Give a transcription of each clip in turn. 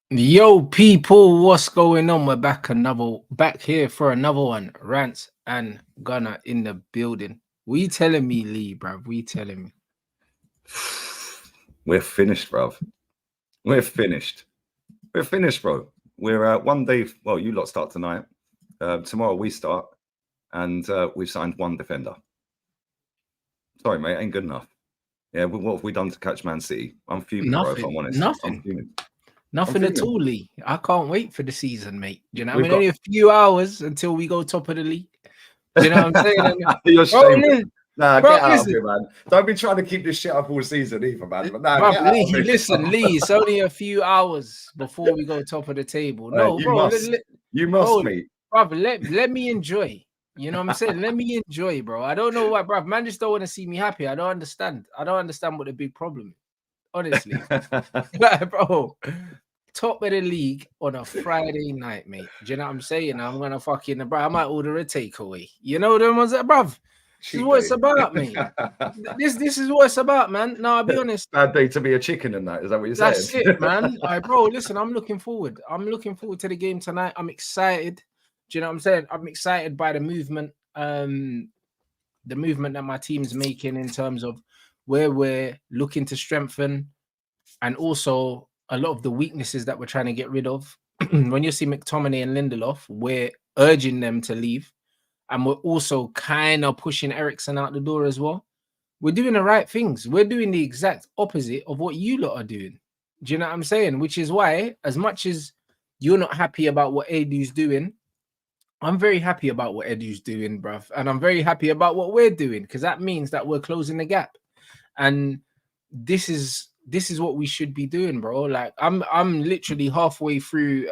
Yo, people, what's going on? We're back here for another one. Rants and Gunner in the building. We telling me, Lee, bruv. We telling me. We're finished, bruv. We're finished. We're finished, bro. We're one day. Well, you lot start tonight. Tomorrow we start, and we've signed one defender. Sorry, mate, ain't good enough. Yeah, what have we done to catch Man City? I'm fuming, bro. If I'm honest, Nothing at all, Lee. I can't wait for the season, mate. Do you know, We've only a few hours until we go top of the league. Do you know what I'm saying? You're shameful. Nah, bro, get out of here, man. Don't be trying to keep this shit up all season either, man. But nah, bruv, Lee, listen, Lee, it's only a few hours before we go top of the table. No, you must, mate. Bruv, let me enjoy. You know what I'm saying? Let me enjoy, bro. I don't know why, bruv. Man just don't want to see me happy. I don't understand. I don't understand what the big problem is. Honestly. Like, bro, top of the league on a Friday night, mate. Do you know what I'm saying? I'm gonna bro. I might order a takeaway. You know them ones that, bruv. This is what it's about, mate. This is what it's about, man. No, I'll be honest. Bad day to be a chicken in that. Is that what you're saying? That's it, man. Bro, listen, I'm looking forward. I'm looking forward to the game tonight. I'm excited. Do you know what I'm saying? I'm excited by the movement that my team's making in terms of where we're looking to strengthen, and also a lot of the weaknesses that we're trying to get rid of. When you see McTominay and Lindelof, we're urging them to leave. And we're also kind of pushing Eriksen out the door as well. We're doing the right things. We're doing the exact opposite of what you lot are doing. Do you know what I'm saying? Which is why, as much as you're not happy about what EDU's doing, I'm very happy about what EDU's doing, bruv. And I'm very happy about what we're doing, because that means that we're closing the gap. And this is what we should be doing, bro. Like, I'm literally halfway through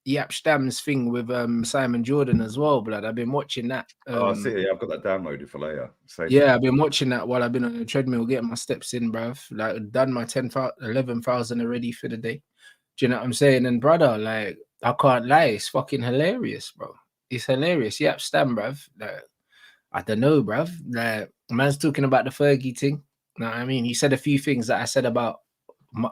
Yap Stam's thing with Simon Jordan as well, blood. I've been watching that. I see. Yeah, I've got that downloaded for later. Yeah, I've been watching that while I've been on the treadmill, getting my steps in, bruv. Like, done my 11,000 already for the day. Do you know what I'm saying? And brother, like, I can't lie, it's fucking hilarious, bro. It's hilarious. Yap Stam, bruv. Like, I don't know, bruv. Like, man's talking about the Fergie thing. You know what I mean? He said a few things that I said about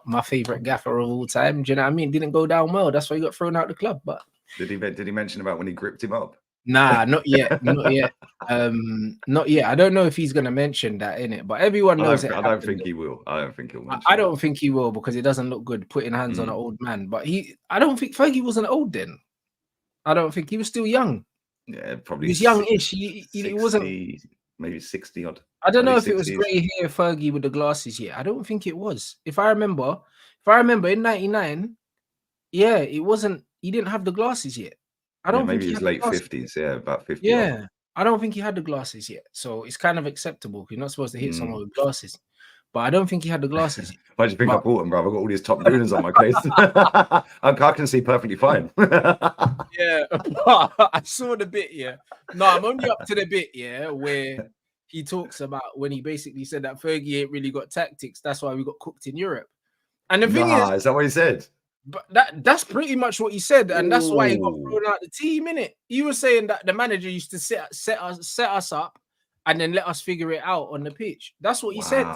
my favorite gaffer of all time. Do you know what I mean? Didn't go down well. That's why he got thrown out of the club. But did he mention about when he gripped him up? Nah, not yet. Not yet. Not yet. I don't know if he's gonna mention that in it, but everyone knows I don't think he will. I don't think he'll mention I don't think he will, because it doesn't look good putting hands on an old man. But I don't think Fergie wasn't old then. I don't think he was still young. Yeah, probably. He was youngish. He wasn't maybe 60 odd. I don't know if 60s. It was grey hair Fergie with the glasses yet. I don't think it was. If I remember in 99, yeah, it wasn't. He didn't have the glasses yet. I don't think maybe his late 50s. Yeah, about 50. Yeah, odd. I don't think he had the glasses yet. So it's kind of acceptable. You're not supposed to hit someone with glasses. But I don't think he had the glasses yet. Why do you think I bought them, bro? I've got all these top gooners on my case. I can see perfectly fine. Yeah, I saw the bit, yeah. No, I'm only up to the bit, yeah, where he talks about when he basically said that Fergie ain't really got tactics. That's why we got cooked in Europe. And the thing is that what he said? But that's pretty much what he said, and that's why he got thrown out the team, innit? He was saying that the manager used to set us up and then let us figure it out on the pitch. That's what he said.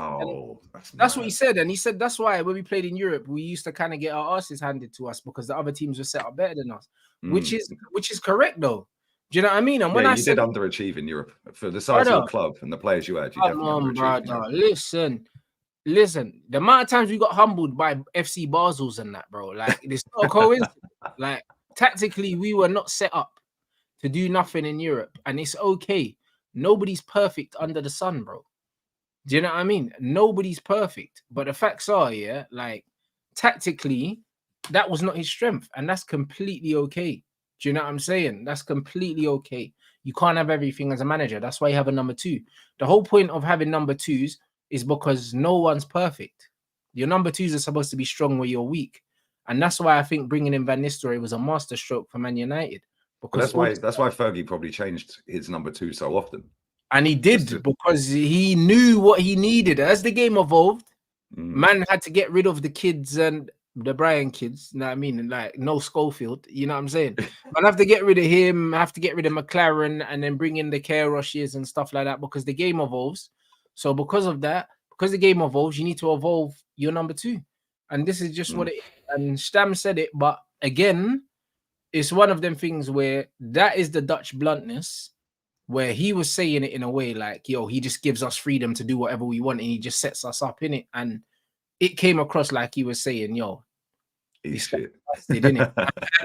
That's what he said. And he said that's why when we played in Europe, we used to kind of get our asses handed to us because the other teams were set up better than us, which is correct though. Do you know what I mean? And when I said, did underachieve in Europe for the size of the club and the players you had, you definitely underachieved. Listen, the amount of times we got humbled by FC Basels and that, bro, like, it's not a coincidence. Like, tactically, we were not set up to do nothing in Europe, and it's okay. Nobody's perfect under the sun, bro. Do you know what I mean? Nobody's perfect, but the facts are, yeah, like, tactically, that was not his strength, and that's completely okay. Do you know what I'm saying? That's completely okay. You can't have everything as a manager. That's why you have a number two. The whole point of having number twos is because no one's perfect. Your number twos are supposed to be strong where you're weak. And that's why I think bringing in Van Nistelrooy was a masterstroke for Man United. Because that's why Fergie probably changed his number two so often. And he did, because he knew what he needed. As the game evolved, man had to get rid of the kids and the Brian kids, you know what I mean? And like, no Schofield, you know what I'm saying? Man, have to get rid of him, have to get rid of McLaren, and then bring in the Care Rushes and stuff like that, because the game evolves. So because of that, because the game evolves, you need to evolve your number two. And this is just what it is. And Stam said it, but again, it's one of them things where that is the Dutch bluntness, where he was saying it in a way like, yo, he just gives us freedom to do whatever we want and he just sets us up in it. And it came across like he was saying, yo, He's shit. didn't it?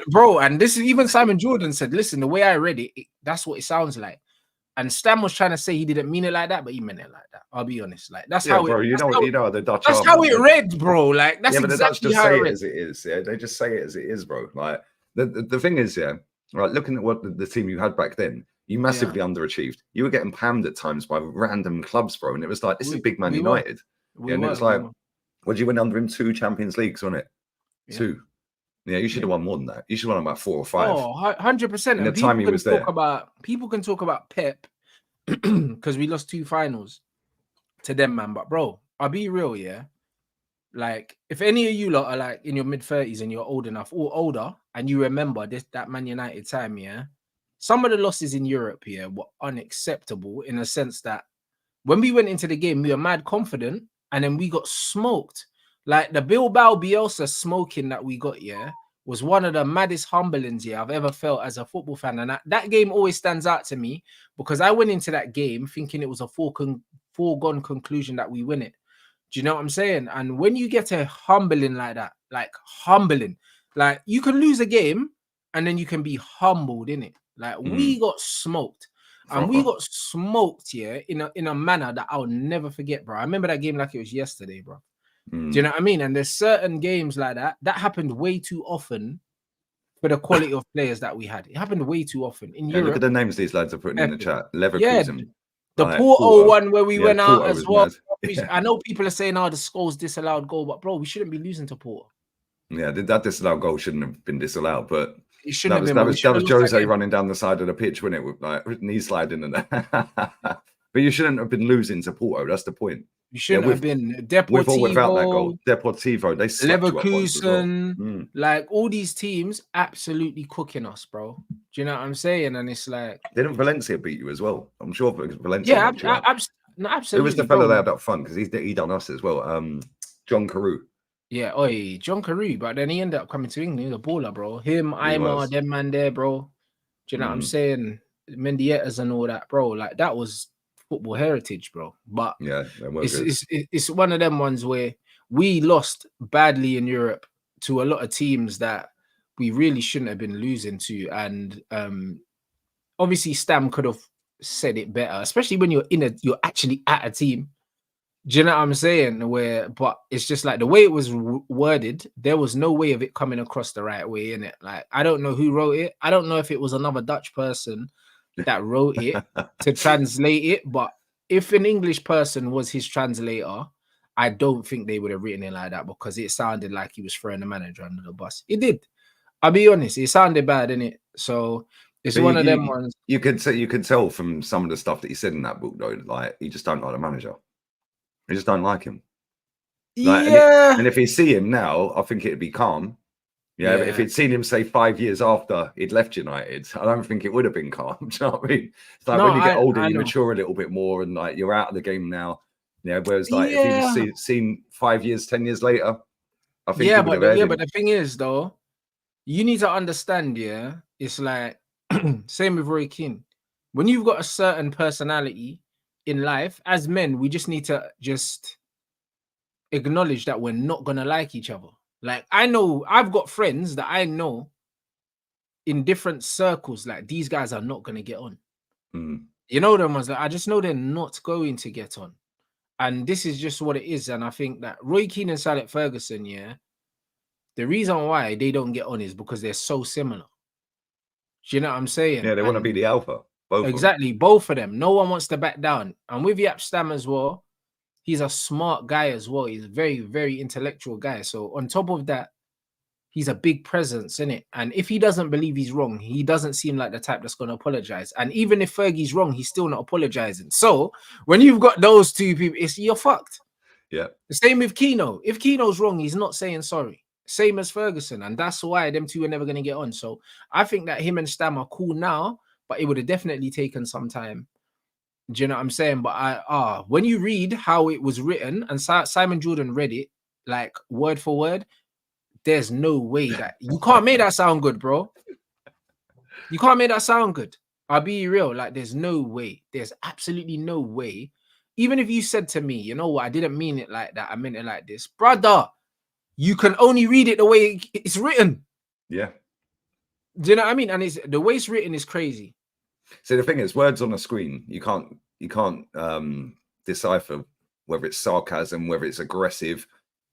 Bro, and this is even Simon Jordan said, listen, the way I read it, that's what it sounds like. And Stam was trying to say he didn't mean it like that, but he meant it like that. I'll be honest. Like that's how bro. it, You know the Dutch. That's how it read, bro. Like that's but exactly the Dutch just how say it it read. as it is. Yeah, they just say it as it is, bro. Like the thing is, yeah, right. Looking at what the team you had back then, you massively underachieved. You were getting pammed at times by random clubs, bro, and it was like, this is Big Man United. And it was like, what did you win under him? 2 Champions Leagues, wasn't it? Yeah. 2. Yeah, you should have won more than that. You should have won about 4 or 5. Oh, 100%. In the time he was there. People can talk about Pep because we lost 2 finals to them, man. But bro, I'll be real, yeah. Like, if any of you lot are like in your mid-30s and you're old enough or older, and you remember that Man United time, yeah, some of the losses in Europe here were unacceptable in a sense that when we went into the game, we were mad confident, and then we got smoked. Like the Bilbao Bielsa smoking that we got, yeah, was one of the maddest humblings, yeah, I've ever felt as a football fan. And that game always stands out to me because I went into that game thinking it was a foregone conclusion that we win it. Do you know what I'm saying? And when you get a humbling like that, like you can lose a game and then you can be humbled, innit? Like we got smoked. And we got smoked, yeah, in a manner that I'll never forget, bro. I remember that game like it was yesterday, bro. Do you know what I mean? And there's certain games like that happened way too often for the quality of players that we had. It happened way too often in Europe. Look at the names these lads are putting in the chat. Leverkusen. Yeah, the Porto one where we went out as well. I know people are saying, "Oh, the Scholes disallowed goal," but bro, we shouldn't be losing to Porto. Yeah, that disallowed goal shouldn't have been disallowed, but it shouldn't have been. That was Jose running down the side of the pitch, wasn't it? With like knee sliding and that. But you shouldn't have been losing to Porto. That's the point. You shouldn't have been. Deportivo, with or without that goal. Deportivo, they Leverkusen, well. Like all these teams absolutely cooking us, bro. Do you know what I'm saying? And it's like, didn't Valencia beat you as well? I'm sure Valencia. Yeah, absolutely. Who was the fellow there up front? Because he done us as well. John Carew. Yeah, John Carew, but then he ended up coming to England. He was a baller, bro. Him, Aymar, them man there, bro. Do you know what I'm saying? Mendietas and all that, bro. Like that was football heritage, bro. But yeah, it's one of them ones where we lost badly in Europe to a lot of teams that we really shouldn't have been losing to. And obviously Stam could have said it better, especially when you're actually at a team. Do you know what I'm saying? But it's just like the way it was worded, there was no way of it coming across the right way, innit? Like, I don't know who wrote it. I don't know if it was another Dutch person that wrote it to translate it, but if an English person was his translator, I don't think they would have written it like that because it sounded like he was throwing the manager under the bus. It did. I'll be honest, it sounded bad, innit? So it's one of them ones. You could tell from some of the stuff that he said in that book, though, like he just don't like the manager. He just don't like him. Like, yeah. And if he see him now, I think it'd be calm. Yeah, but if he'd seen him, say, 5 years after he'd left United, I don't think it would have been calm. Do you know what I mean? It's like when you get older, you mature a little bit more, and like you're out of the game now. Yeah, whereas like if he was seen 5 years, 10 years later, I think but the thing is, though, you need to understand. Yeah, it's like same with Roy Keane. When you've got a certain personality in life, as men, we just need to just acknowledge that we're not gonna like each other. Like, I know I've got friends that I know in different circles, like these guys are not gonna get on. You know them ones that I just know they're not going to get on. And this is just what it is. And I think that Roy Keane and Sir Alex Ferguson, yeah, the reason why they don't get on is because they're so similar. Do you know what I'm saying? Yeah, they want to be the alpha. Both of them. No one wants to back down. And with Yap Stam as well, he's a smart guy as well. He's a very, very intellectual guy. So on top of that, he's a big presence, in it. And if he doesn't believe he's wrong, he doesn't seem like the type that's going to apologize. And even if Fergie's wrong, he's still not apologizing. So when you've got those two people, you're fucked. Yeah. The same with Keno. If Keno's wrong, he's not saying sorry. Same as Ferguson. And that's why them two are never going to get on. So I think that him and Stam are cool now, but it would have definitely taken some time. Do you know what I'm saying? But when you read how it was written, and Simon Jordan read it like word for word, there's no way that you can't make that sound good, bro. You can't make that sound good. I'll be real. Like, there's no way. There's absolutely no way. Even if you said to me, you know what, I didn't mean it like that. I meant it like this, brother. You can only read it the way it's written. Yeah. Do you know what I mean? And it's the way it's written is crazy. So the thing is, words on a screen, you can't decipher whether it's sarcasm, whether it's aggressive.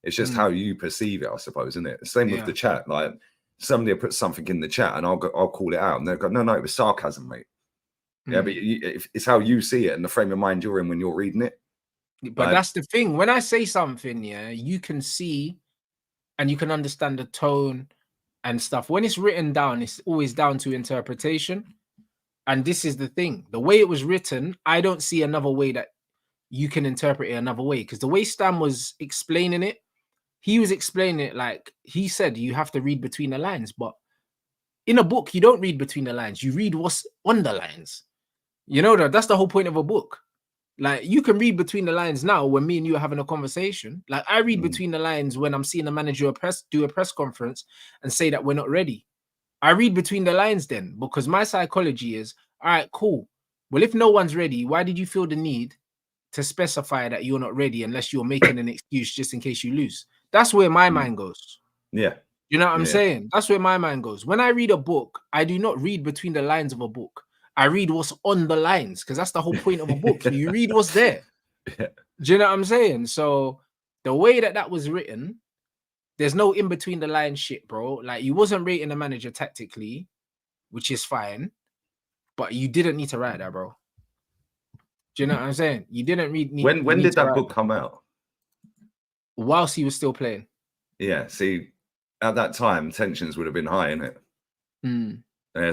It's just how you perceive it, I suppose, isn't it? Same with the chat. Like, somebody will put something in the chat and I'll call it out, and they'll go, no, it was sarcasm, mate. Yeah, but it's how you see it and the frame of mind you're in when you're reading it. But that's the thing. When I say something, you can see and you can understand the tone and stuff. When it's written down, it's always down to interpretation. And this is the thing. The way it was written, I don't see another way that you can interpret it another way. Because the way Stan was explaining it, he was explaining it like he said, you have to read between the lines. But in a book, you don't read between the lines. You read what's on the lines. You know, that's the whole point of a book. Like, you can read between the lines now when me and you are having a conversation. Like, I read between the lines when I'm seeing the manager do a press conference and say that we're not ready. I read between the lines then, because my psychology is, all right, cool. Well, if no one's ready, why did you feel the need to specify that you're not ready unless you're making an excuse just in case you lose? That's where my mind goes. Yeah. You know what I'm saying? That's where my mind goes. When I read a book, I do not read between the lines of a book. I read what's on the lines, because that's the whole point of a book. You read what's there. Do you know what I'm saying? So the way that was written, there's no in between the line shit, bro. Like, you wasn't rating the manager tactically, which is fine, but you didn't need to write that, bro. Do you know what I'm saying? You didn't read. When did that book come out? Whilst he was still playing. Yeah. See, at that time, tensions would have been high, innit?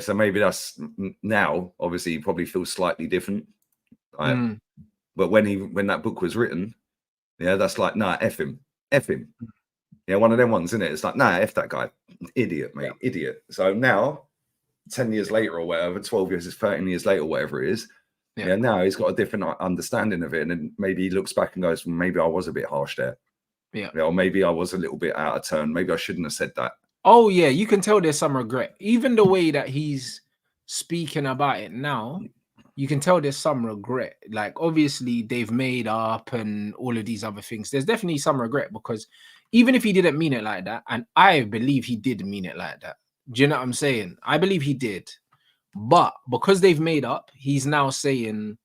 So maybe that's now. Obviously, he probably feels slightly different. But when that book was written, that's like, nah, F him. Yeah, one of them ones, isn't it? It's like, nah, F that guy, idiot, mate, idiot. So now, 10 years later or whatever, 12 years, 13 years later, whatever it is. Yeah, now he's got a different understanding of it, and then maybe he looks back and goes, well, maybe I was a bit harsh there. Yeah, or maybe I was a little bit out of turn. Maybe I shouldn't have said that. Oh yeah, you can tell there's some regret. Even the way that he's speaking about it now, you can tell there's some regret. Like, obviously they've made up and all of these other things. There's definitely some regret, because even if he didn't mean it like that, and I believe he did mean it like that. Do you know what I'm saying? I believe he did. But because they've made up, he's now saying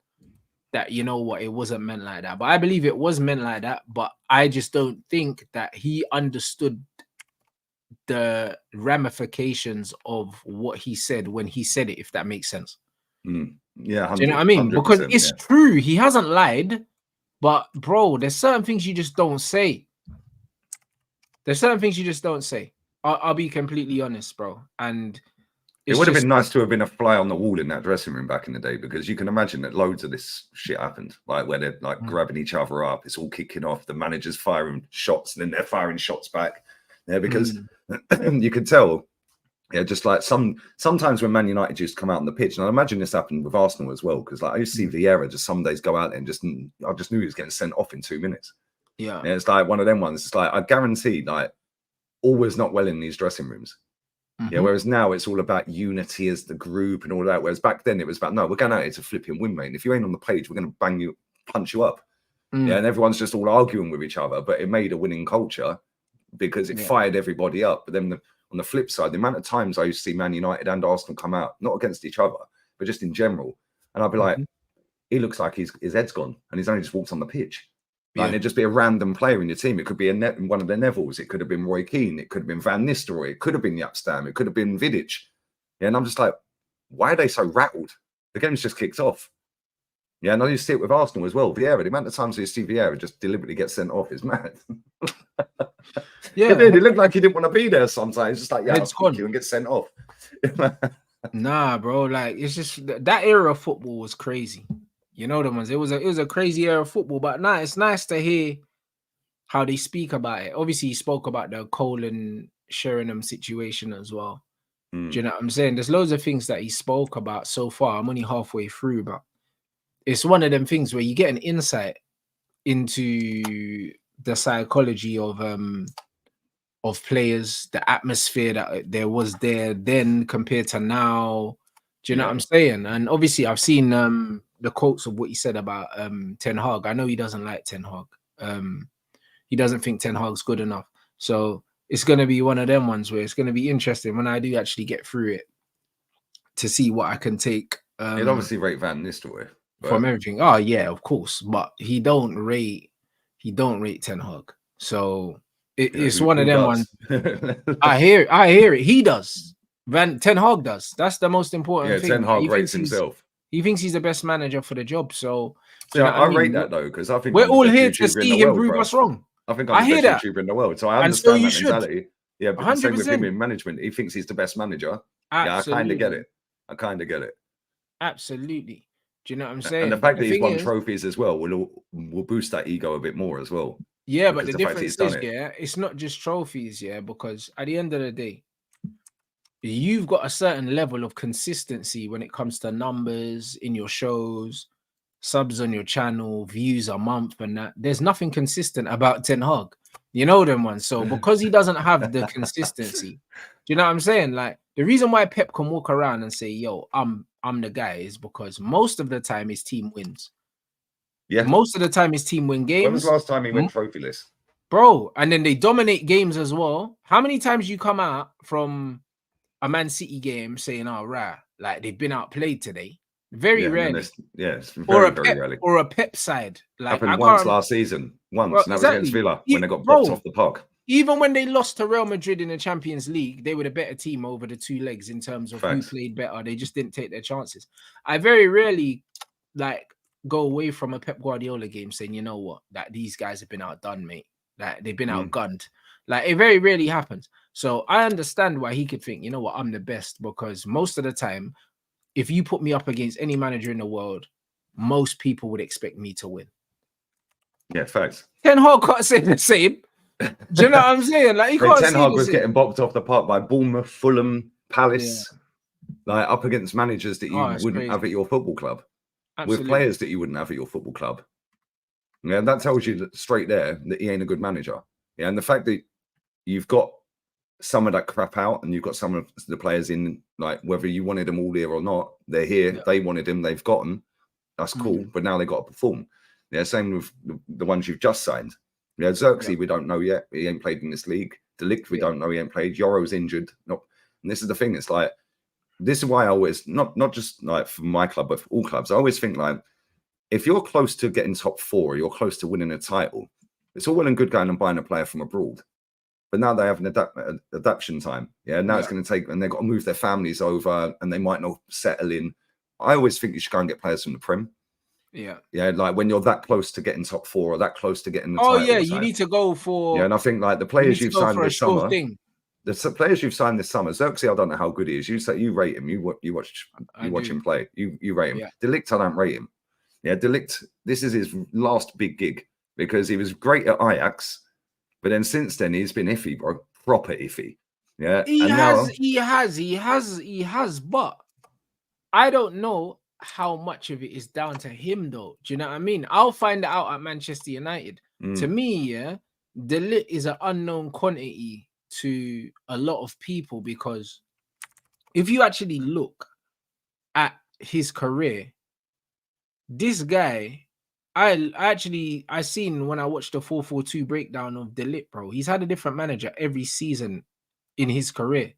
that, you know what, it wasn't meant like that. But I believe it was meant like that. But I just don't think that he understood the ramifications of what he said when he said it, if that makes sense. Yeah, do you know what I mean? Because it's true, he hasn't lied, but bro, there's certain things you just don't say. There's certain things you just don't say. I'll be completely honest, bro. And it would have been nice to have been a fly on the wall in that dressing room back in the day, because you can imagine that loads of this shit happened, like where they're like grabbing each other up, it's all kicking off, the manager's firing shots and then they're firing shots back. Yeah, because you could tell, just like sometimes when Man United just come out on the pitch, and I imagine this happened with Arsenal as well, because like I used to see Vieira just some days go out there and I just knew he was getting sent off in 2 minutes. Yeah, it's like one of them ones. It's like, I guarantee, like, always not well in these dressing rooms. Yeah, whereas now it's all about unity as the group and all that. Whereas back then it was about, no, we're going out here to flipping win, mate. And if you ain't on the page, we're going to punch you up. Yeah, and everyone's just all arguing with each other, but it made a winning culture, because it fired everybody up. But then on the flip side, the amount of times I used to see Man United and Arsenal come out, not against each other, but just in general, and I'd be like, he looks like his head's gone and he's only just walked on the pitch. Like, and it'd just be a random player in your team. It could be one of the Nevilles. It could have been Roy Keane. It could have been Van Nistelrooy. It could have been Yapstam. It could have been Vidic. Yeah, and I'm just like, why are they so rattled? The game's just kicked off. Yeah, and I used to see it with Arsenal as well. Vieira, the amount of times you see Vieira just deliberately get sent off is mad. Yeah, it looked like he didn't want to be there sometimes. Just like, I'll kick you and get sent off. Nah, bro, like, it's just that era of football was crazy. You know the ones. It was a crazy era of football, but nah, it's nice to hear how they speak about it. Obviously, he spoke about the Cole and Sheringham situation as well. Do you know what I'm saying? There's loads of things that he spoke about so far. I'm only halfway through, but it's one of them things where you get an insight into the psychology of of players, the atmosphere that there was there then compared to now. Do you know what I'm saying? And obviously, I've seen the quotes of what he said about Ten Hag. I know he doesn't like Ten Hag. He doesn't think Ten Hag's good enough. So it's going to be one of them ones where it's going to be interesting when I do actually get through it to see what I can take. He'd obviously rate Van Nistelrooy from everything. Oh yeah, of course, but he don't rate Ten Hag. So it's one of them ones. I hear it. He does. Ten Hag does. That's the most important thing. Ten Hag rates himself. He thinks he's the best manager for the job. So yeah, I rate that though, because I think we're all here to see him prove us wrong. I think I'm the best YouTuber in the world, so I understand that mentality. Yeah, but 100%. Same with him in management. He thinks he's the best manager. Absolutely. Yeah, I kind of get it. Absolutely. Do you know what I'm saying? And the fact that he's won trophies as well will boost that ego a bit more as well. Yeah, but the difference is, it's not just trophies, because at the end of the day, you've got a certain level of consistency when it comes to numbers in your shows, subs on your channel, views a month, and that. There's nothing consistent about Ten Hag. You know them ones. So because he doesn't have the consistency, do you know what I'm saying? Like the reason why Pep can walk around and say, "Yo, I'm the guy," is because most of the time his team wins. Yeah, most of the time his team win games. When was the last time he went trophyless, bro? And then they dominate games as well. How many times you come out from a Man City game saying, "Oh, right, like they've been outplayed today"? Very rarely. It's very rarely. Or a Pep side. Like happened once last season. Once, and that was against Villa when they got boxed off the park. Even when they lost to Real Madrid in the Champions League, they were the better team over the two legs in terms of who played better. They just didn't take their chances. I very rarely go away from a Pep Guardiola game saying, "You know what, that these guys have been outdone, mate. Like they've been outgunned." Like it very rarely happens. So I understand why he could think, "You know what, I'm the best," because most of the time, if you put me up against any manager in the world, most people would expect me to win. Yeah, facts. Ten Hag can't say the same. Do you know what I'm saying? Like, Ten Hag was getting boxed off the park by Bournemouth, Fulham, Palace, like up against managers that you wouldn't have at your football club, with players that you wouldn't have at your football club. Yeah, that tells you straight there that he ain't a good manager. Yeah, and the fact that you've got some of that crap out and you've got some of the players in, like whether you wanted them all here or not, they're here. They wanted them, they've got them. That's cool, but now they got to perform. Yeah, same with the ones you've just signed. Yeah, Xerxes, we don't know yet. He ain't played in this league. Delict, we don't know. He ain't played. Yoro's injured. And this is the thing. It's like, this is why I always, not just like for my club, but for all clubs, I always think like, if you're close to getting top 4, or you're close to winning a title, it's all well and good going and buying a player from abroad. But now they have an adaptation time. Yeah, now it's going to take, and they've got to move their families over, and they might not settle in. I always think you should go and get players from the Prem. Yeah, like when you're that close to getting top 4 or that close to getting the title you need to go for. Yeah, and I think like the players you've signed this summer, the players you've signed this summer, Xerxes, I don't know how good he is. You say you rate him. You watch him play. You rate him. Yeah. Delict, I don't rate him. Yeah, Delict, this is his last big gig because he was great at Ajax, but then since then he's been iffy, bro, proper iffy. Yeah, he has, but I don't know how much of it is down to him though. Do you know what I mean? I'll find out at Manchester United. To me, De Ligt is an unknown quantity to a lot of people, because if you actually look at his career, this guy, I seen when I watched the 4-4-2 breakdown of De Ligt, bro, he's had a different manager every season in his career,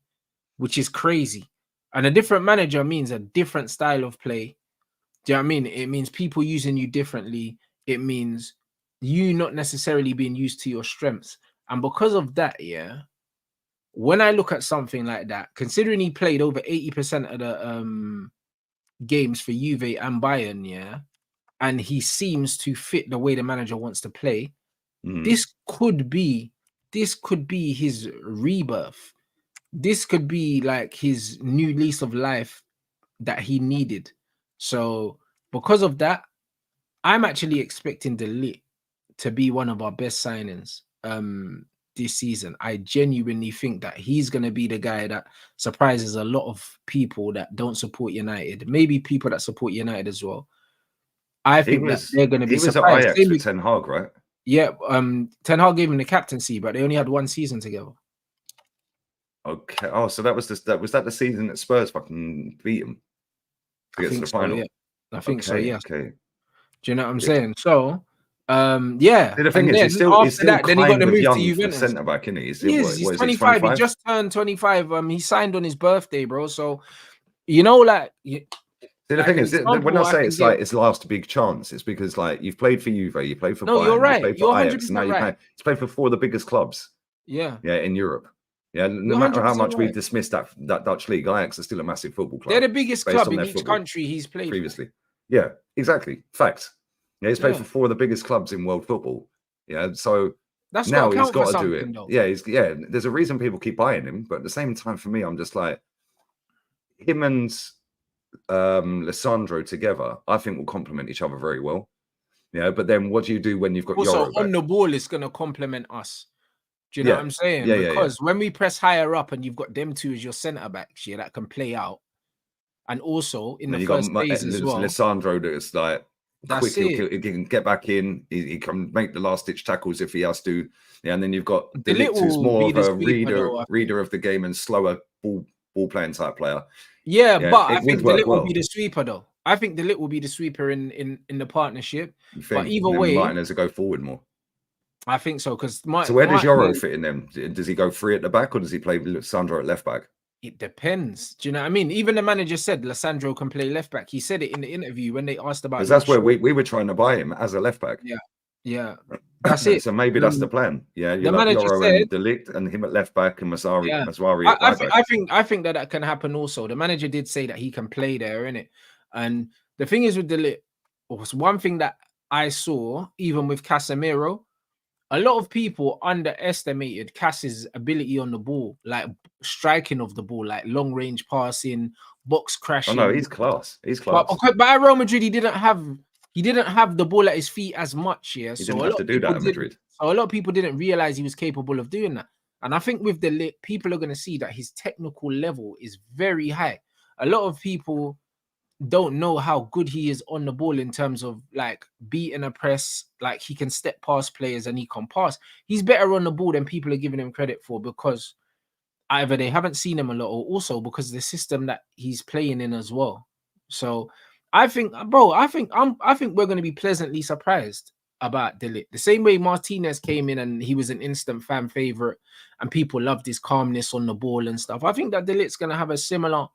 which is crazy. And a different manager means a different style of play. Do you know what I mean? It means people using you differently. It means you not necessarily being used to your strengths. And because of that, when I look at something like that, considering he played over 80% of the games for Juve and Bayern, and he seems to fit the way the manager wants to play, this could be his rebirth. This could be like his new lease of life that he needed. So because of that, I'm actually expecting De Ligt to be one of our best signings this season. I genuinely think that he's going to be the guy that surprises a lot of people that don't support United, maybe people that support United as well. I think that they're going to be surprised. He was at Ajax with Ten Hag, right? Yeah, Ten Hag gave him the captaincy, but they only had one season together. Okay. Oh, so that was the season that Spurs fucking beat him to get to the final. Yeah. I think so. Yes. Okay. Do you know what I'm saying? So, yeah. See, the thing and is, then he's still after that, then he got kind the of move to young for Juventus. centre back, isn't he? He's 25. He just turned 25. He signed on his birthday, bro. So, you know, like. See, the thing is, when I say it's like his last big chance, it's because like you've played for Juve, you played for Bayern, you're right. You played for Ajax, now he's played for 4 of the biggest clubs. Yeah. Yeah, in Europe. Yeah, no matter how much we dismiss that Dutch league, Ajax is still a massive football club. They're the biggest club in each country he's played previously. Yeah, exactly. Facts. Yeah, he's played for 4 of the biggest clubs in world football. Yeah, so that's now he's got to do it. Though. Yeah, there's a reason people keep buying him, but at the same time, for me, I'm just like him and Lissandro together, I think will complement each other very well. Yeah, but then what do you do when you've got also Euro on the ball? It's going to complement us. Do you know what I'm saying? Because when we press higher up and you've got them 2 as your centre backs, that can play out, and also in the first phase as well, Lissandro that's like. That's quick, he can get back in. He can make the last-ditch tackles if he has to. Yeah, and then you've got De Ligt, who's more of a reader of the game and slower ball playing type player. Yeah, but I think De Ligt will be the sweeper, though. I think De Ligt will be the sweeper in the partnership. But either way, Martinez will go forward more. I think so because so where does Euro fit in them? Does he go free at the back or does he play Sandro at left back? It depends. Do you know what I mean? Even the manager said Lissandro can play left back. He said it in the interview when they asked about. Because that's where we were trying to buy him as a left back. Yeah. That's it. So maybe that's the plan. Yeah, the manager said, and De Ligt and him at left back and Masari at I think that can happen also. The manager did say that he can play there, innit? And the thing is with De Ligt, was one thing that I saw even with Casemiro. A lot of people underestimated Cass's ability on the ball, like striking of the ball, like long range passing, box crashing. Oh no, he's class. He's class. But at Real Madrid, he didn't have the ball at his feet as much. Yeah, he didn't have to do that at Madrid. So a lot of people didn't realize he was capable of doing that. And I think with De Ligt, people are going to see that his technical level is very high. A lot of people don't know how good he is on the ball in terms of like beating a press, like he can step past players and he can pass. He's better on the ball than people are giving him credit for because either they haven't seen him a lot or also because the system that he's playing in as well. So I think, bro, I think we're going to be pleasantly surprised about De Ligt. The same way Martinez came in and he was an instant fan favorite and people loved his calmness on the ball and stuff. I think that De Ligt's going to have a similar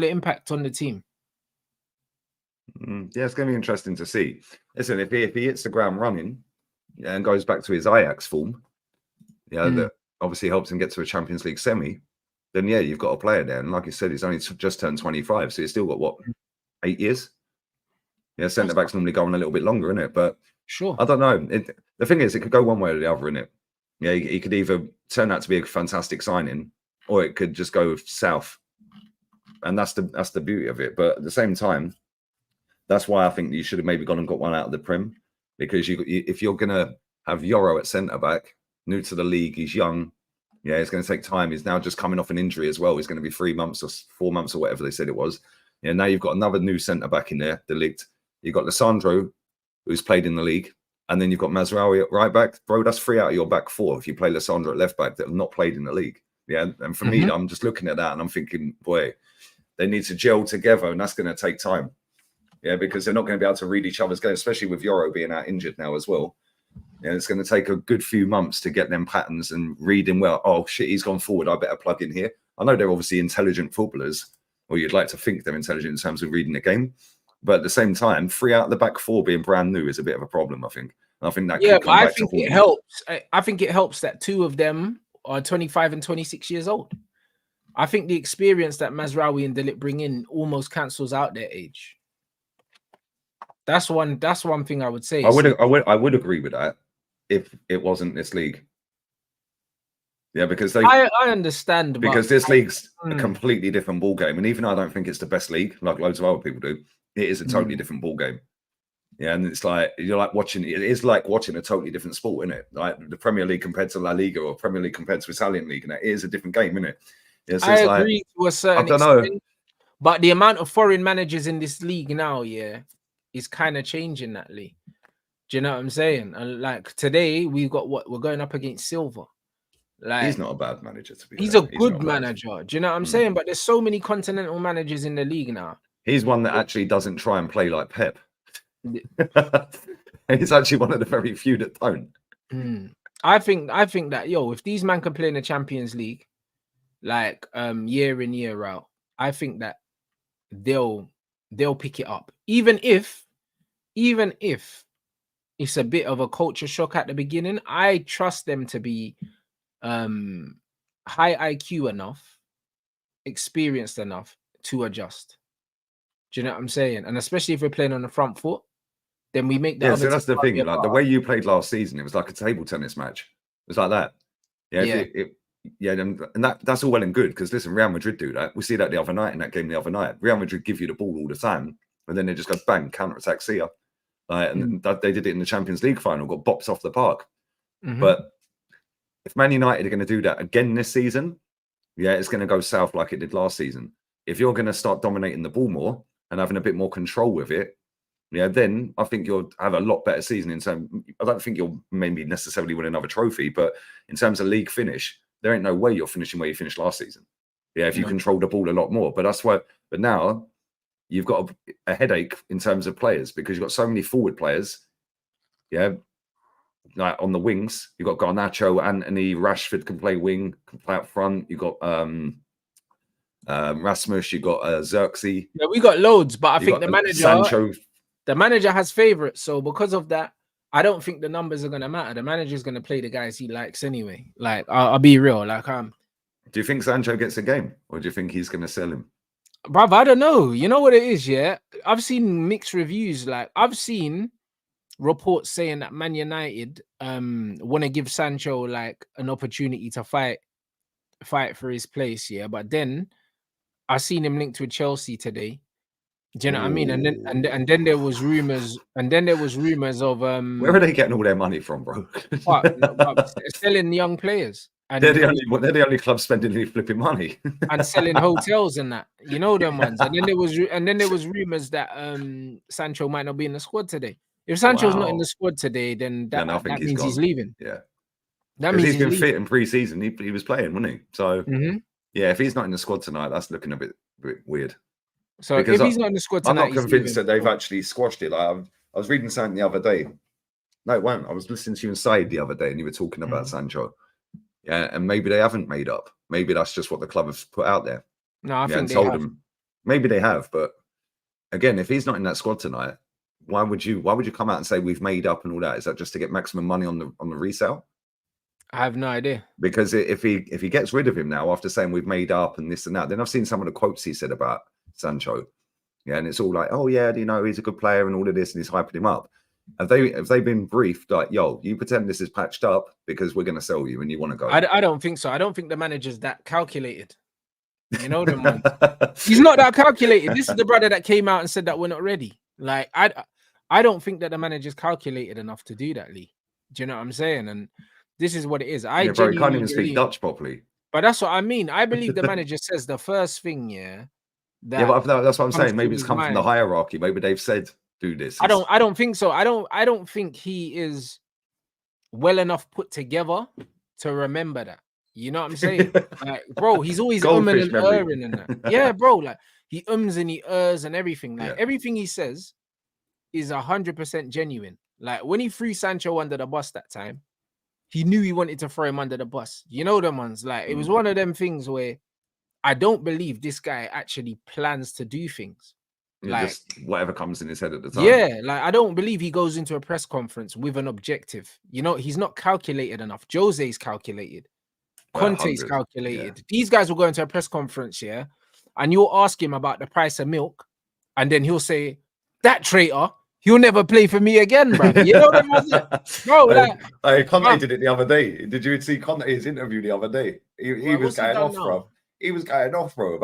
impact on the team. Yeah, it's going to be interesting to see. Listen, if he hits the ground running and goes back to his Ajax form, that obviously helps him get to a Champions League semi, then you've got a player there. And like you said, he's only just turned 25, so he's still got what, 8 years? Yeah, centre backs normally go on a little bit longer, innit? But sure, I don't know. The thing is, it could go one way or the other, innit? Yeah, he could either turn out to be a fantastic signing, or it could just go south. And that's the beauty of it. But at the same time, that's why I think you should have maybe gone and got one out of the Prem, because if you're gonna have Euro at centre back, new to the league, he's young. Yeah, it's going to take time. He's now just coming off an injury as well. He's going to be 3 months or 4 months or whatever they said it was. Yeah, now you've got another new centre back in there, De Ligt. You've got Lissandro, who's played in the league, and then you've got Mazraoui at right back. Bro, that's 3 out of your back 4 if you play Lissandro at left back that have not played in the league. Yeah, and for me, I'm just looking at that and I'm thinking, boy, they need to gel together, and that's going to take time. Yeah, because they're not going to be able to read each other's game, especially with Euro being out injured now as well. Yeah, it's going to take a good few months to get them patterns and reading well. Oh, shit, he's gone forward. I better plug in here. I know they're obviously intelligent footballers, or you'd like to think they're intelligent in terms of reading the game. But at the same time, 3 out of the back 4 being brand new is a bit of a problem, I think. And I think that could come back to haunt them. Helps. I think it helps that 2 of them are 25 and 26 years old. I think the experience that Mazraoui and De Ligt bring in almost cancels out their age. That's one thing I would say. I would agree with that if it wasn't this league. Yeah, because I understand, because this league's a completely different ball game, and even though I don't think it's the best league, like loads of other people do, it is a totally different ball game. Yeah, and it's like you're like watching. It is like watching a totally different sport, isn't it? Like the Premier League compared to La Liga, or Premier League compared to Italian league, and it is a different game, isn't it? Yeah, so I agree to a certain extent, but the amount of foreign managers in this league now, is kind of changing that league. Do you know what I'm saying? And like today, we've got we're going up against Silva. Like, he's not a bad manager, to be he's fair. a He's good not bad. manager. Do you know what I'm saying? But there's so many continental managers in the league now. He's one that actually doesn't try and play like Pep. He's actually one of the very few that don't. I think that if these men can play in the Champions League, like year in year out, I think that they'll pick it up. Even if it's a bit of a culture shock at the beginning, I trust them to be high IQ enough, experienced enough to adjust. Do you know what I'm saying? And especially if we're playing on the front foot, then we make the other so that's the thing. team Like the way you played last season, it was like a table tennis match. It was like that. And that's all well and good because listen, Real Madrid do that. We see that the other night in that game the other night. Real Madrid give you the ball all the time, and then they just go bang, counter attack, see ya. And they did it in the Champions League final, got bops off the park. But if Man United are going to do that again this season, it's going to go south like it did last season. If you're going to start dominating the ball more and having a bit more control with it, then I think you'll have a lot better season in terms. I don't think you'll maybe necessarily win another trophy, but in terms of league finish, there ain't no way you're finishing where you finished last season. If you control the ball a lot more. But that's why. But now you've got a headache in terms of players because you've got so many forward players. Like on the wings, you've got Garnacho, Anthony, Rashford can play wing, can play up front. You've got Rasmus, you've got Xerxes. Yeah, we got loads, but I think the manager Sancho. The manager has favorites, so because of that, I don't think the numbers are gonna matter. The manager's gonna play the guys he likes anyway. Like, I'll be real. Like, do you think Sancho gets a game, or do you think he's gonna sell him? Bruv, I don't know. You know what it is, yeah? I've seen mixed reviews. Like, I've seen reports saying that Man United want to give Sancho like an opportunity to fight for his place, but then I seen him linked with Chelsea today. Do you know what I mean? And then there was rumors, of where are they getting all their money from, bro? Selling young players. And they're the only club spending any flipping money and selling hotels and that, you know them ones. And then there was rumors that Sancho might not be in the squad today. If Sancho's not in the squad today, then that means he's leaving. Yeah, that means he's been fit in pre-season. He was playing, wasn't he? So if he's not in the squad tonight, that's looking a bit weird. So because if he's not in the squad tonight, I'm not convinced that they've actually squashed it. Like I was reading something the other day. No, it won't. I was listening to you inside the other day, and you were talking about Sancho. Yeah, and maybe they haven't made up. Maybe that's just what the club have put out there. No, I think they told them. Maybe they have, but again, if he's not in that squad tonight, why would you come out and say we've made up and all that? Is that just to get maximum money on the resale? I have no idea. Because if he gets rid of him now after saying we've made up and this and that, then I've seen some of the quotes he said about Sancho. Yeah, and it's all like, oh yeah, he's a good player and all of this, and he's hyping him up. Have they been briefed like, yo, you pretend this is patched up because we're going to sell you and you want to go? I don't think so. I don't think the manager's that calculated. You know them ones. He's not that calculated. This is the brother that came out and said that we're not ready. Like, I don't think that the manager's calculated enough to do that, Lee. Do you know what I'm saying? And this is what it is. Bro, he can't even speak Dutch properly. But that's what I mean. I believe the manager says the first thing, but that's what I'm saying. Maybe it's come from the hierarchy. Maybe they've said do this. I don't think so. I don't think he is well enough put together to remember that. You know what I'm saying? Like, bro, he's always umming and erring and that. Yeah, bro. Like, he ums and he ers and everything. Like, everything he says is 100% genuine. Like, when he threw Sancho under the bus that time, he knew he wanted to throw him under the bus. You know them ones. Like, it was one of them things where I don't believe this guy actually plans to do things. Like, just whatever comes in his head at the time. Yeah, like, I don't believe he goes into a press conference with an objective. You know, he's not calculated enough. Jose's calculated. Conte's calculated. These guys will go into a press conference, and you'll ask him about the price of milk, and then he'll say, that traitor, he'll never play for me again, bro. You know what I'm saying? Conte did it the other day. Did you see Conte's interview the other day? He was going off, bro. He was going off, bro,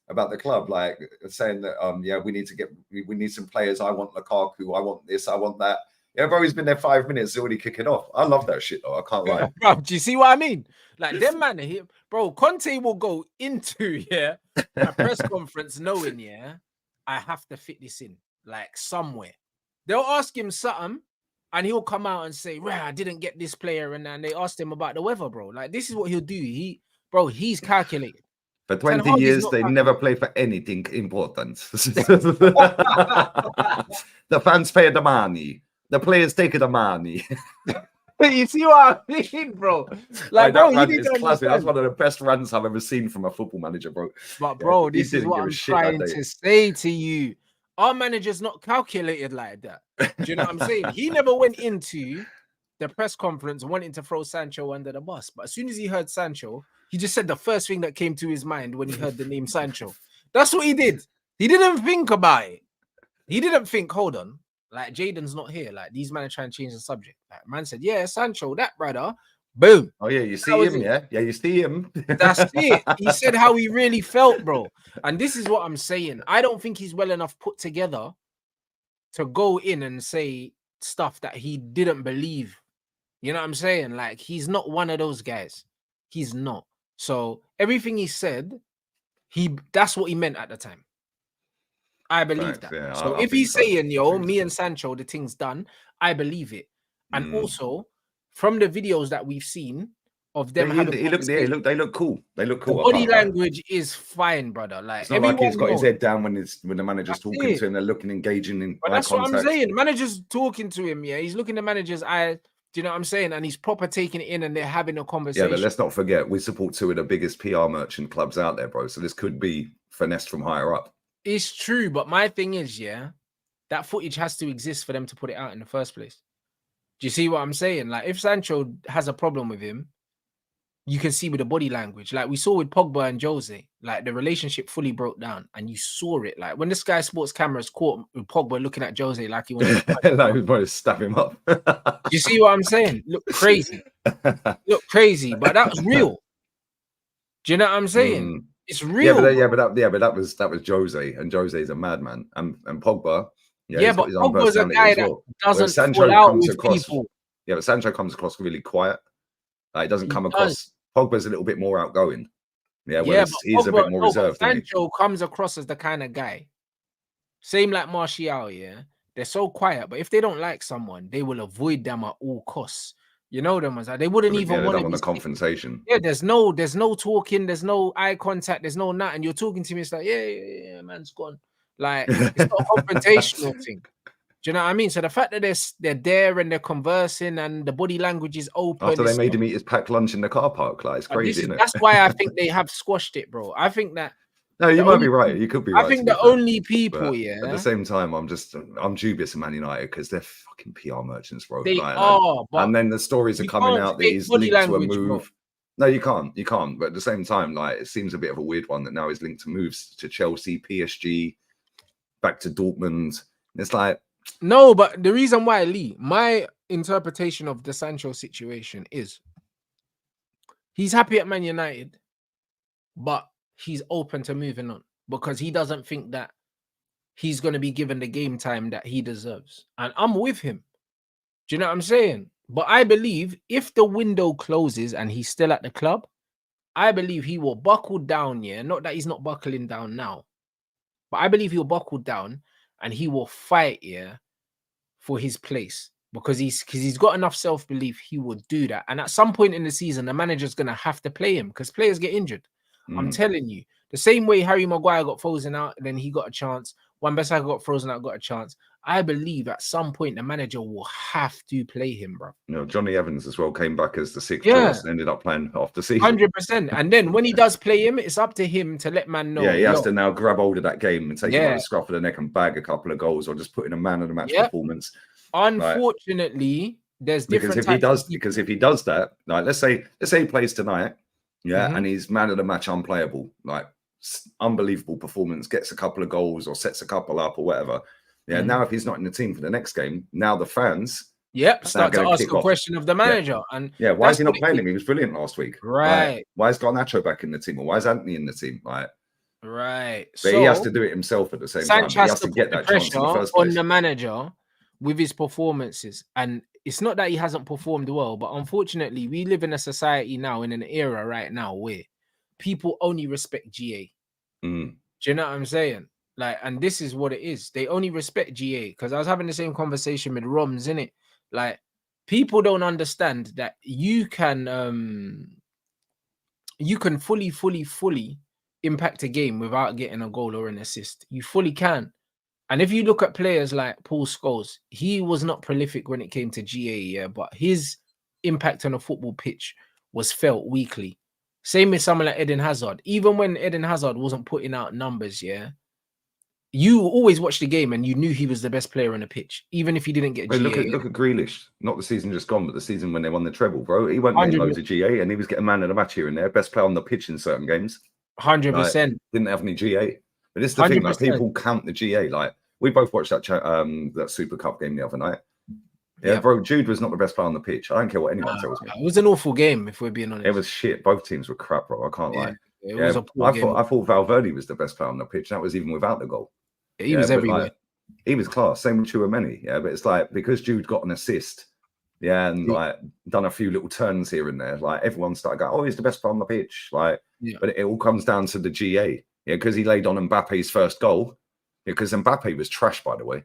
about the club, like saying that we need some players. I want Lukaku, I want this, I want that. Yeah, bro, he's been there 5 minutes, already kicking off. I love that shit though. I can't lie. Bro, do you see what I mean? Like, them man here, bro, Conte will go into a press conference knowing, I have to fit this in, like, somewhere. They'll ask him something, and he'll come out and say, "Rah, I didn't get this player," and then they asked him about the weather, bro. Like, this is what he'll do. He's calculated. For Ten 20 Hag is years, not they calculated. never play for anything important. The fans pay the money. The players take the money. You see what I mean, bro? Like, that bro, rant you is need to classic. That's understand. one of the best rants I've ever seen from a football manager, bro. But bro, He this is didn't what give a I'm shit that trying day. to say to you. Our manager's not calculated like that. Do you know what I'm saying? He never went into the press conference wanting to throw Sancho under the bus. But as soon as he heard Sancho, he just said the first thing that came to his mind when he heard the name Sancho. That's what he did. He didn't think about it. He didn't think, hold on, like Jaden's not here. Like, these men are trying to change the subject. Like, man said, yeah, Sancho, that brother. Boom. Oh, yeah, you see him, yeah? Yeah, you see him. That's it. He said how he really felt, bro. And this is what I'm saying. I don't think he's well enough put together to go in and say stuff that he didn't believe. You know what I'm saying? Like, he's not one of those guys. He's not. So everything he said, that's what he meant at the time. I believe that. Yeah, so I if think he's so. saying, yo, me and Sancho, the thing's done, I believe it. And also, from the videos that we've seen of them having they look cool. They look cool. The body language is fine, brother. Like, it's not like he's got his head down when the manager's talking to him. They're looking engaging in but eye that's contact. what I'm saying. Manager's talking to him, yeah. He's looking the manager's eye. Do you know what I'm saying? And he's proper taking it in, and they're having a conversation. Yeah, but let's not forget, we support two of the biggest PR merchant clubs out there, bro. So this could be finessed from higher up. It's true, but my thing is, yeah, that footage has to exist for them to put it out in the first place. Do you see what I'm saying? Like, if Sancho has a problem with him, you can see with the body language. Like, we saw with Pogba and Jose, like, the relationship fully broke down, and you saw it. Like, when the Sky Sports cameras caught Pogba looking at Jose like he wanted to like he was going to stab him up. You see what I'm saying? Look crazy. Look crazy, but that was real. Do you know what I'm saying? It's real. But that was Jose, and Jose's a madman, and Pogba. Yeah, but Pogba's a guy that doesn't Sancho fall out comes with across. people. Yeah, but Sancho comes across really quiet. It doesn't come across. Pogba's a little bit more outgoing. Yeah, whereas he's a bit more reserved. Sancho comes across as the kind of guy. Same like Martial, yeah. They're so quiet, but if they don't like someone, they will avoid them at all costs. You know them as they wouldn't even want a confrontation. Yeah, there's no talking, there's no eye contact, there's no nothing. And you're talking to me, it's like, yeah, man's gone. Like, it's not a confrontational thing. Do you know what I mean? So the fact that they're there and they're conversing and the body language is open. After they made him eat his packed lunch in the car park, like, it's crazy, isn't it? That's why I think they have squashed it, bro. I think that. No, you might be right. You could be right. I think the only people, at the same time, I'm dubious of Man United because they're fucking PR merchants, bro. They are, and then the stories are coming out that he's linked to a move. Bro. No, you can't. But at the same time, like, it seems a bit of a weird one that now he's linked to moves to Chelsea, PSG, back to Dortmund. It's like, no, but the reason why, Lee, my interpretation of the Sancho situation is he's happy at Man United, but he's open to moving on because he doesn't think that he's going to be given the game time that he deserves. And I'm with him. Do you know what I'm saying? But I believe if the window closes and he's still at the club, I believe he will buckle down. Yeah, not that he's not buckling down now, but I believe he'll buckle down and he will fight for his place because he's got enough self-belief. He will do that. And at some point in the season, the manager's going to have to play him because players get injured. I'm telling you, the same way Harry Maguire got frozen out, then he got a chance. Wan-Bissaka got frozen out, got a chance. I believe at some point the manager will have to play him, bro. Johnny Evans as well came back as the sixth choice and ended up playing half the season. 100%. And then when he does play him, it's up to him to let man know. Yeah, he has to now grab hold of that game and take him by the scruff of the neck and bag a couple of goals or just put in a man of the match performance. Unfortunately, there's different because if he does that, like let's say he plays tonight. Yeah, and he's man of the match, unplayable, like unbelievable performance, gets a couple of goals or sets a couple up or whatever. Yeah, now if he's not in the team for the next game, now the fans start to ask a question of the manager. And why is he not playing him? He was brilliant last week. Right. Like, why is Garnacho back in the team? Or why is Anthony in the team? Like, right. But he has to do it himself at the same time. He has to get that chance in the first place. On the manager with his performances. And it's not that he hasn't performed well, but unfortunately, we live in a society now, in an era right now where people only respect GA. Do you know what I'm saying? Like, and this is what it is. They only respect GA because I was having the same conversation with Roms, innit? Like, people don't understand that you can fully impact a game without getting a goal or an assist. You fully can. And if you look at players like Paul Scholes, he was not prolific when it came to GA, yeah, but his impact on a football pitch was felt weekly. Same with someone like Eden Hazard. Even when Eden Hazard wasn't putting out numbers, yeah, you always watched the game and you knew he was the best player on the pitch, even if he didn't get GA. Look at Grealish. Not the season just gone, but the season when they won the treble, bro. He wasn't getting 100%. loads of GA, and he was getting man of the match here and there. Best player on the pitch in certain games. 100%. Didn't have any GA. But this is the thing, like, people count the GA. Like, we both watched that Super Cup game the other night. Yeah, bro, Jude was not the best player on the pitch. I don't care what anyone tells me. It was an awful game, if we're being honest. It was shit. Both teams were crap, bro. I can't lie. It was a poor game. I thought Valverde was the best player on the pitch. That was even without the goal. He was everywhere. Like, he was class. Same with Chouameni. Yeah, but it's like, because Jude got an assist, and like done a few little turns here and there, like, everyone started going, "Oh, he's the best player on the pitch." Like, but it all comes down to the GA. Yeah, because he laid on Mbappe's first goal. Because Mbappe was trash, by the way.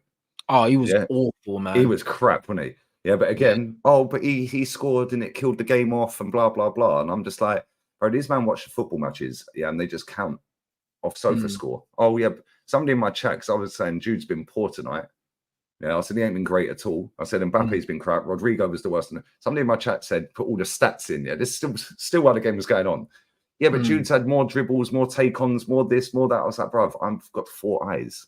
Oh, he was awful, man. He was crap, wasn't he? Yeah, but again, but he scored and it killed the game off and blah, blah, blah. And I'm just like, bro, these man watch the football matches, and they just count off sofa score. Oh, yeah. Somebody in my chat, because I was saying Jude's been poor tonight. Yeah, I said he ain't been great at all. I said Mbappe's been crap. Rodrigo was the worst. Somebody in my chat said, put all the stats in. Yeah, this is still while the game was going on. Yeah, but Jude's had more dribbles, more take-ons, more this, more that. I was like, bro, I've got 4 eyes.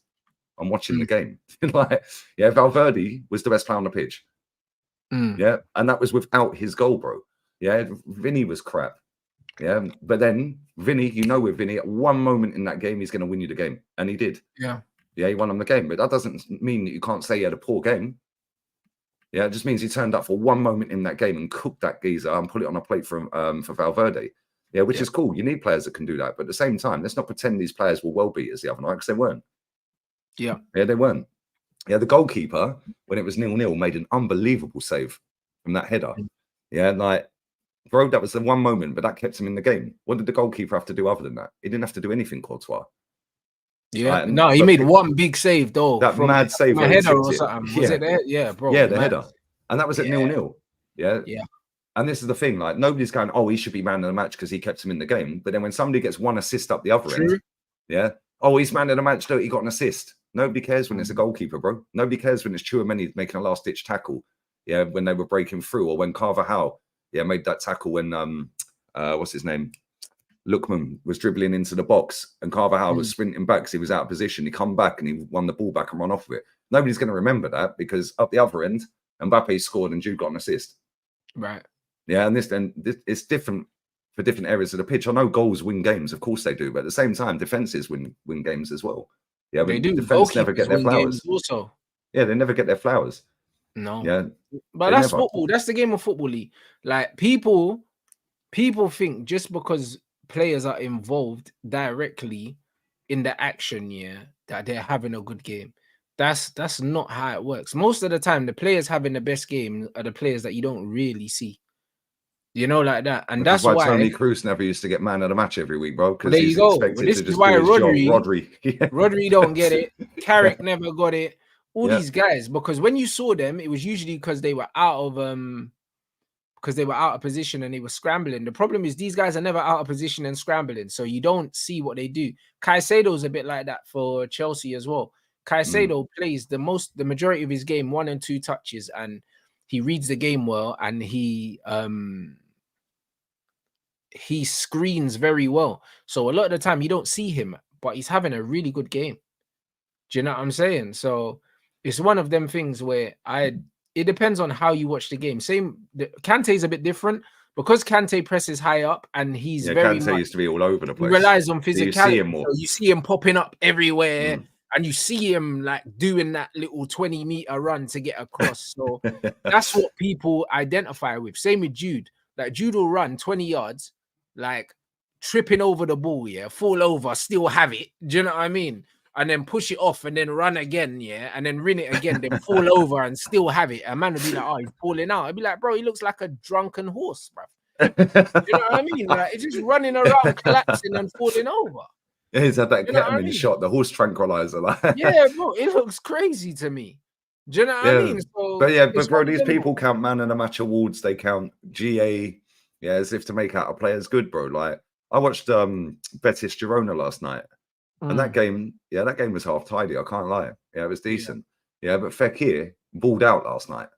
I'm watching the game. Like, yeah, Valverde was the best player on the pitch. Yeah, and that was without his goal, bro. Yeah, Vinny was crap. Yeah, but then Vinny, with Vinny, at one moment in that game, he's going to win you the game, and he did. Yeah, he won him the game. But that doesn't mean that you can't say he had a poor game. Yeah, it just means he turned up for one moment in that game and cooked that geezer and put it on a plate for Valverde. Yeah, which is cool. You need players that can do that, but at the same time, let's not pretend these players were well beaters the other night, because they weren't. Yeah, they weren't. Yeah, the goalkeeper, when it was 0-0, made an unbelievable save from that header. Yeah, like, bro, that was the one moment, but that kept him in the game. What did the goalkeeper have to do other than that? He didn't have to do anything, Courtois. Yeah, no, he made one big save, though. That mad save. A header or something. Was it there? Yeah, bro. Yeah, the header. And that was at 0-0. Yeah. Yeah. And this is the thing, like, nobody's going, oh, he should be man of the match because he kept him in the game. But then when somebody gets one assist up the other end, yeah, oh, he's man of the match, look, he got an assist. Nobody cares when it's a goalkeeper, bro. Nobody cares when it's Chouameni making a last-ditch tackle, yeah, when they were breaking through, or when Carvajal, made that tackle when, what's his name? Lookman was dribbling into the box, and Carvajal was sprinting back because he was out of position. He come back and he won the ball back and run off with it. Nobody's going to remember that, because up the other end, Mbappe scored and Jude got an assist. Right. Yeah, and this it's different for different areas of the pitch. I know goals win games, of course they do, but at the same time, defenses win games as well. Yeah, they do. Defense never get their flowers. Also, yeah, they never get their flowers. No. Yeah, but that's football. That's the game of football league. Like, people think just because players are involved directly in the action, that they're having a good game. That's not how it works. Most of the time, the players having the best game are the players that you don't really see. You know, like that. And that's why Tony Kroos never used to get man of the match every week, bro. There you go. But this is why Rodri don't get it. Carrick never got it. All these guys, because when you saw them, it was usually because they were out of position and they were scrambling. The problem is these guys are never out of position and scrambling, so you don't see what they do. Caicedo's a bit like that for Chelsea as well. Caicedo plays the majority of his game 1 and 2 touches, and he reads the game well, and he screens very well. So a lot of the time you don't see him, but he's having a really good game. Do you know what I'm saying? So it's one of them things where it depends on how you watch the game. Kante is a bit different because Kante presses high up and he's Kante used to be all over the place. He relies on physicality. You see him more. So you see him popping up everywhere. And you see him like doing that little 20-meter run to get across. So that's what people identify with. Same with Jude. Like, Jude will run 20 yards, like tripping over the ball, fall over, still have it. Do you know what I mean? And then push it off and then run again, and then rin it again, then fall over and still have it. A man would be like, oh, he's falling out. I'd be like, bro, he looks like a drunken horse, bro. You know what I mean? Like, it's just running around, collapsing and falling over. Yeah, he's had that ketamine shot, the horse tranquilizer. Like. Yeah, bro, it looks crazy to me. Do you know what I mean? So but bro, these people count man of the match awards. They count GA, as if to make out a player's good, bro. Like I watched Betis Girona last night, and that game was half tidy. I can't lie. Yeah, it was decent. Yeah, but Fekir balled out last night.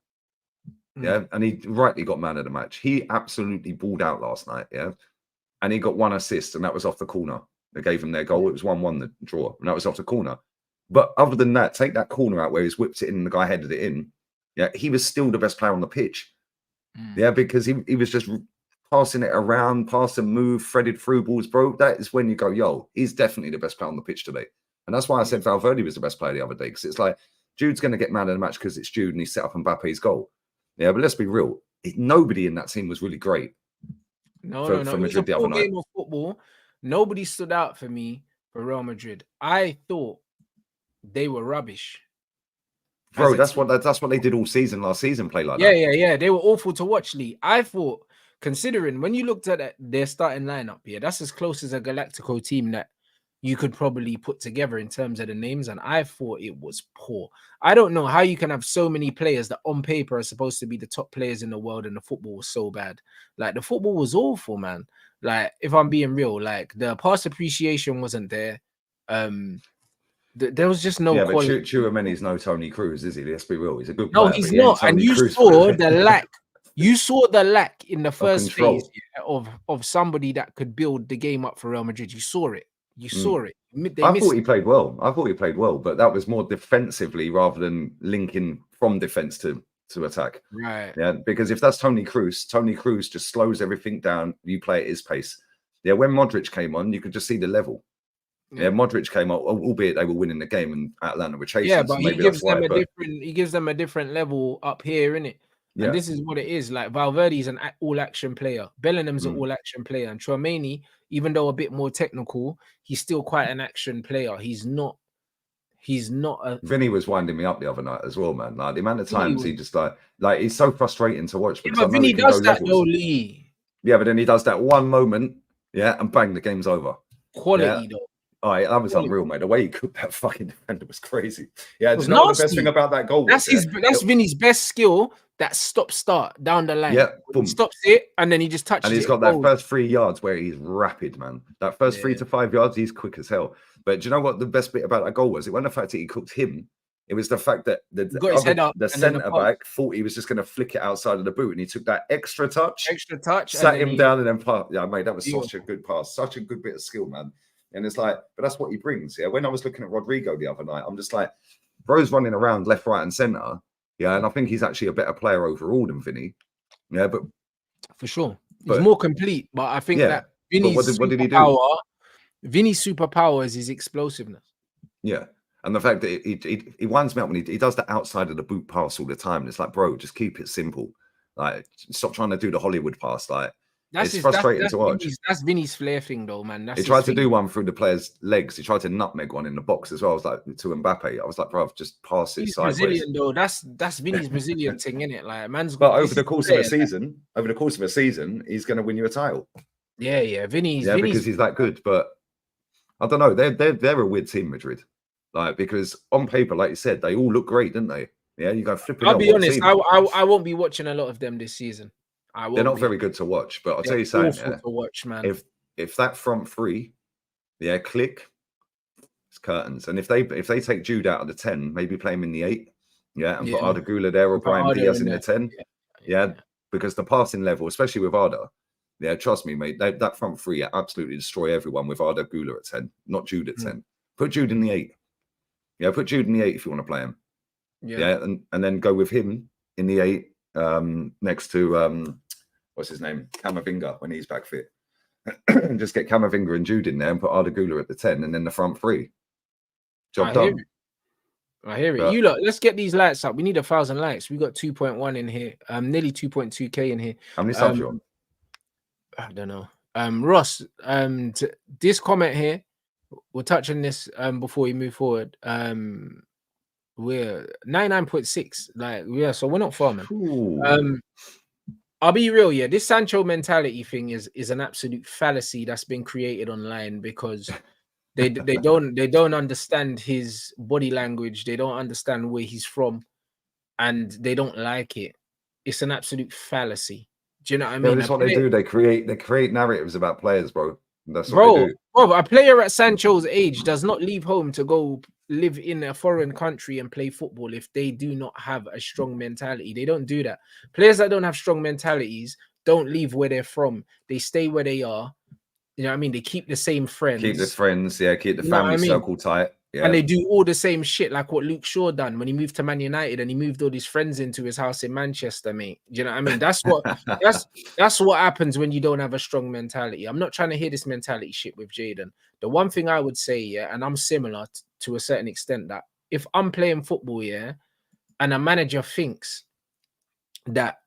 Yeah, and he rightly got man of the match. He absolutely balled out last night. Yeah, and he got 1 assist, and that was off the corner. They gave him their goal. It was 1-1 the draw, and that was off the corner. But other than that, take that corner out where he's whipped it in and the guy headed it in. Yeah, he was still the best player on the pitch. Yeah, because he was just passing it around, pass and move, threaded through balls, bro. That is when you go, yo, he's definitely the best player on the pitch today. And that's why I said Valverde was the best player the other day, because it's like Jude's going to get man of the match because it's Jude and he set up Mbappe's goal. Yeah, but let's be real. Nobody in that team was really great. No. For Madrid the other night. Game of football, nobody stood out for me for Real Madrid. I thought they were rubbish. Bro, that's what they did all season. Last season, play like that. Yeah. They were awful to watch, Lee. I thought, considering when you looked at their starting lineup, that's as close as a Galactico team that you could probably put together in terms of the names, and I thought it was poor. I don't know how you can have so many players that on paper are supposed to be the top players in the world, and the football was so bad. Like, the football was awful, man. Like, if I'm being real, like, the pass appreciation wasn't there. There was just no quality. But Tchouameni's no Tony Cruz, is he? Let's be real. He's a good player. No, he's not. And you saw the lack. You saw the lack in the first phase of somebody that could build the game up for Real Madrid. You saw it. I thought he played well. But that was more defensively rather than linking from defense to attack. Right. Yeah, because if that's Tony Cruz just slows everything down. You play at his pace. Yeah, when Modric came on, you could just see the level. Yeah, Modric came on, albeit they were winning the game and Atlanta were chasing. Yeah, but he gives them a different level up here, innit? And this is what it is. Like, Valverde's an all-action player. Bellingham's an all-action player. And Tchouameni, even though a bit more technical, he's still quite an action player. He's not a... Vinny was winding me up the other night as well, man. Like, the amount of times he just like he's so frustrating to watch. But Vinny does that though, Lee. Yeah, but then he does that one moment, and bang, the game's over. Quality though. Oh, that was unreal, mate. The way he cooked that fucking defender was crazy. Yeah, do you know what the best thing about that goal was? That's Vinny's best skill. That stop-start down the line. Yeah, boom. He stops it and then he just touches it. And he's got that first 3 yards where he's rapid, man. That first 3 to 5 yards, he's quick as hell. But do you know what the best bit about that goal was? It wasn't the fact that he cooked him. It was the fact that the centre back thought he was just going to flick it outside of the boot, and he took that extra touch, sat him down, and then passed. Yeah, mate, that was such a good pass, such a good bit of skill, man. And it's like, but that's what he brings. Yeah. When I was looking at Rodrigo the other night, I'm just like, bro's running around left, right, and centre. Yeah. And I think he's actually a better player overall than Vinny. Yeah. But for sure, he's more complete. But I think that Vinny's what did he do? Vinny's superpower is his explosiveness. Yeah. And the fact that he winds me up when he does the outside of the boot pass all the time. And it's like, bro, just keep it simple. Like, stop trying to do the Hollywood pass. Like, it's frustrating to watch. That's Vinny's flair thing, though, man. He tried to do one through the player's legs. He tried to nutmeg one in the box as well. I was like, to Mbappe. I was like, bro, just pass it sideways. Brazilian, though. That's Vinny's Brazilian thing, innit? Like, man's. But over the course of a season, he's going to win you a title. Yeah. Vinny's because he's that good. But I don't know. They're a weird team, Madrid. Like, because on paper, like you said, they all look great, didn't they? Yeah, you go flipping. I'll be honest. I won't be watching a lot of them this season. They're not very good to watch, but I'll tell you something. To watch, man. If that front three, click, it's curtains. And if they take Jude out of the 10, maybe play him in the 8, and put Arda Güler there or Brahim Diaz in the 10, because the passing level, especially with Arda, trust me, mate, that front three absolutely destroy everyone with Arda Güler at 10, not Jude at 10. Put Jude in the 8. Yeah, put Jude in the 8 if you want to play him. Yeah, and then go with him in the 8 next to what's his name, Camavinga, when he's back fit. Just get Camavinga and Jude in there and put Arda Güler at the 10 and then the front three. Job done. I hear it. You lot, let's get these lights up. We need 1,000 likes. We got 2.1 in here. Nearly 2.2k in here. How many subs you on? I don't know. Ross, this comment here, we'll touch on this before we move forward. We're 99.6. So we're not far, man. I'll be real, this Sancho mentality thing is an absolute fallacy that's been created online because they don't understand his body language. They don't understand where he's from. and they don't like it, it's an absolute fallacy. Do you know what I Yeah, mean? that's what they do. They create narratives about players, bro. That's what they do. Bro, a player at Sancho's age does not leave home to go live in a foreign country and play football if they do not have a strong mentality. They don't do that. Players that don't have strong mentalities don't leave where they're from. They stay where they are. You know what I mean? They keep the same friends. Keep the friends, yeah. Keep the You know what family I mean? circle tight. Yeah. And they do all the same shit like what Luke Shaw done when he moved to Man United and he moved all his friends into his house in Manchester, mate. Do you know what I mean? That's what happens when you don't have a strong mentality. I'm not trying to hear this mentality shit with Jaden. The one thing I would say, yeah, and I'm similar to a certain extent, that if I'm playing football, yeah, and a manager thinks that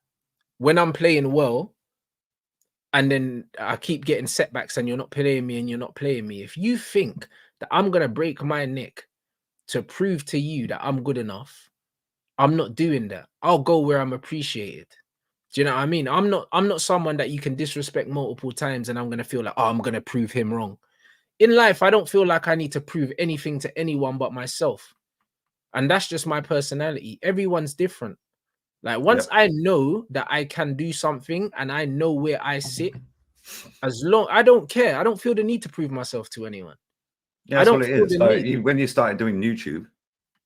when I'm playing well, and then I keep getting setbacks and you're not playing me and you're not playing me, if you think that I'm gonna break my neck to prove to you that I'm good enough, I'm not doing that. I'll go where I'm appreciated. Do you know what I mean? I'm not someone that you can disrespect multiple times and I'm gonna feel like, oh, I'm gonna prove him wrong. In life, I don't feel like I need to prove anything to anyone but myself. And that's just my personality. Everyone's different. Like once I know that I can do something and I know where I sit, as long I don't care. I don't feel the need to prove myself to anyone. Yeah, that's what it is. When you started doing YouTube,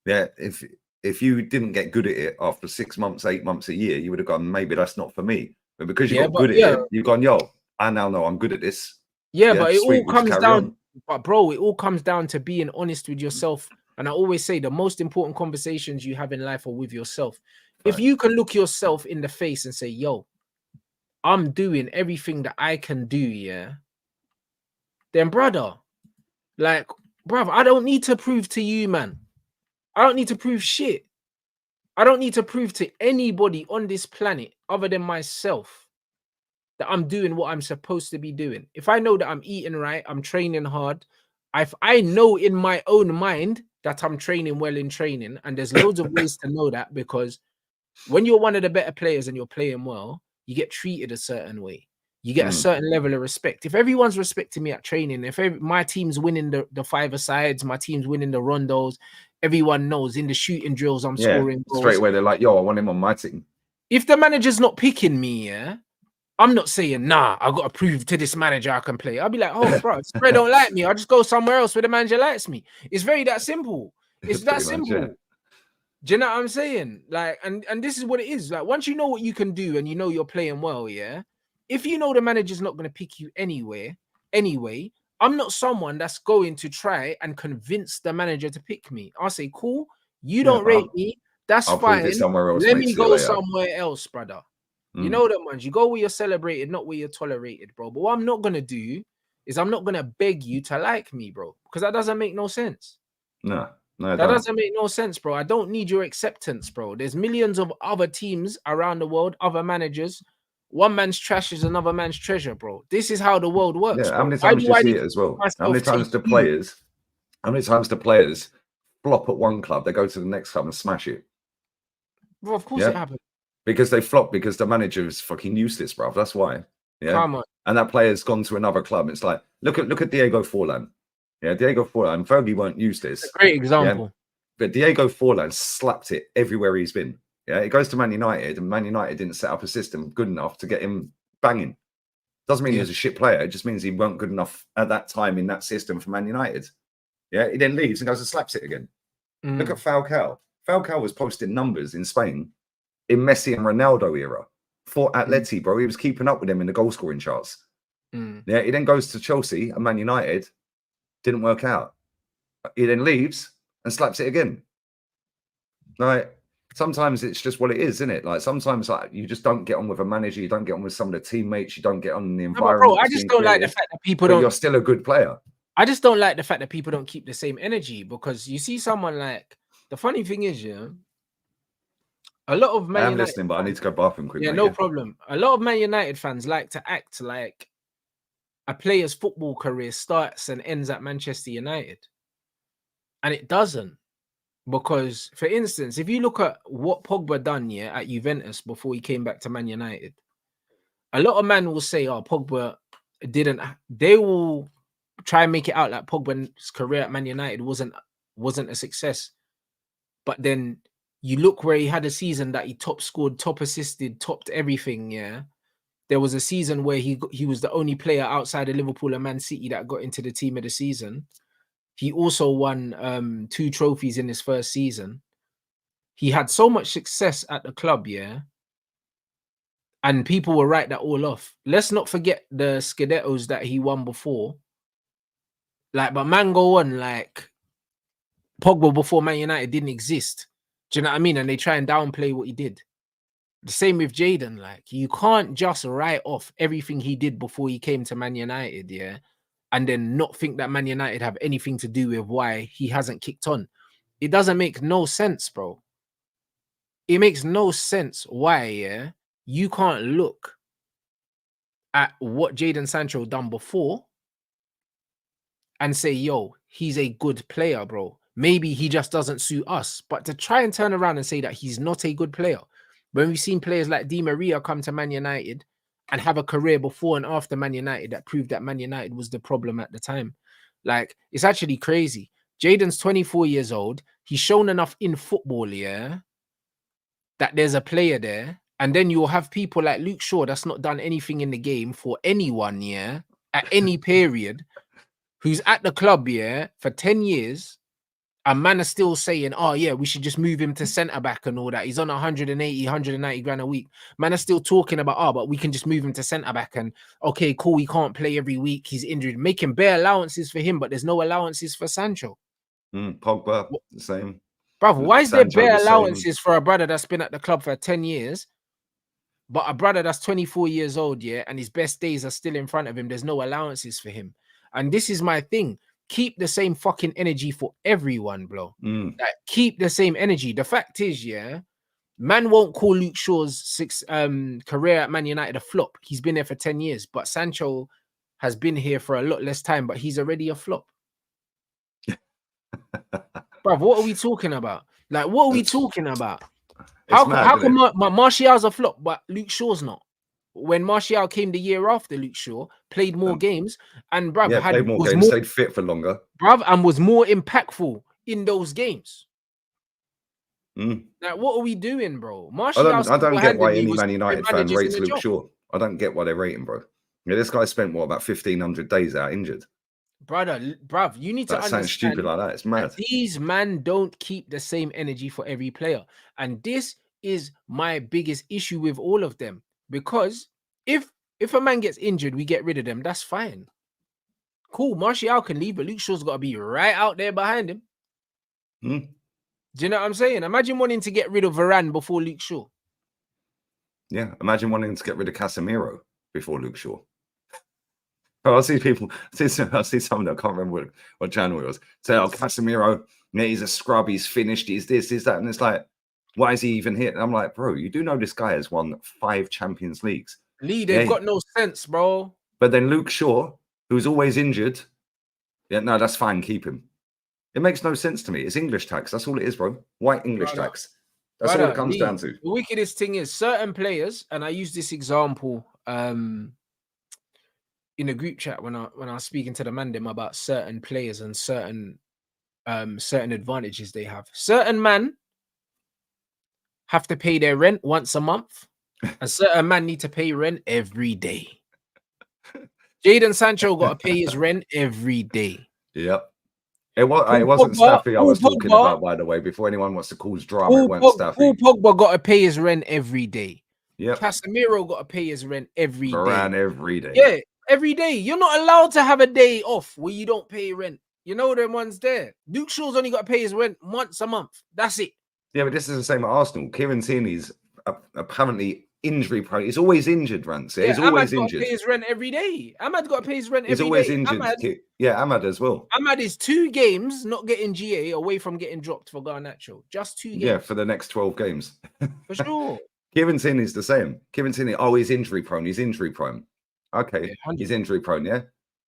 yeah, if you didn't get good at it after 6 months, 8 months, a year, you would have gone, maybe that's not for me. But because you got good at it, you've gone, yo, I now know I'm good at this. Yeah, but it all comes down, but bro, it all comes down to being honest with yourself. And I always say the most important conversations you have in life are with yourself. Right. If you can look yourself in the face and say, yo, I'm doing everything that I can do, yeah, then brother, like, bruv, I don't need to prove to you, man. I don't need to prove shit. I don't need to prove to anybody on this planet other than myself that I'm doing what I'm supposed to be doing. If I know that I'm eating right, I'm training hard, if I know in my own mind that I'm training well in training, and there's loads of ways to know that, because when you're one of the better players and you're playing well, you get treated a certain way. You get a certain level of respect. If everyone's respecting me at training, if my team's winning the five-a-sides, my team's winning the rondos, everyone knows in the shooting drills I'm scoring goals. Straight away they're like, yo, I want him on my team. If the manager's not picking me, yeah, I'm not saying, nah, I got to prove to this manager I can play. I'll be like, oh, bro, Spread don't like me. I'll just go somewhere else where the manager likes me. It's very that simple. It's that simple. Much, do you know what I'm saying? Like, and this is what it is. Like, once you know what you can do and you know you're playing well, yeah, if you know the manager's not going to pick you anyway, I'm not someone that's going to try and convince the manager to pick me. I'll say, cool, you don't rate me. That's fine. Let me go somewhere else, brother. You know that, man. You go where you're celebrated, not where you're tolerated, bro. But what I'm not going to do is I'm not going to beg you to like me, bro, because that doesn't make no sense. No, that doesn't make no sense, bro. I don't need your acceptance, bro. There's millions of other teams around the world, other managers. One man's trash is another man's treasure, bro. This is how the world works. Yeah, how many times do you see it as well? How many times the players flop at one club, they go to the next club and smash it? Well, of course it happens. Because they flop because the manager is fucking useless, bro. That's why. Yeah. Come on. And that player's gone to another club. It's like, look at Diego Forlan. Yeah, Diego Forlan. Fergie won't use this. A great example. Yeah? But Diego Forlan slapped it everywhere he's been. Yeah, he goes to Man United, and Man United didn't set up a system good enough to get him banging. Doesn't mean he was a shit player. It just means he weren't good enough at that time in that system for Man United. Yeah, he then leaves and goes and slaps it again. Look at Falcao. Falcao was posting numbers in Spain in Messi and Ronaldo era for Atleti, bro. He was keeping up with them in the goal scoring charts. Yeah, he then goes to Chelsea and Man United. Didn't work out. He then leaves and slaps it again. Like, sometimes it's just what it is, isn't it? Like, sometimes like you just don't get on with a manager, you don't get on with some of the teammates, you don't get on in the environment. Bro, I just don't like the fact that people don't. You're still a good player. I just don't like the fact that people don't keep the same energy, because you see someone like, the funny thing is, a lot of Man United listening, but I need to go bathroom quickly. Yeah, no problem. A lot of Man United fans like to act like a player's football career starts and ends at Manchester United. And it doesn't. Because, for instance, if you look at what Pogba done at Juventus before he came back to Man United, a lot of men will say, oh, Pogba didn't. They will try and make it out like Pogba's career at Man United wasn't a success. But then You look where he had a season that he top scored, top assisted, topped everything. Yeah, there was a season where he was the only player outside of Liverpool and Man City that got into the team of the season. He also won 2 trophies in his first season. He had so much success at the club, yeah. And people will write that all off. Let's not forget the Scudettos that he won before. Like, but man, go on, like Pogba before Man United didn't exist. Do you know what I mean? And they try and downplay what he did. The same with Jadon. Like, you can't just write off everything he did before he came to Man United, yeah, and then not think that Man United have anything to do with why he hasn't kicked on. It doesn't make no sense, bro. It makes no sense why, yeah, you can't look at what Jadon Sancho done before and say, yo, he's a good player, bro. Maybe he just doesn't suit us. But to try and turn around and say that he's not a good player, when we've seen players like Di Maria come to Man United and have a career before and after Man United that proved that Man United was the problem at the time. Like, it's actually crazy. Jadon's 24 years old. He's shown enough in football, yeah, that there's a player there. And then you'll have people like Luke Shaw that's not done anything in the game for anyone, yeah, at any period, who's at the club, yeah, for 10 years. And man are still saying, oh, yeah, we should just move him to centre-back and all that. He's on 180, 190 grand a week. Man are still talking about, oh, but we can just move him to centre-back. And, okay, cool, he can't play every week. He's injured. Making bare allowances for him, but there's no allowances for Sancho. Pogba, the same. Brother, why is there Sancho, bare the allowances for a brother that's been at the club for 10 years, but a brother that's 24 years old, yeah, and his best days are still in front of him? There's no allowances for him. And this is my thing. Keep the same fucking energy for everyone, bro. Like, keep the same energy. The fact is, yeah, man won't call Luke Shaw's career at Man United a flop. He's been there for 10 years, but Sancho has been here for a lot less time, but he's already a flop. Bro, what are we talking about? Like, what are we talking about? How come Martial's a flop, but Luke Shaw's not? When Martial came the year after Luke Shaw, played more games, and bruv, played more games, stayed fit for longer, bruv, and was more impactful in those games. Like, what are we doing, bro? Martial, I don't get why any Man United fan rates Luke Shaw. I don't get why they rate him, bro. Yeah, this guy spent what, about 1,500 days out injured. Brother, bruv, you need to understand. That sounds stupid like that. It's mad. These men don't keep the same energy for every player, and this is my biggest issue with all of them. Because if a man gets injured, we get rid of them. That's fine. Cool. Martial can leave, but Luke Shaw's got to be right out there behind him. Do you know what I'm saying? Imagine wanting to get rid of Varane before Luke Shaw. Yeah. Imagine wanting to get rid of Casemiro before Luke Shaw. Oh, I see people. I see someone that I can't remember what channel it was. Say, "Oh, Casemiro, yeah, he's a scrub. He's finished. He's this, that," and it's like, why is he even here? And I'm like, bro, you do know this guy has won 5 Champions Leagues. Lee, they've got no sense, bro. But then Luke Shaw, who's always injured, yeah, no, that's fine. Keep him. It makes no sense to me. It's English tax. That's all it is, bro. White English tax. That's all it comes down to. The wickedest thing is certain players, and I use this example in a group chat when I was speaking to the mandem about certain players and certain advantages they have. Certain men have to pay their rent once a month. A certain man need to pay rent every day. Jadon Sancho got to pay his rent every day. Yep. It wasn't Staffy I was talking about, by the way, before anyone wants to cause drama. It wasn't Staffy. Paul Pogba got to pay his rent every day. Yep. Casemiro got to pay his rent every Varane day. Every day. Yeah, every day. You're not allowed to have a day off where you don't pay rent. You know them ones there. Luke Shaw's only got to pay his rent once a month. That's it. Yeah, but this is the same at Arsenal. Kieran Tierney's apparently injury prone. He's always injured, Rants. Yeah, he's always injured. Got to pay his rent every day. Ahmad got to pay his rent every day. He's always injured. Ahmad as well. Ahmad is 2 games not getting GA away from getting dropped for Garnacho. Just 2 games. Yeah, for the next 12 games. For sure. Kieran Tierney's the same. Kieran Tierney, he's injury prone. He's injury prone. Okay, yeah, he's injury prone, yeah?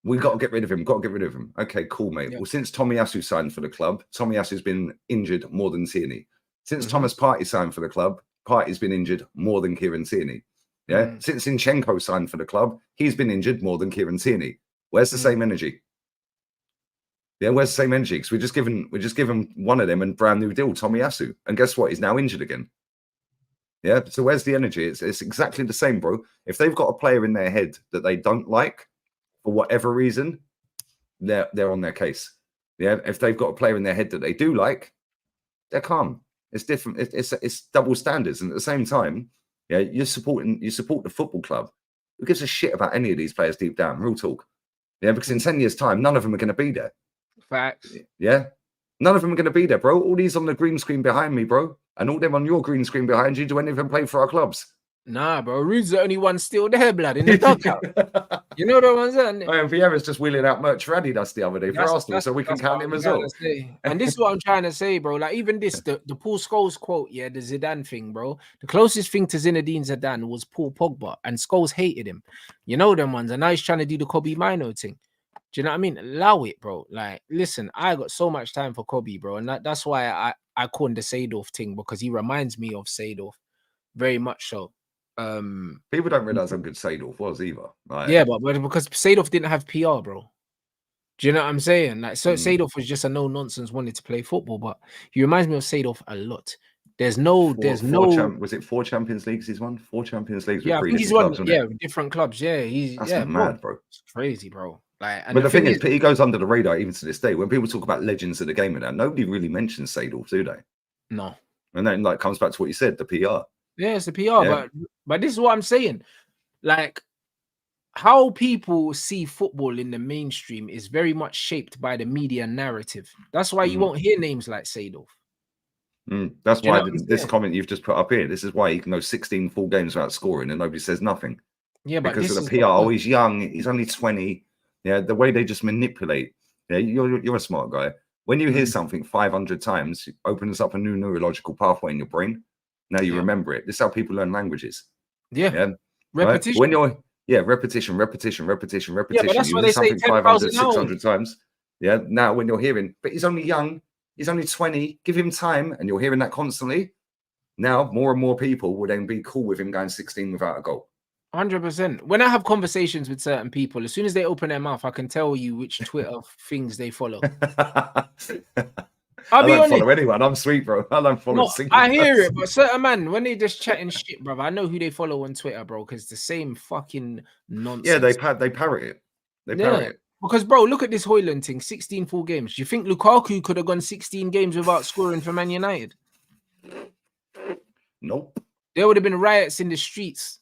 We got to get rid of him. Okay, cool, mate. Yeah. Well, since Tomiyasu signed for the club, Tomiyasu's been injured more than Tierney. Since Thomas Partey signed for the club, Partey's been injured more than Kieran Tierney. Yeah. Since Zinchenko signed for the club, he's been injured more than Kieran Tierney. Where's the same energy? Yeah, where's the same energy? Because we're just given one of them and brand new deal, Tommy Asu. And guess what? He's now injured again. Yeah. So where's the energy? It's exactly the same, bro. If they've got a player in their head that they don't like for whatever reason, they're on their case. Yeah. If they've got a player in their head that they do like, they're calm. It's different. It's double standards. And at the same time, yeah, you support the football club. Who gives a shit about any of these players deep down? Real talk. Yeah, because in 10 years' time, none of them are going to be there. Facts. Yeah. None of them are going to be there, bro. All these on the green screen behind me, bro. And all them on your green screen behind you. Do any of them play for our clubs? Nah, bro. Rude's the only one still there, blood, in the dugout. You know the ones that. And Vieira's just wheeling out merch for Adidas the other day for Arsenal, so we can count him as well. And this is what I'm trying to say, bro. Like, even this, the Paul Scholes quote, yeah, the Zidane thing, bro. The closest thing to Zinedine Zidane was Paul Pogba, and Scholes hated him. You know them ones. And now he's trying to do the Kobe Mino thing. Do you know what I mean? Allow it, bro. Like, listen, I got so much time for Kobe, bro. And that's why I call him the Seedorf thing, because he reminds me of Seedorf very much so. People don't realize how good Seedorf was either. Like, yeah, but because Seedorf didn't have PR, bro. Do you know what I'm saying? Like, so Seedorf was just a no-nonsense, wanted to play football, but he reminds me of Seedorf a lot. Was it 4 Champions Leagues he's won? 4 Champions Leagues with 3 different clubs, yeah, different clubs. Yeah, that's mad, bro. It's crazy, bro. Like, but the thing is, he goes under the radar even to this day. When people talk about legends of the game and that, nobody really mentions Seedorf, do they? No. And then, like, comes back to what you said, the PR. Yeah, it's the PR, but this is what I'm saying. Like, how people see football in the mainstream is very much shaped by the media narrative. That's why you won't hear names like Seedorf. That's why this comment you've just put up here. This is why he can go 16 full games without scoring and nobody says nothing. Yeah, but because of the PR. Oh, he's young. He's only 20. Yeah, the way they just manipulate. Yeah, you're a smart guy. When you hear something 500 times, it opens up a new neurological pathway in your brain. Now you remember it. This is how people learn languages. Yeah. Repetition. Right? When you're repetition. Yeah, but that's why they say 500, 600 times. Yeah. Now when you're hearing, but he's only young, he's only 20, give him time, and you're hearing that constantly. Now more and more people will then be cool with him going 16 without a goal. 100%. When I have conversations with certain people, as soon as they open their mouth, I can tell you which Twitter things they follow. I don't follow anyone. I'm sweet, bro. I don't follow. I hear it, but certain man, when they just chatting shit, bro, I know who they follow on Twitter, bro, because the same fucking nonsense. Yeah, they parrot it. They parrot it. Because, bro, look at this Højlund thing, 16 full games. Do you think Lukaku could have gone 16 games without scoring for Man United? Nope. There would have been riots in the streets.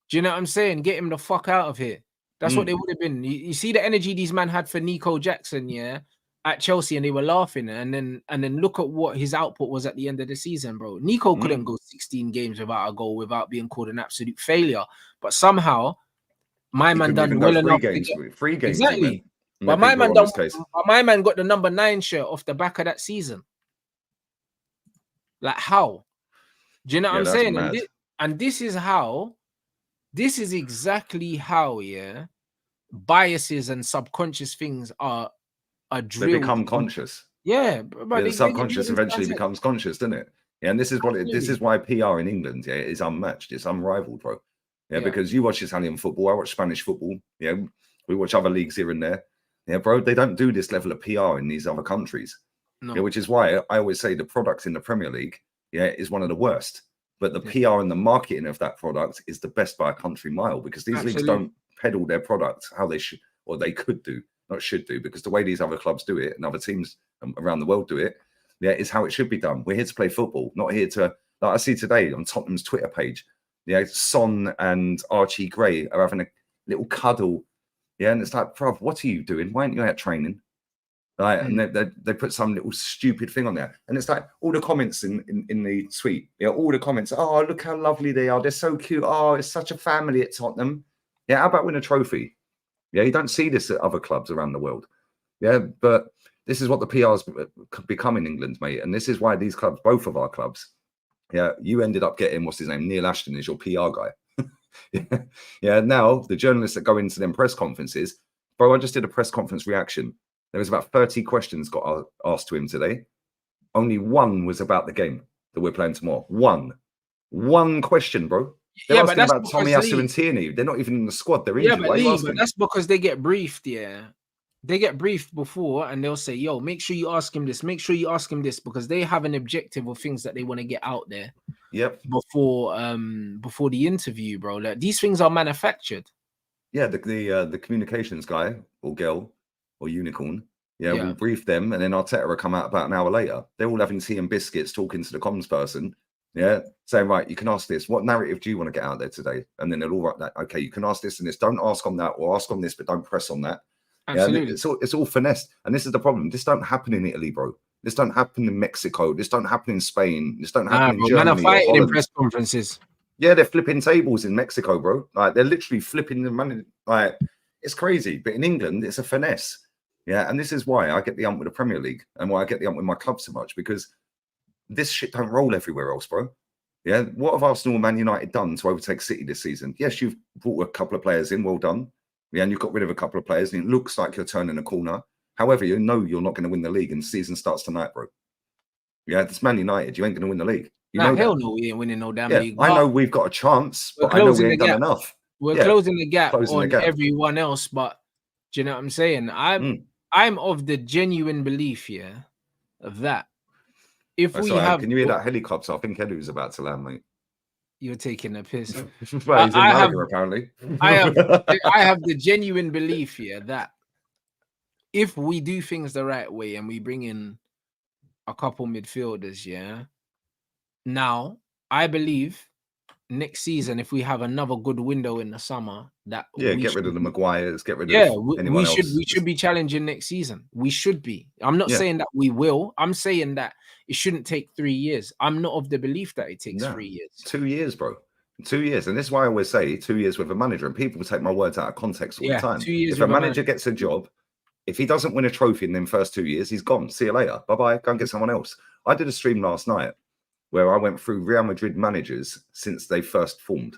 Do you know what I'm saying? Get him the fuck out of here. That's what they would have been. You see the energy these men had for Nico Jackson, yeah, at Chelsea, and they were laughing. And then look at what his output was at the end of the season, bro. Nico couldn't go 16 games without a goal without being called an absolute failure. But somehow, my man done well enough. 3 games. Exactly. But my man got the number 9 shirt off the back of that season. Like, how? Do you know what I'm saying? And this is how. This is exactly how, biases and subconscious things are drilled. They become conscious. Yeah, but the subconscious eventually becomes conscious, doesn't it? Yeah, and this is this is why PR in England, is unmatched. It's unrivaled, bro. Yeah, because you watch Italian football, I watch Spanish football. Yeah, we watch other leagues here and there. Yeah, bro, they don't do this level of PR in these other countries. No. Yeah, which is why I always say the product in the Premier League, is one of the worst. But the PR and the marketing of that product is the best by a country mile, because these leagues don't peddle their product how they should, or they could do, not should do, because the way these other clubs do it and other teams around the world do it, is how it should be done. We're here to play football, not here to, like I see today on Tottenham's Twitter page, Son and Archie Gray are having a little cuddle. Yeah, and it's like, bruv, what are you doing? Why aren't you out training? Right, and they put some little stupid thing on there, and it's like all the comments in the tweet, all the comments. Oh, look how lovely they are! They're so cute. Oh, it's such a family at Tottenham. Yeah, how about win a trophy? Yeah, you don't see this at other clubs around the world. Yeah, but this is what the PR's become in England, mate, and this is why these clubs, both of our clubs, you ended up getting what's his name, Neil Ashton, is your PR guy. Yeah. Now the journalists that go into them press conferences, bro. I just did a press conference reaction. There was about 30 questions got asked to him today. Only one was about the game that we're playing tomorrow. One question, bro. They're asking about Tommy Asu and Tierney. They're not even in the squad. They're injured. But that's because they get briefed, they get briefed before and they'll say, yo, make sure you ask him this, make sure you ask him this, because they have an objective of things that they want to get out there before the interview, bro. Like, these things are manufactured. Yeah, the communications guy or girl or unicorn, we'll brief them, and then Arteta will come out about an hour later. They're all having tea and biscuits, talking to the comms person, saying, right, you can ask this. What narrative do you want to get out there today? And then they'll all write that. Okay, you can ask this and this. Don't ask on that, or ask on this, but don't press on that. Absolutely. Yeah, it's all finesse, and this is the problem. This don't happen in Italy, bro. This don't happen in Mexico. This don't happen in Spain. This don't happen in Germany. Man are fighting in press conferences. Yeah, they're flipping tables in Mexico, bro. Like, they're literally flipping the money. Like, it's crazy. But in England, it's a finesse. Yeah, and this is why I get the ump with the Premier League and why I get the ump with my club so much, because this shit don't roll everywhere else, bro. Yeah, what have Arsenal and Man United done to overtake City this season? Yes, you've brought a couple of players in, well done. Yeah, and you've got rid of a couple of players, and it looks like you're turning a corner. However, you know you're not going to win the league, and the season starts tonight, bro. Yeah, it's Man United. You ain't going to win the league. You know hell no, we ain't winning no damn league. I know we've got a chance, but I know we ain't done enough. We're closing the gap on everyone else, but do you know what I'm saying? I'm of the genuine belief that if we have... Can you hear that helicopter? I think Edu's about to land, mate. You're taking a piss. Well, he's in Malaga, apparently. I have the genuine belief that if we do things the right way and we bring in a couple midfielders, now I believe next season, if we have another good window in the summer, that get rid of the Maguires, get rid of anyone else. We should be challenging next season. We should be. I'm not saying that we will. I'm saying that it shouldn't take 3 years. I'm not of the belief that it takes 3 years. 2 years, bro. 2 years. And this is why I always say 2 years with a manager. And people take my words out of context all the time. 2 years. If a manager gets a job, if he doesn't win a trophy in them first 2 years, he's gone. See you later. Bye-bye. Go and get someone else. I did a stream last night where I went through Real Madrid managers since they first formed.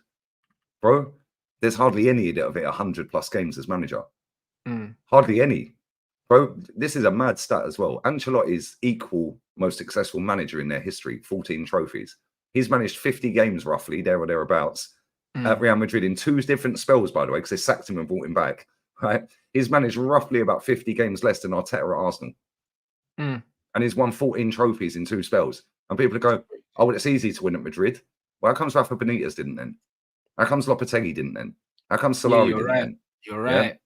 Bro, there's hardly any that have hit 100+ games as manager. Hardly any. Bro, this is a mad stat as well. Ancelotti's equal most successful manager in their history, 14 trophies. He's managed 50 games roughly, there or thereabouts, at Real Madrid in 2 different spells, by the way, because they sacked him and brought him back. Right? He's managed roughly about 50 games less than Arteta at Arsenal. And he's won 14 trophies in 2 spells. And people go, oh, well, it's easy to win at Madrid. Well, how comes Rafa Benitez didn't then? How comes Lopetegui didn't then? How comes Solari didn't then? You're right.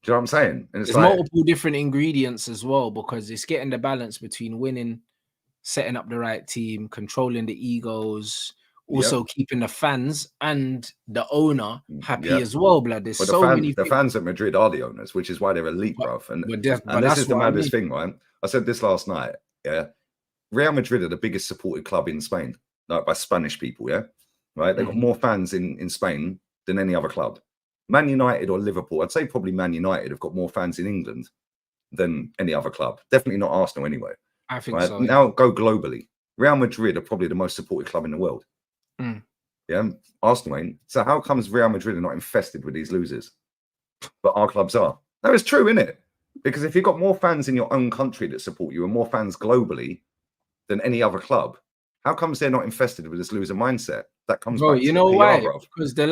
Do you know what I'm saying? And there's multiple different ingredients as well, because it's getting the balance between winning, setting up the right team, controlling the egos, also keeping the fans and the owner happy as well, blood. There's the fans at Madrid are the owners, which is why they're elite, bruv. And this is the maddest thing, right? I said this last night, Real Madrid are the biggest supported club in Spain, like by Spanish people, right? They've got more fans in Spain than any other club. Man United or Liverpool, I'd say probably Man United have got more fans in England than any other club. Definitely not Arsenal anyway. I think so. Now go globally. Real Madrid are probably the most supported club in the world. Yeah, Arsenal ain't. So how comes Real Madrid are not infested with these losers, but our clubs are? No, it's true, isn't it? Because if you've got more fans in your own country that support you and more fans globally than any other club, how comes they're not infested with this loser mindset? That comes back you know why? Because the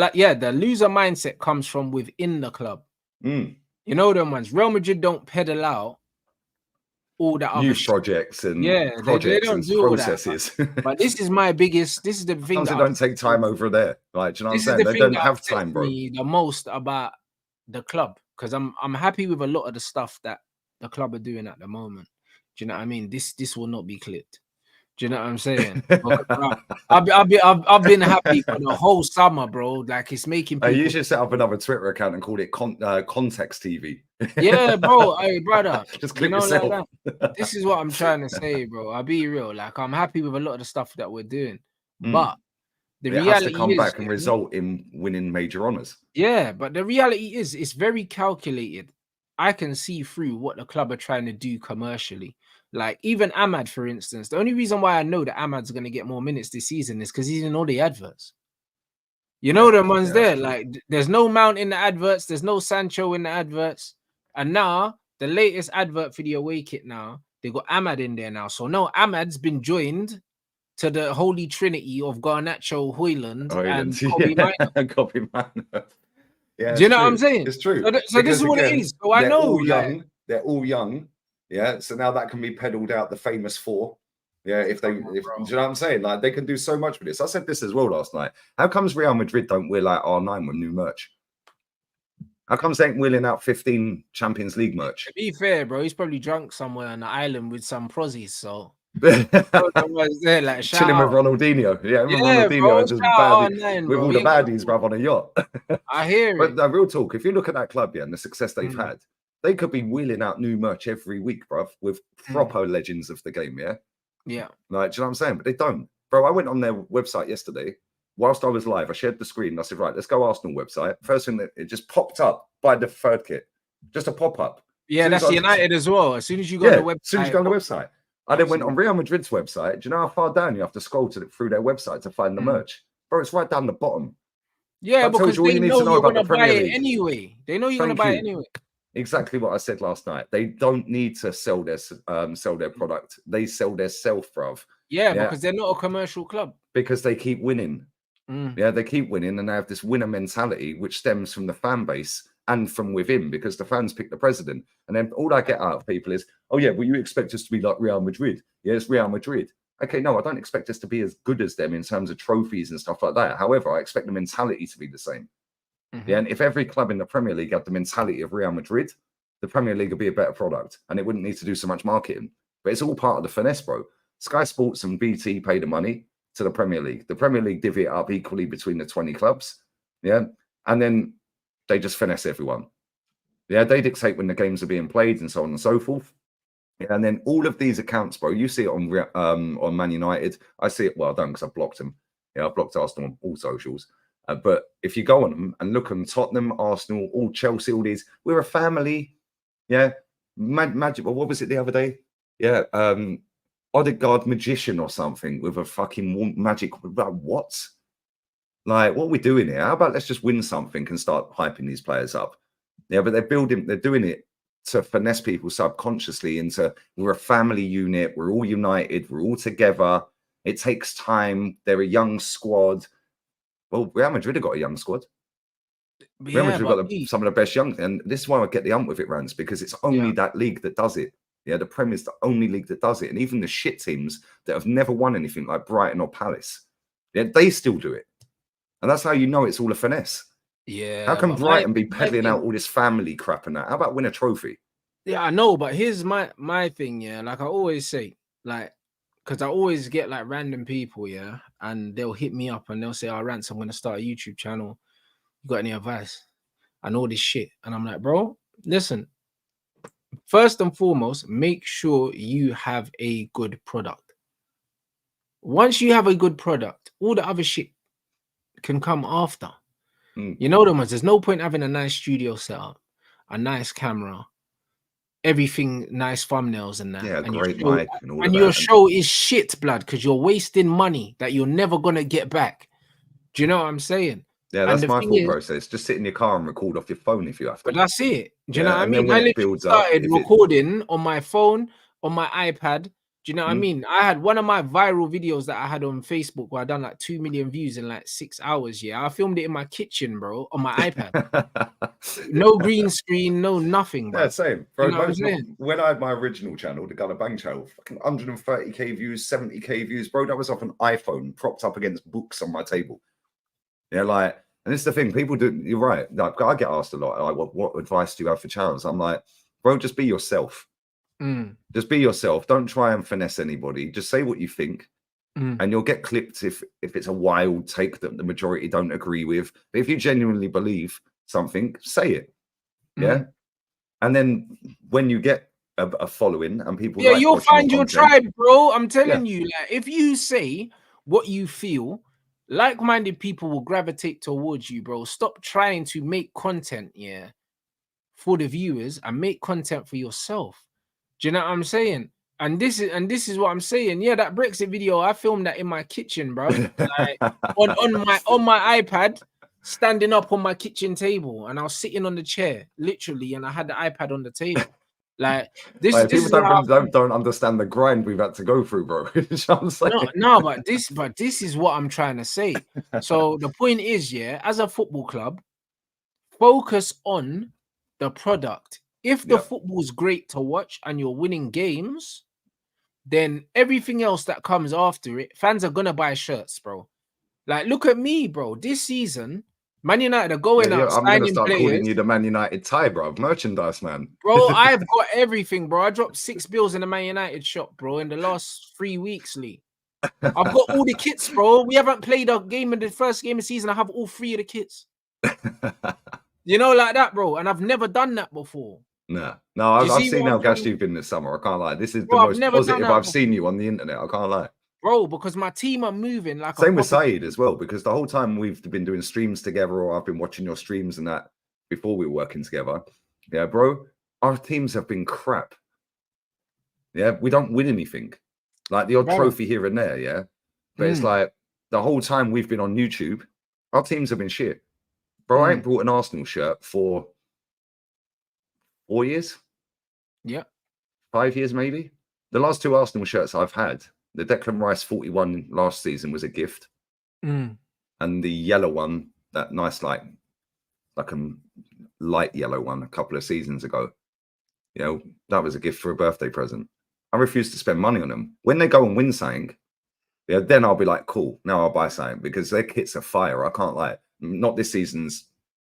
loser mindset comes from within the club. You know them ones. Real Madrid don't peddle out all that new projects and projects and processes. But this is my biggest. This is the thing that don't take time over there. Like, do you know what I'm saying? They don't have time, bro. The most about the club, because I'm happy with a lot of the stuff that the club are doing at the moment. Do you know what I mean? This will not be clipped. Do you know what I'm saying? I've been happy for the whole summer, bro. Like, it's making people... You should set up another Twitter account and call it Context TV. Yeah, bro. Hey, brother. Just click yourself. This is what I'm trying to say, bro. I'll be real. Like, I'm happy with a lot of the stuff that we're doing. But the reality has to come back and result in winning major honours. Yeah, but the reality is it's very calculated. I can see through what the club are trying to do commercially. Like, even Ahmad, for instance, the only reason why I know that Ahmad's going to get more minutes this season is because he's in all the adverts. You know, the ones there, like, there's no Mount in the adverts, there's no Sancho in the adverts. And now, the latest advert for the away kit now, they got Ahmad in there now. So, no, Ahmad's been joined to the holy trinity of Garnacho, Højlund, and Kobe Minor. Kobe Minor. Yeah, Do you know true. what I'm saying? It's true. So this is what it is. So I know, all young. They're all young. Yeah. So now that can be peddled out the famous four. Yeah. Do you know what I'm saying? Like they can do so much with this. I said this as well last night. How comes Real Madrid don't wear like R9 with new merch? How comes they ain't wheeling out 15 Champions League merch? To be fair, bro, he's probably drunk somewhere on the island with some prozzies. So there, like, chilling with Ronaldinho. Yeah, Ronaldinho bro, just baddie, with bro. all the baddies, bruv, on a yacht. I hear But it. the real talk, if you look at that club, yeah, and the success they've had, they could be wheeling out new merch every week, bruv, with proper legends of the game, yeah? Yeah. Like, do you know what I'm saying? But they don't. Bro, I went on their website yesterday. Whilst I was live, I shared the screen. And I said, right, let's go Arsenal website. First thing that it just popped up by the third kit. Just a pop-up. Yeah, that's United as well. As soon as you go on the website. As soon as you go on the website. I then went on Real Madrid's website. Do you know how far down you have to scroll through their website to find the merch? Bro, it's right down the bottom. Yeah, that because you they know you're going to buy it League. anyway. They know you're going to buy it anyway. Exactly what I said last night. They don't need to sell their product. They sell their self, bruv. Yeah, because they're not a commercial club. Because they keep winning. Yeah, they keep winning, and they have this winner mentality, which stems from the fan base and from within, because the fans pick the president. And then all I get out of people is, oh yeah, well, you expect us to be like Real Madrid. Yeah, it's Real Madrid. Okay, no, I don't expect us to be as good as them in terms of trophies and stuff like that. However, I expect the mentality to be the same. Yeah, and if every club in the Premier League had the mentality of Real Madrid, the Premier League would be a better product, and it wouldn't need to do so much marketing. But it's all part of the finesse, bro. Sky Sports and BT pay the money to the Premier League. The Premier League divvy it up equally between the 20 clubs. Yeah, and then they just finesse everyone. Yeah, they dictate when the games are being played and so on and so forth. Yeah, and then all of these accounts, bro, you see it on Man United. I see it, well, I don't, because I've blocked them. Yeah, I've blocked Arsenal on all socials. But if you go on them and look at them, Tottenham, Arsenal, all Chelsea, all these, we're a family. Yeah, magic. Well, what was it the other day? Yeah, Odegaard magician or something with a fucking magic. What? Like, what are we doing here? How about let's just win something and start hyping these players up? Yeah, but they're doing it to finesse people subconsciously into, we're a family unit, we're all united, we're all together. It takes time. They're a young squad. Well, Real Madrid have got a young squad. Real Madrid have got some of the best young, and this is why I get the ump with it, Rants, because it's only that league that does it. Yeah, the Premier is the only league that does it, and even the shit teams that have never won anything, like Brighton or Palace, yeah, they still do it, and that's how you know it's all a finesse. Yeah. How can Brighton be peddling out all this family crap and that? How about win a trophy? Yeah, I know, but here's my thing. Yeah, like I always say, like, because I always get like random people, yeah, and they'll hit me up and they'll say, "Oh, Rants, I'm going to start a YouTube channel. You got any advice?" And all this shit, and I'm like, bro, listen. First and foremost, make sure you have a good product. Once you have a good product, all the other shit can come after. You know them ones. There's no point having a nice studio setup, a nice camera, everything, nice thumbnails and that. Yeah, and great mic and all of that. Your show is shit, blood, because you're wasting money that you're never gonna get back. Do you know what I'm saying? Yeah, that's my thought process. Just sit in your car and record off your phone if you have to. But that's it. Do you know what I mean? I literally started recording on my phone, on my iPad. Do you know what I mean? I had one of my viral videos that I had on Facebook where I done like 2 million views in like 6 hours. Yeah, I filmed it in my kitchen, bro, on my iPad. No green screen, no nothing, bro. Yeah, same. Bro, you know what I'm saying? When I had my original channel, the Gunner Bang channel, fucking 130k views, 70k views, bro. That was off an iPhone propped up against books on my table. Yeah, like, and it's the thing, people do. You're right. Like, I get asked a lot, like, what advice do you have for channels? I'm like, bro, just be yourself. Just be yourself. Don't try and finesse anybody. Just say what you think, and you'll get clipped if it's a wild take that the majority don't agree with. But if you genuinely believe something, say it. Yeah, and then when you get a following and people, yeah, like you'll find your tribe, bro. I'm telling you, like, if you say what you feel, like-minded people will gravitate towards you, bro. Stop trying to make content, yeah, for the viewers, and make content for yourself. Do you know what I'm saying? And this is what I'm saying. Yeah, that Brexit video, I filmed that in my kitchen, bro. Like on my iPad, standing up on my kitchen table, and I was sitting on the chair, literally, and I had the iPad on the table. Like this. Like, people don't understand the grind we've had to go through, bro. You know what I'm saying? No, but this is what I'm trying to say. So the point is, yeah, as a football club, focus on the product. If the Yeah. football's great to watch and you're winning games, then everything else that comes after it, fans are gonna buy shirts, bro. Like, look at me, bro. This season, Man United are going out I'm gonna signing start calling players. you the Man United tie, bro. Merchandise man. Bro, I've got everything, bro. I dropped 6 bills in the Man United shop, bro, in the last 3 weeks, Lee. I've got all the kits, bro. We haven't played a game in the first game of the season. I have all 3 of the kits. You know, like that, bro. And I've never done that before. No, Do you I've see seen what how I'm gassed saying? you've been this summer. I can't lie. This is Bro, the I've most never done positive that I've seen before. you on the internet. I can't lie. Bro, because my team are moving like Same a with proper... Saeed as well, because the whole time we've been doing streams together, or I've been watching your streams and that before we were working together. Yeah, bro, our teams have been crap. Yeah, we don't win anything. Like the odd Bro. trophy here and there, yeah. But it's like the whole time we've been on YouTube, our teams have been shit. Bro, I ain't brought an Arsenal shirt for 4 years. Yeah. 5 years, maybe. The last 2 Arsenal shirts I've had, the Declan Rice 41 last season was a gift. And the yellow one, that nice, like a light yellow one a couple of seasons ago, you know, that was a gift for a birthday present. I refuse to spend money on them. When they go and win something, yeah, then I'll be like, cool, now I'll buy something, because their kits are fire. I can't lie. Not this season's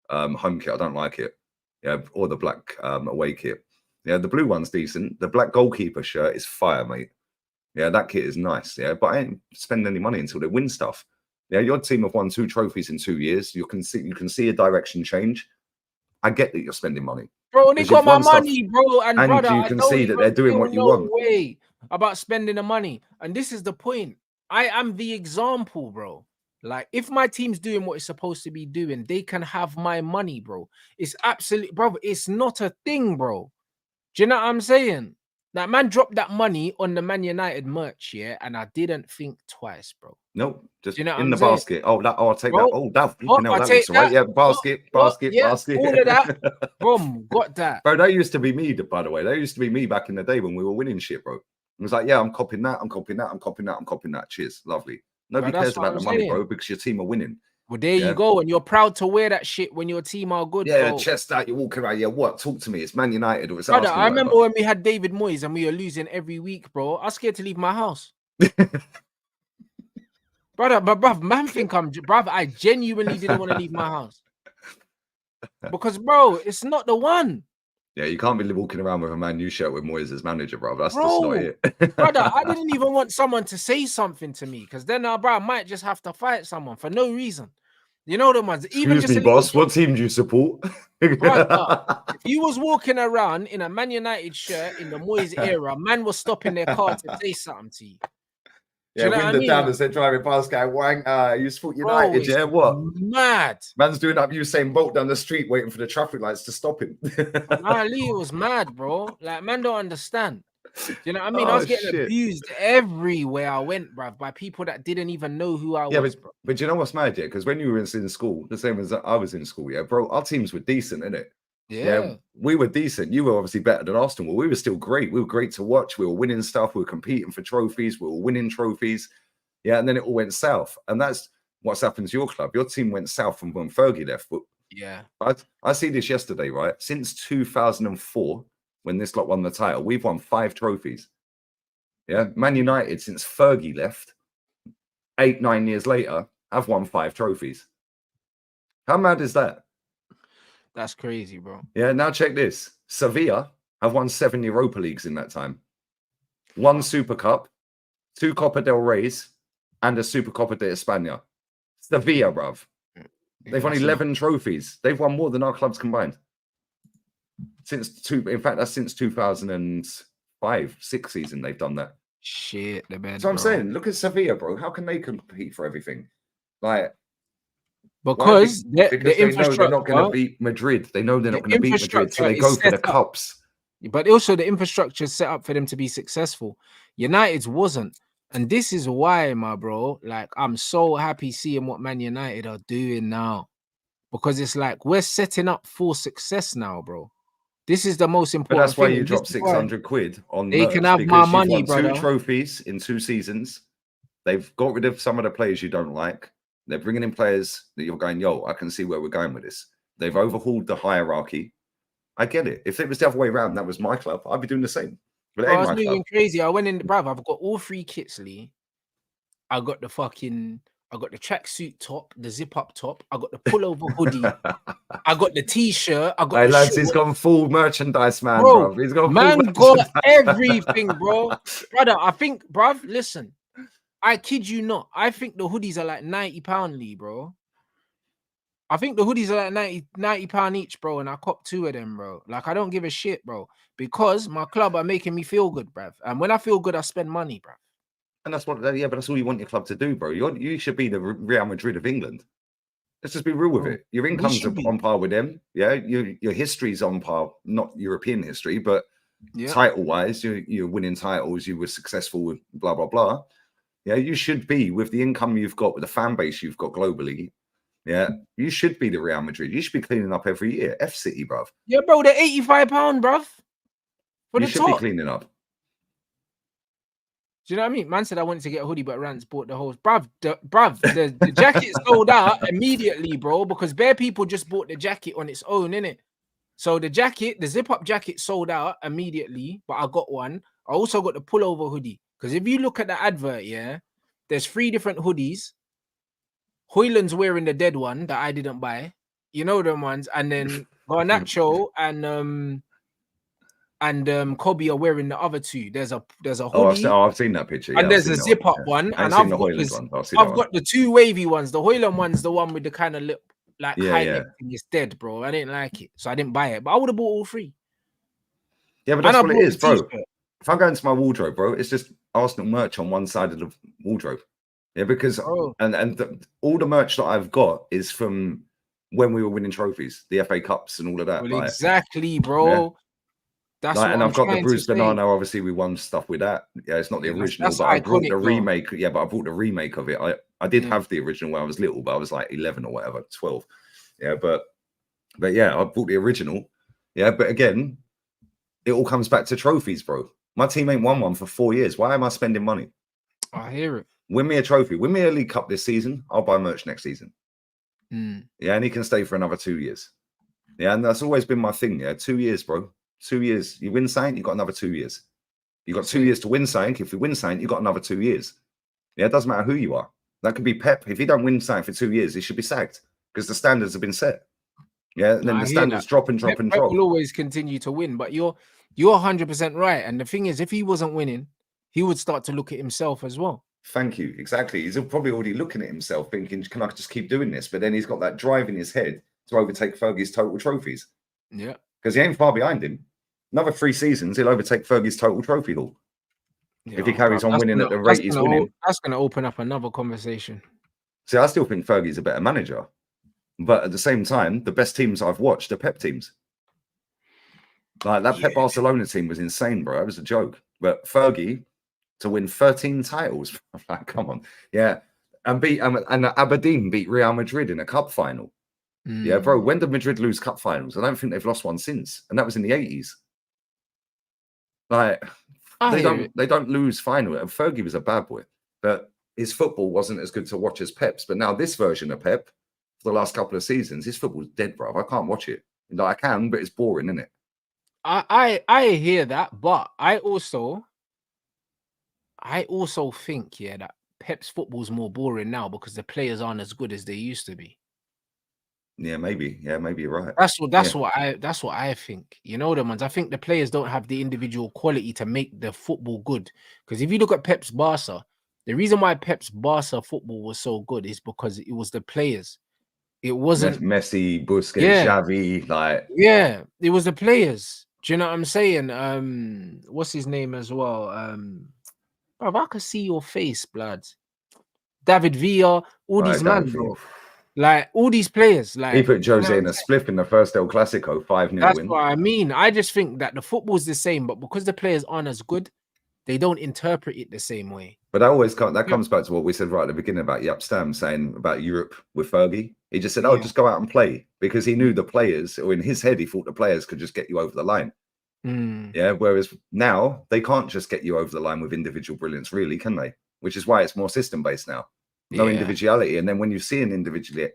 home kit. I don't like it. Yeah, or the black away kit. Yeah, the blue one's decent. The black goalkeeper shirt is fire, mate. Yeah, that kit is nice. Yeah, but I ain't spending any money until they win stuff. Yeah, your team have won 2 trophies in 2 years. You can see a direction change. I get that you're spending money. Bro, they got my money, bro. And brother, you can see that they're doing what you want. No way about spending the money. And this is the point. I am the example, bro. Like, if my team's doing what it's supposed to be doing, they can have my money, bro. It's absolutely, bro. It's not a thing, bro. Do you know what I'm saying? That man dropped that money on the Man United merch, yeah, and I didn't think twice, bro. Nope, just you know in the basket. Oh, I'll take bro, that. Oh, that I'll that take looks right. that. Yeah, basket. Yeah, all of that. Boom, got that. Bro, that used to be me, by the way. That used to be me back in the day when we were winning shit, bro. It was like, yeah, I'm copying that. I'm copying that. I'm copying that. I'm copying that. Cheers, lovely. Nobody cares about the money, bro, because your team are winning. Well, there you go, and you're proud to wear that shit when your team are good. Yeah, bro. chest out, you're walking around. Yeah, what? Talk to me. It's Man United or it's Brother, Arsenal. I remember when we had David Moyes and we were losing every week, bro. I was scared to leave my house. Brother, but bruv, man think I'm, bruv, I genuinely didn't want to leave my house. Because, bro, it's not the one. Yeah, you can't be walking around with a Man U shirt with Moyes as manager, bro. That's just not it. Brother, I didn't even want someone to say something to me, because then bro, I might just have to fight someone for no reason. You know the ones. Excuse me, boss. What team do you support? Brother, if you was walking around in a Man United shirt in the Moyes era, man was stopping their car to say something to you. Yeah, window down as they're driving past, guy, wang, you support United, yeah? What? Mad. Man's doing up Usain Bolt down the street waiting for the traffic lights to stop him. Ali was mad, bro. Like, man don't understand. You know what I mean? I was getting abused everywhere I went, bruv, by people that didn't even know who I was, bro. But you know what's mad, yeah? Because when you were in school, the same as I was in school, yeah, bro, our teams were decent, innit? Yeah, we were decent. You were obviously better than Arsenal. We were still great. We were great to watch. We were winning stuff. We were competing for trophies. We were winning trophies. Yeah, and then it all went south. And that's what's happened to your club. Your team went south from when Fergie left. But yeah, I see this yesterday, right? Since 2004, when this lot won the title, we've won 5 trophies. Yeah, Man United, since Fergie left, 8-9 years later, have won 5 trophies. How mad is that? That's crazy, bro. Yeah, now check this. Sevilla have won 7 Europa Leagues in that time. 1 Super Cup, 2 Copa del Reys, and a Super Copa de España. Sevilla, bruv. They've won 11 trophies. They've won more than our clubs combined. In fact, that's since 2005-6 season they've done that. Shit, the bad. So I'm saying, look at Sevilla, bro. How can they compete for everything? Like, because they know they're not going to beat Madrid. They know they're not going to beat Madrid, so they go for the cups. But also the infrastructure is set up for them to be successful. United's wasn't. And this is why, my bro, like, I'm so happy seeing what Man United are doing now. Because it's like, we're setting up for success now, bro. This is the most important But that's why thing. you drop 600 quid on they can have my money, brother. 2 trophies in 2 seasons. They've got rid of some of the players you don't like. They're bringing in players that you're going, yo, I can see where we're going with this. They've overhauled the hierarchy. I get it. If it was the other way around, that was my club, I'd be doing the same. But it Bro, I ain't was my club. moving crazy. I went in, bruv. I've got all 3 kits, Lee. I got the tracksuit top, the zip up top. I got the pullover hoodie. I got the t-shirt. I got Hey the lads, shorts. he's gone full merchandise, man, Bro, bro. He's gone man full got everything, bro. Brother, I think, bruv, listen. I kid you not. I think the hoodies are like £90, Lee, bro. I think the hoodies are like £90 each, bro, and I cop 2 of them, bro. Like, I don't give a shit, bro, because my club are making me feel good, bruv. And when I feel good, I spend money, bruv. And that's what, yeah, but that's all you want your club to do, bro. You should be the Real Madrid of England. Let's just be real with it. Your income's on par with them. Yeah, your history's on par, not European history, but title-wise, you're winning titles. You were successful with blah blah blah. Yeah, you should be with the income you've got, with the fan base you've got globally. Yeah, you should be the Real Madrid. You should be cleaning up every year. F City, bruv. Yeah, bro, they're £85, bruv. For You the should be top. cleaning up. Do you know what I mean? Man said I wanted to get a hoodie, but Rants bought the whole. Bruv, the jacket sold out immediately, bro, because bare people just bought the jacket on its own, innit? So the jacket, the zip-up jacket sold out immediately, but I got one. I also got the pullover hoodie. Because if you look at the advert, yeah, there's 3 different hoodies. Hoyland's wearing the dead one that I didn't buy. You know them ones. And then Garnacho and Kobe are wearing the other 2. There's a hoodie. I've seen that picture. And there's a zip-up one. I ain't And seen the Hoyland one. I've got the 2 wavy ones. The Hoyland one's the one with the kind of lip, like high neck thing. It's dead, bro. I didn't like it, so I didn't buy it. But I would have bought all 3. Yeah, but that's what it is, bro. If I go into my wardrobe, bro, it's just Arsenal merch on one side of the wardrobe. Yeah, because all the merch that I've got is from when we were winning trophies, the FA Cups and all of that. Well, exactly, bro. Yeah. That's and I've got the bruised banana. Obviously, we won stuff with that. Yeah, it's not the original, but I brought the remake. Yeah, but I bought the remake of it. I did have the original when I was little, but I was like 11 or whatever, 12. Yeah, but yeah, I bought the original. Yeah, but again, it all comes back to trophies, bro. My team ain't won one for 4 years. Why am I spending money? I hear it. Win me a trophy. Win me a League Cup this season. I'll buy merch next season. Yeah, and he can stay for another 2 years. Yeah, and that's always been my thing. Yeah, 2 years, bro. 2 years. You win something, you got another 2 years. You got 2 years to win something. If you win something, you got another 2 years. Yeah, it doesn't matter who you are. That could be Pep. If you don't win something for 2 years, he should be sacked because the standards have been set. Yeah, and then the standards drop and drop and drop. Pep will always continue to win, but you're 100% right. And the thing is, if he wasn't winning, he would start to look at himself as well. Thank you. Exactly. He's probably already looking at himself thinking, can I just keep doing this? But then he's got that drive in his head to overtake Fergie's total trophies. Yeah. Because he ain't far behind him. Another 3 seasons, he'll overtake Fergie's total trophy haul. Yeah, if he carries on winning at the rate he's winning. That's going to open up another conversation. See, I still think Fergie's a better manager. But at the same time, the best teams I've watched are Pep teams. Like that Pep Barcelona team was insane, bro. It was a joke. But Fergie, to win 13 titles, like, come on. Yeah. And Aberdeen beat Real Madrid in a cup final. Yeah, bro. When did Madrid lose cup finals? I don't think they've lost one since. And that was in the 80s. Like, they don't lose final. And Fergie was a bad boy. But his football wasn't as good to watch as Pep's. But now this version of Pep, for the last couple of seasons, his football's dead, bro. I can't watch it. Like, I can, but it's boring, isn't it? I hear that, but I also think, that Pep's football's more boring now because the players aren't as good as they used to be. Yeah, maybe. Yeah, maybe you're right. That's what I think. You know, ones. I think the players don't have the individual quality to make the football good. Because if you look at Pep's Barca, the reason why Pep's Barca football was so good is because it was the players. It wasn't Messi, Busquets, Xavi, like it was the players. Do you know what I'm saying? What's his name as well? Bro, I can see your face, blood. David Villa, all these men, bro. Like all these players, like he put Jose in a spliff in the first El Clasico, 5-0 win. That's what I mean. I just think that the football's the same, but because the players aren't as good, they don't interpret it the same way. But that comes back to what we said right at the beginning about Yap Stam saying about Europe with Fergie. He just said, "Oh, just go out and play," because he knew the players, or in his head, he thought the players could just get you over the line. Yeah. Whereas now they can't just get you over the line with individual brilliance, really, can they? Which is why it's more system based now. No individuality. And then when you see an individually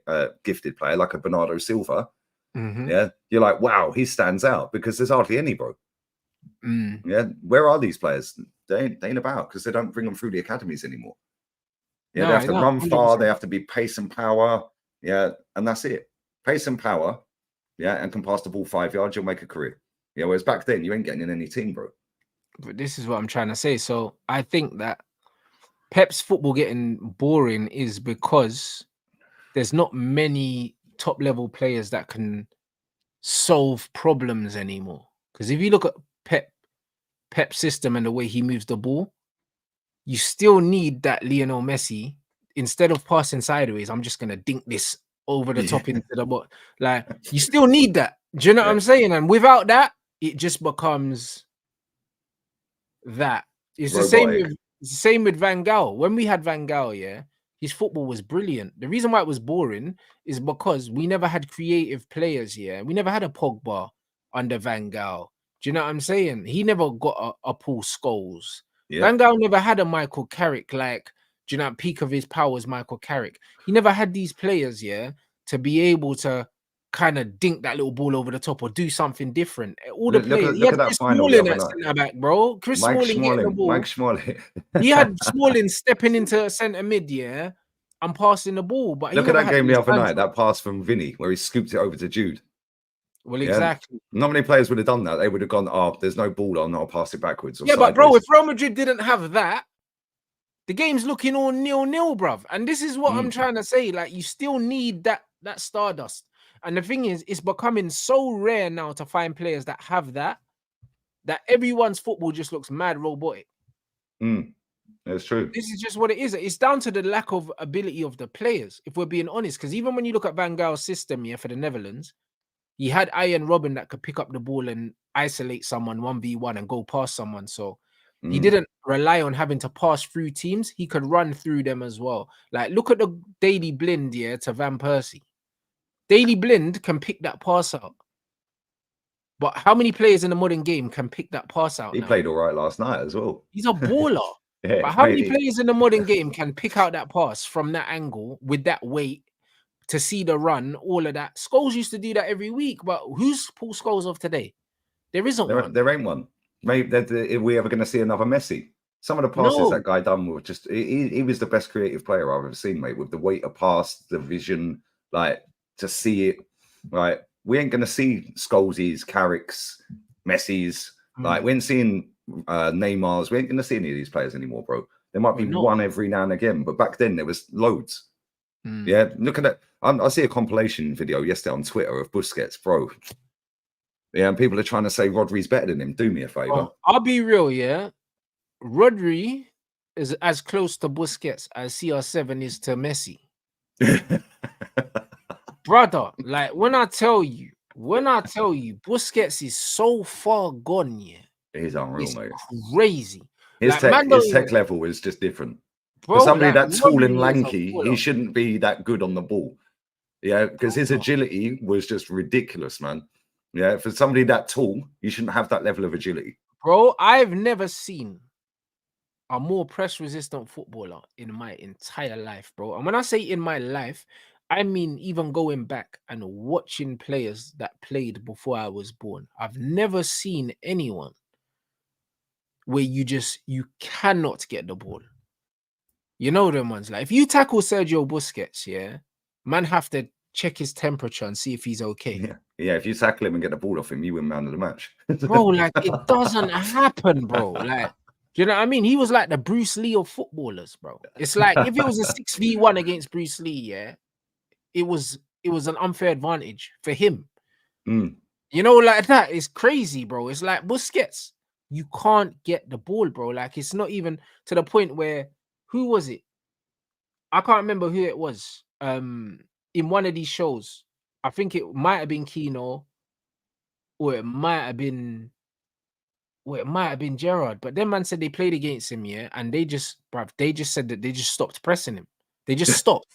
gifted player like a Bernardo Silva, Yeah, you're like, wow, he stands out because there's hardly any, bro. Mm. Yeah, where are these players? They ain't about because they don't bring them through the academies anymore. Yeah, they have to run far. They have to be pace and power. Yeah, and that's it. Pace and power. Yeah, and can pass the ball 5 yards, you'll make a career. Yeah, whereas back then you ain't getting in any team, bro. But this is what I'm trying to say. So I think that Pep's football getting boring is because there's not many top level players that can solve problems anymore. Because if you look at Pep's system and the way he moves the ball, you still need that Lionel Messi. Instead of passing sideways, I'm just gonna dink this over the top into the ball. Like, you still need that. Do you know what I'm saying? And without that, it just becomes that. It's robotic. the same with Van Gaal. When we had Van Gaal, yeah, his football was brilliant. The reason why it was boring is because we never had creative players. Yeah, we never had a Pogba under Van Gaal. Do you know what I'm saying? He never got a Paul Scholes. Van Gaal never had a Michael Carrick. Like, do you know, at peak of his powers, Michael Carrick. He never had these players, yeah, to be able to kind of dink that little ball over the top or do something different. All the players. He Look had at that Chris final the Smalling other at night. centre back, bro. Chris Smalling getting the ball. Mike Smalling. He had Smalling stepping into centre mid, yeah, and passing the ball. But look at that game the other night. That pass from Vinny where he scooped it over to Jude. Well, exactly. Not many players would have done that. They would have gone, "Oh, there's no ball on. I'll pass it backwards." Or Yeah, sideways. but bro, if Real Madrid didn't have that, the game's looking all 0-0, bruv. And this is what I'm trying to say. Like, you still need that stardust. And the thing is, it's becoming so rare now to find players that have that everyone's football just looks mad robotic. That's true. This is just what it is. It's down to the lack of ability of the players, if we're being honest. Because even when you look at Van Gaal's system, yeah, for the Netherlands, he had Ian Robben that could pick up the ball and isolate someone 1v1 and go past someone. So he didn't rely on having to pass through teams. He could run through them as well. Like, look at the Daily Blind, yeah, to Van Persie. Daily Blind can pick that pass out. But how many players in the modern game can pick that pass out? He played all right last night as well. He's a baller. But how many players in the modern game can pick out that pass from that angle with that weight to see the run, all of that? Scholes used to do that every week, but who's Paul Scholes of today? There isn't one. There ain't one. Maybe are we ever going to see another Messi? Some of the passes that guy done were just, he was the best creative player I've ever seen, mate, with the weight of pass, the vision, like, to see it. Right, we ain't going to see Scholeses, Carricks, Messi's. Like, we ain't seeing Neymar's. We ain't going to see any of these players anymore, bro. There might be one every now and again, but back then there was loads. Yeah, look at that. I see a compilation video yesterday on Twitter of Busquets, bro. Yeah, and people are trying to say Rodri's better than him. Do me a favor. I'll be real, yeah. Rodri is as close to Busquets as CR7 is to Messi. Brother, like, when I tell you, Busquets is so far gone, yeah. He's unreal, it's mate. Crazy. His tech level is just different. Bro, for somebody that's tall and lanky, he shouldn't be that good on the ball. Yeah, because his agility was just ridiculous, man. Yeah, for somebody that tall, you shouldn't have that level of agility. Bro, I've never seen a more press-resistant footballer in my entire life, bro. And when I say in my life, I mean even going back and watching players that played before I was born. I've never seen anyone where you cannot get the ball. You know them ones. Like, if you tackle Sergio Busquets, yeah, man have to check his temperature and see if he's okay. Yeah, if you tackle him and get the ball off him, you win man of the match. Bro, like, it doesn't happen, bro. Like, do you know what I mean? He was like the Bruce Lee of footballers, bro. It's like, if it was a 6v1 against Bruce Lee, yeah, it was an unfair advantage for him. You know, like that. It's crazy, bro. It's like Busquets. You can't get the ball, bro. Like, it's not even to the point where, who was it? I can't remember who it was. In one of these shows, I think it might have been Keno, or it might have been Gerard. But then man said they played against him, yeah, and they just said that they just stopped pressing him. They just stopped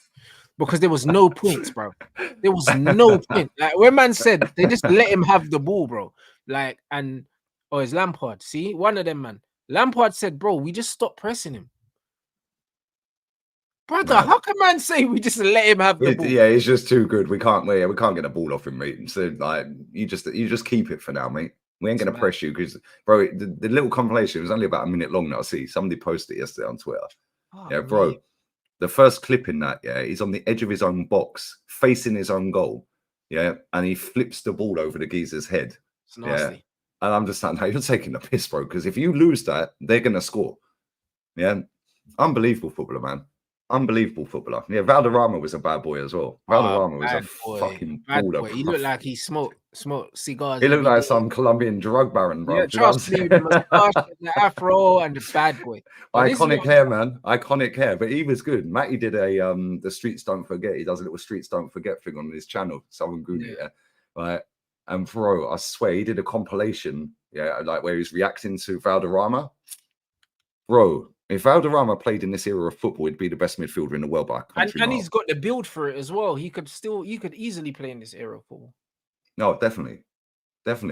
because there was no points, bro. There was no point. Like, when man said they just let him have the ball, bro. Like, it's Lampard. See, one of them, man. Lampard said, bro, we just stopped pressing him. Brother, how can man say we just let him have the ball? Yeah, he's just too good. We can't get the ball off him, mate. So like, you just keep it for now, mate. We ain't gonna press you because, bro, the little compilation was only about a minute long. That I see somebody posted it yesterday on Twitter. Oh, yeah, bro. Man. The first clip in that, yeah, he's on the edge of his own box, facing his own goal. Yeah, and he flips the ball over the geezer's head. It's nasty. Yeah, and I'm just like, no, you're taking the piss, bro. Because if you lose that, they're gonna score. Yeah, unbelievable footballer, man. Unbelievable footballer. Yeah, Valderrama was a bad boy as well. Valderrama was a fucking baller. He looked like he smoked cigars. He looked like some Colombian drug baron, bro. Yeah, trust me, the moustache and the afro and the bad boy. But iconic hair, man. Iconic hair. But he was good. Matty did a the Streets Don't Forget. He does a little Streets Don't Forget thing on his channel, Southern Goonie. Yeah. Right. And bro, I swear he did a compilation, yeah, like where he's reacting to Valderrama. Bro, if Valderrama played in this era of football, he'd be the best midfielder in the world by a country and he's got the build for it as well. He could easily play in this era of football. No, definitely,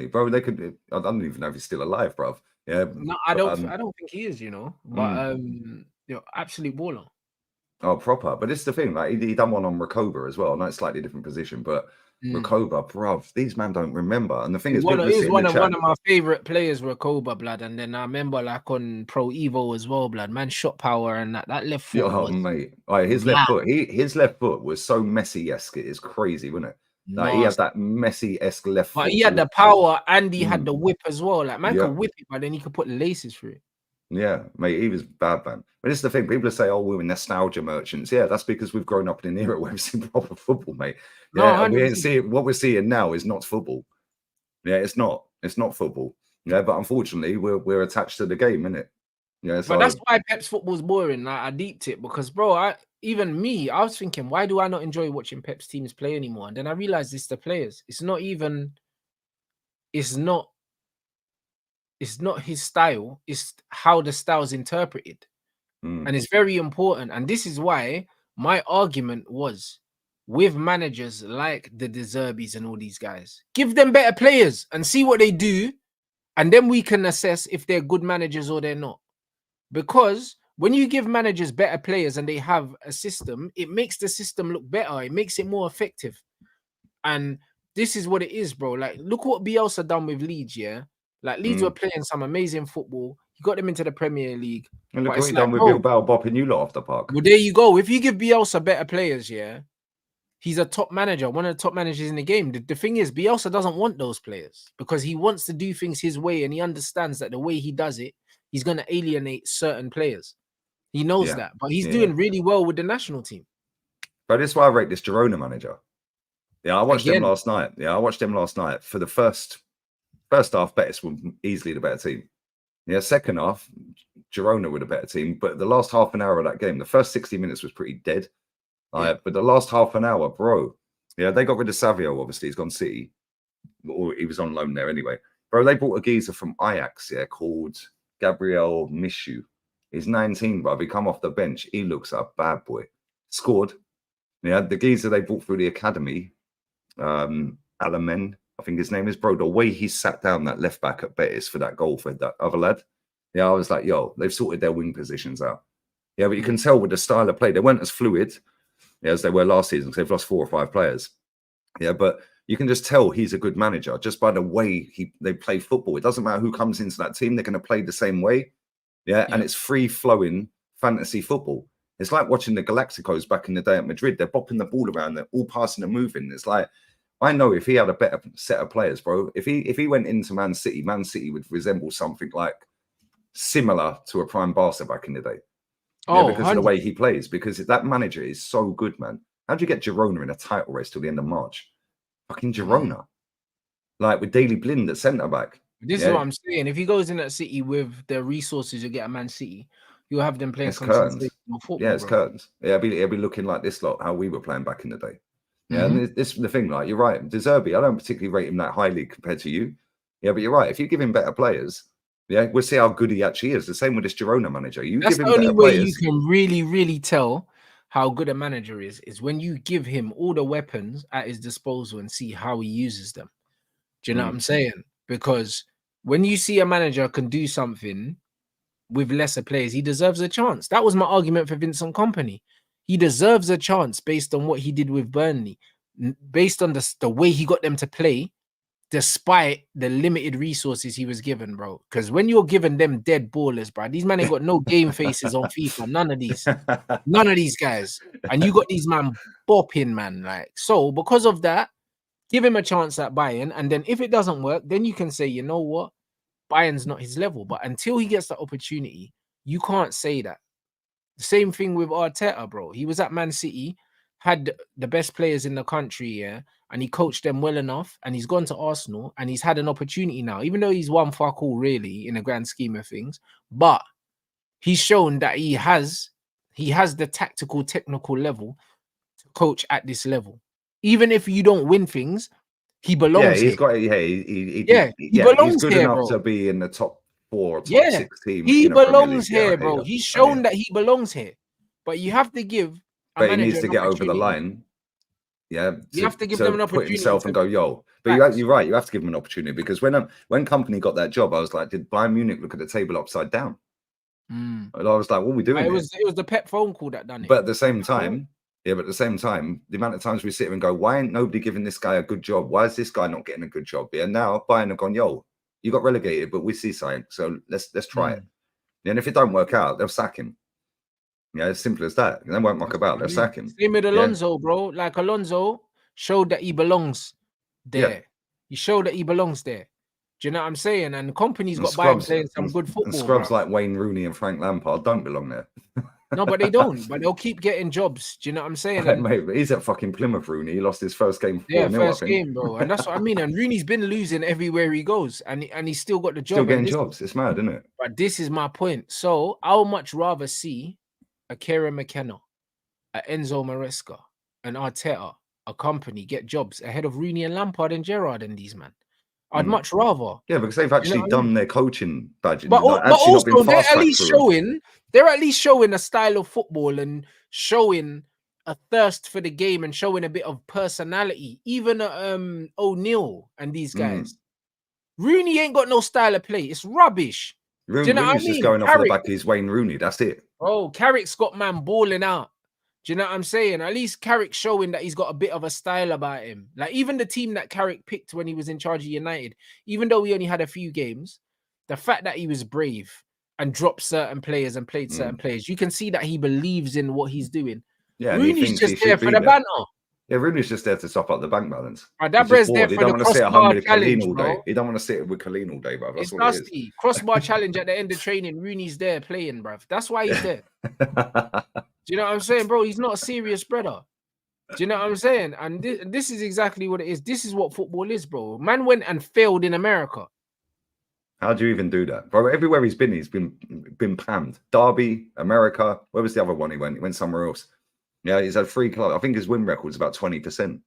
bro. They could. I don't even know if he's still alive, bro. Yeah, no, I don't think he is. You know, but absolute baller. Oh, proper. But it's the thing. Like he done one on Recoba as well. I know it's slightly different position, but. Recoba, bruv, these men don't remember. And the thing is, one of my favorite players, Recoba, blood. And then I remember like on Pro Evo as well, blood. Man, shot power and that left foot. Oh, mate. Right, his left foot. His left foot was so Messi-esque. It is crazy, wasn't it? Like he had that Messi-esque left foot. But he had the power and he had the whip as well. Like man could whip it, but then he could put laces through it. Yeah, mate, he was bad, man. But it's the thing. People say, "Oh, we're nostalgia merchants." Yeah, that's because we've grown up in an era where we've seen proper football, mate. Yeah, and we ain't seeing what we're seeing now is not football. Yeah, it's not. It's not football. Yeah, but unfortunately, we're attached to the game, innit? Yeah, but that's why Pep's football's boring. Like, I deeped it because, bro, I was thinking, why do I not enjoy watching Pep's teams play anymore? And then I realized it's the players. It's not his style, it's how the style's interpreted. And it's very important. And this is why my argument was with managers like the De Zerbis and all these guys, give them better players and see what they do. And then we can assess if they're good managers or they're not. Because when you give managers better players and they have a system, it makes the system look better. It makes it more effective. And this is what it is, bro. Like, look what Bielsa done with Leeds, yeah? Like, Leeds were playing some amazing football. He got them into the Premier League. And look what he done with Bilbao bopping you lot off the park. Well, there you go. If you give Bielsa better players, yeah, he's a top manager, one of the top managers in the game. The thing is, Bielsa doesn't want those players because he wants to do things his way, and he understands that the way he does it, he's going to alienate certain players. He knows that, but he's doing really well with the national team. But this is why I rate this Girona manager. Yeah, I watched him last night. For the first half, Betis were easily the better team. Yeah, second half, Girona were the better team. But the last half an hour of that game, the first 60 minutes was pretty dead. But the last half an hour, bro, yeah, they got rid of Savio, obviously. He's gone City. Or he was on loan there anyway. Bro, they brought a geezer from Ajax, called Gabriel Michu. He's 19, bro. He come off the bench. He looks a bad boy. Scored. Yeah, the geezer they brought through the academy, Alamen, I think his name is, bro. The way he sat down that left back at Betis for that goal for that other lad. Yeah, I was like, yo, they've sorted their wing positions out. Yeah, but you can tell with the style of play, they weren't as fluid as they were last season because they've lost 4 or 5 players. Yeah, but you can just tell he's a good manager just by the way they play football. It doesn't matter who comes into that team, they're going to play the same way. Yeah, and it's free-flowing fantasy football. It's like watching the Galacticos back in the day at Madrid. They're bopping the ball around, they're all passing and moving. It's like, I know if he had a better set of players, bro, if he went into Man City would resemble something like similar to a prime Barca back in the day. Yeah, because of the way he plays, because that manager is so good, man. How'd you get Girona in a title race till the end of March? Fucking Girona. Like with Daley Blind at centre-back. This is what I'm saying. If he goes in at City with the resources you get at Man City, you'll have them playing some sensational football. Yeah, it's curtains. Yeah, it'll be looking like this lot, how we were playing back in the day. Yeah, and this is the thing, like, you're right. De Zerbi, I don't particularly rate him that highly compared to you. Yeah, but you're right. If you give him better players, yeah, we'll see how good he actually is. The same with this Girona manager. That's the only way you can really, really tell how good a manager is when you give him all the weapons at his disposal and see how he uses them. Do you know what I'm saying? Because when you see a manager can do something with lesser players, he deserves a chance. That was my argument for Vincent Kompany. He deserves a chance based on what he did with Burnley, based on the way he got them to play, despite the limited resources he was given, bro. Because when you're giving them dead ballers, bro, these men ain't got no game faces on FIFA. None of these guys. And you got these man bopping, man. Like, so because of that, give him a chance at Bayern. And then if it doesn't work, then you can say, you know what? Bayern's not his level. But until he gets the opportunity, you can't say that. The same thing with Arteta, bro. He was at Man City, had the best players in the country, yeah, and he coached them well enough, and he's gone to Arsenal, and he's had an opportunity now, even though he's won fuck all, really, in the grand scheme of things. But he's shown that he has the tactical, technical level to coach at this level. Even if you don't win things, he belongs he's here. got he belongs he's good here, enough bro. to be in the top 4 or top 6 team. He in a Premier belongs League. here, bro. He's shown that he belongs here. But you have to give a but he manager needs to get over the line. Yeah, you have to give them an opportunity. Put himself and go, yo. But you're right. You have to give him an opportunity, because when Company got that job, I was like, did Bayern Munich look at the table upside down? And I was like, what are we doing? It was the Pep phone call that done it. But at the same time, the amount of times we sit here and go, why ain't nobody giving this guy a good job? Why is this guy not getting a good job? Yeah, now Bayern have gone, yo, you got relegated, but we see something, so let's try it. And if it don't work out, they'll sack him. Yeah, as simple as that. They won't muck about. They'll sack him. Same with Alonso, bro. Like, Alonso showed that he belongs there. Yeah. He showed that he belongs there. Do you know what I'm saying? And the company's got Bayern playing some good football. And scrubs like Wayne Rooney and Frank Lampard don't belong there. No, but they don't. But they'll keep getting jobs. Do you know what I'm saying? And, mate, he's at fucking Plymouth, Rooney. He lost his first game 4-0, first game, bro. And that's what I mean. And Rooney's been losing everywhere he goes. And he's still got the job. Still getting jobs. It's mad, isn't it? But this is my point. So I would much rather see a Kieran McKenna, a Enzo Maresca, an Arteta, a Company get jobs ahead of Rooney and Lampard and Gerrard and these men. I'd much rather. Yeah, because they've actually done their coaching badging. But also, they're at least showing a style of football and showing a thirst for the game and showing a bit of personality. Even O'Neill and these guys. Rooney ain't got no style of play. It's rubbish. Rooney's just going off the back of his Wayne Rooney. That's it. Oh, Carrick's got man balling out. Do you know what I'm saying? At least Carrick's showing that he's got a bit of a style about him. Like, even the team that Carrick picked when he was in charge of United, even though he only had a few games, the fact that he was brave and dropped certain players and played certain players, you can see that he believes in what he's doing. Yeah, Rooney's just there for the banter. Yeah, Rooney's just there to stop up the bank balance. That bread's there for the crossbar challenge, bro. He don't want to sit with Colleen all day, bro. That's what nasty. It is. Crossbar challenge at the end of training. Rooney's there playing, bro. That's why he's there. Do you know what I'm saying, bro? He's not a serious brother. Do you know what I'm saying? And this is exactly what it is. This is what football is, bro. Man went and failed in America. How do you even do that, bro? Everywhere he's been panned. Derby, America. Where was the other one he went? He went somewhere else. Yeah, he's had 3 clubs. I think his win record's about 20%.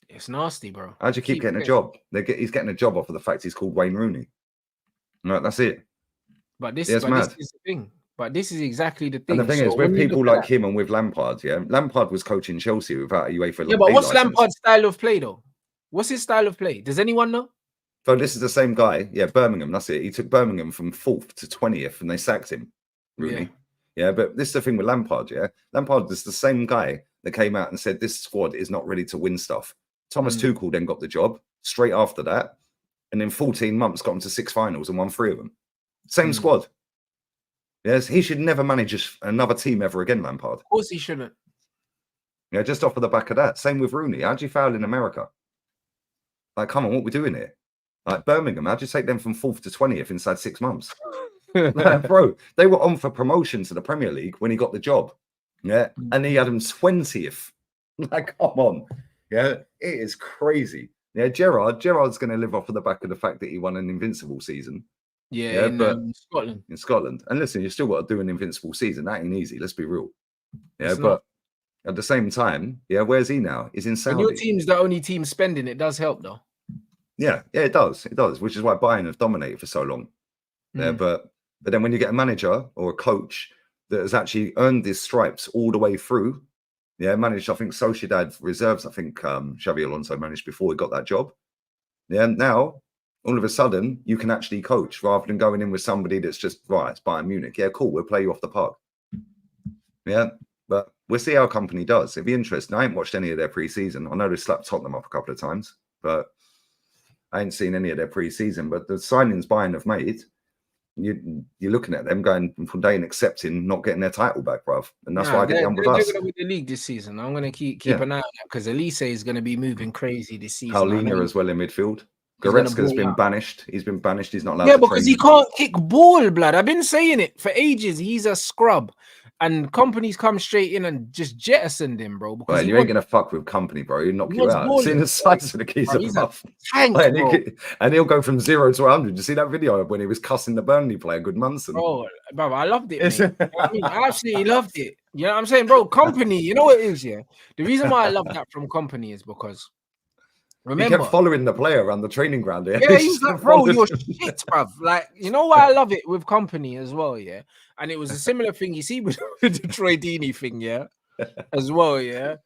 It's nasty, bro. How do you keep getting a job? He's getting a job off of the fact he's called Wayne Rooney. No, that's it. But this is the thing. But this is exactly the thing. And the thing is, with people like him and with Lampard, Lampard was coaching Chelsea without a UEFA. Yeah, but what's Lampard's style of play, though? What's his style of play? Does anyone know? So this is the same guy. Yeah, Birmingham. That's it. He took Birmingham from 4th to 20th, and they sacked him. Rooney. Yeah, but this is the thing with Lampard. Yeah, Lampard is the same guy that came out and said this squad is not ready to win stuff. Thomas Tuchel then got the job straight after that, and in 14 months got him to 6 finals and won 3 of them. Same squad. Yes, he should never manage another team ever again, Lampard. Of course he shouldn't. Yeah, just off of the back of that. Same with Rooney. How'd you foul in America? Like, come on, what we doing here? Like, Birmingham, how'd you take them from 4th to 20th inside 6 months? Like, bro, they were on for promotion to the Premier League when he got the job. Yeah, and he had him 20th. Like, come on. Yeah, it is crazy. Yeah, Gerrard's going to live off of the back of the fact that he won an invincible season. Yeah, in Scotland. In Scotland. And listen, you still got to do an invincible season. That ain't easy. Let's be real. Yeah, It's but at the same time, where's he now? He's in Saudi. When your team's the only team spending, it does help, though. Yeah, it does. It does, which is why Bayern have dominated for so long. Yeah, but then when you get a manager or a coach that has actually earned his stripes all the way through, managed, I think, Sociedad reserves, I think Xabi Alonso managed before he got that job. Yeah, now, all of a sudden, you can actually coach rather than going in with somebody that's just, right, it's Bayern Munich. Yeah, cool, we'll play you off the park. Yeah, But we'll see how Company does. It'd be interesting. I ain't watched any of their pre-season. I know they slapped Tottenham up a couple of times, but I ain't seen any of their pre-season. But the signings Bayern have made, you're looking at them going from day and accepting not getting their title back, bruv. And that's why I get on with us. They're going to win the league this season. I'm going to keep an eye on that because Elise is going to be moving crazy this season. Paulina as well in midfield. Goretzka's been banished. He's been banished. He's not allowed to train. Yeah, because he can't kick ball, blood. I've been saying it for ages. He's a scrub. And Company's come straight in and just jettisoned him, bro. Because you ain't going to fuck with Company, bro. He'll knock you out. Seeing the size of the keys above. And he'll go from 0 to 100. Did you see that video when he was cussing the Burnley player, Goodmanson? Oh, bro, I loved it, mate. I absolutely loved it. You know what I'm saying, bro? Company, you know what it is, yeah? The reason why I love that from Company is because remember, he kept following the player around the training ground. Yeah, he's like, bro, you're shit, bruv. Like, you know why I love it with Company as well, yeah? And it was a similar thing you see with the Troy Deeney thing, yeah, as well, yeah.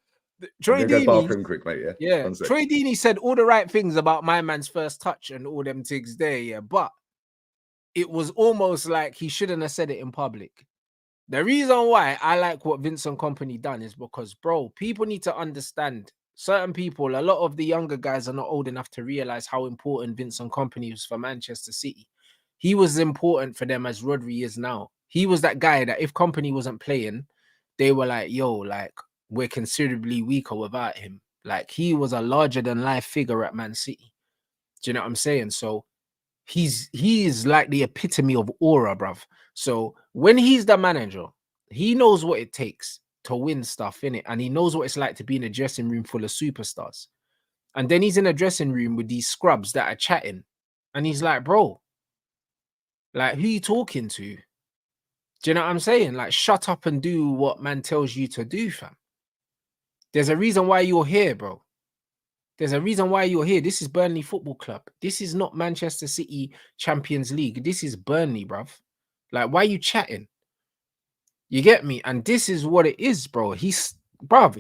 Troy Deeney, bathroom quick, mate, yeah. Troy Deeney said all the right things about my man's first touch and all them things there, yeah. But it was almost like he shouldn't have said it in public. The reason why I like what Vincent Kompany done is because, bro, people need to understand. Certain people, a lot of the younger guys are not old enough to realize how important Vincent Kompany was for Manchester City. He was important for them as Rodri is now. He was that guy that if Kompany wasn't playing, they were like, yo, like, we're considerably weaker without him. Like, he was a larger than life figure at Man City. Do you know what I'm saying? So he is like the epitome of aura, bruv. So when he's the manager, he knows what it takes to win stuff, innit? And he knows what it's like to be in a dressing room full of superstars. And then he's in a dressing room with these scrubs that are chatting. And he's like, bro, like, who you talking to? Do you know what I'm saying? Like, shut up and do what man tells you to do, fam. There's a reason why you're here, bro. There's a reason why you're here. This is Burnley Football Club. This is not Manchester City Champions League. This is Burnley, bruv. Like, why are you chatting? You get me? And this is what it is, bro. Bruv,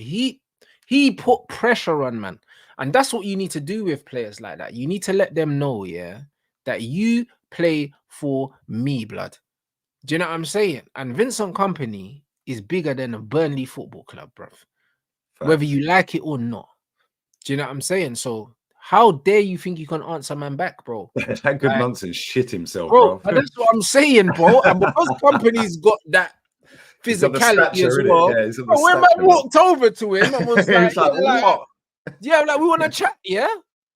he put pressure on, man. And that's what you need to do with players like that. You need to let them know, yeah, that you play for me, blood. Do you know what I'm saying? And Vincent Kompany is bigger than a Burnley Football Club, bruv. Whether you like it or not. Do you know what I'm saying? So how dare you think you can answer man back, bro? That good nonsense shit himself, bro. And that's what I'm saying, bro. And because Kompany's got that physicality as well. Yeah, when man walked over to him and was like, what? Yeah, like, we want to chat, yeah?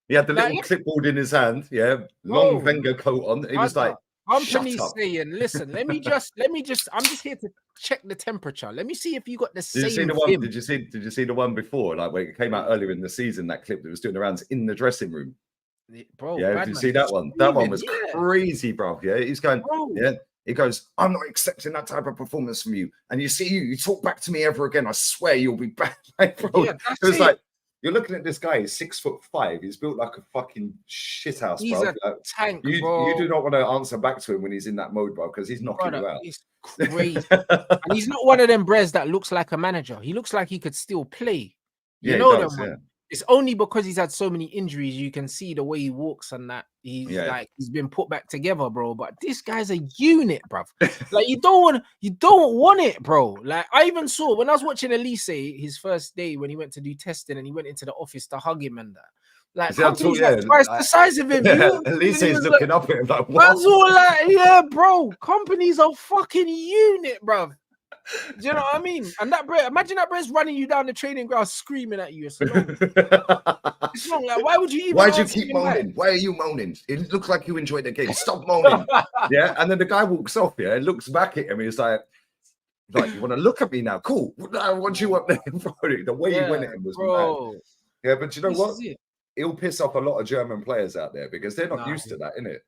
He had the little clipboard in his hand, yeah, long Wenger coat on. He was like, Company's saying, listen, let me just, I'm just here to check the temperature. Let me see if you got the same. Did you see the one before? Like, when it came out earlier in the season, that clip that was doing the rounds in the dressing room. Bro, yeah, did you see that one? That one was crazy, bro. Yeah, he's going, yeah. He goes, I'm not accepting that type of performance from you. And you talk back to me ever again, I swear you'll be back. Like, bro, it was like, you're looking at this guy, he's 6'5". He's built like a fucking shithouse, bro. He's a tank, bro. You do not want to answer back to him when he's in that mode, bro, because he's knocking you out. He's crazy. And he's not one of them Brez that looks like a manager. He looks like he could still play. You know them, man. It's only because he's had so many injuries, you can see the way he walks and that he's been put back together, bro. But this guy's a unit, bro. Like, you don't want it, bro. Like, I even saw when I was watching Elise his first day when he went to do testing and he went into the office to hug him and that. Like, Company's like twice the size of him. Elise is looking up at him like, what? Man's all like, yeah, bro. Company's a fucking unit, bro. Do you know what I mean? And that bro, imagine that bro's running you down the training ground screaming at you. It's wrong. Like, why would you even? Why do you keep moaning? Why are you moaning? It looks like you enjoyed the game. Stop moaning. Yeah. And then the guy walks off, yeah, and looks back at him. He's like, you want to look at me now? Cool. I want you up there. The way he went at him was mad. Yeah, but you know what? He'll piss off a lot of German players out there because they're not used to that, innit?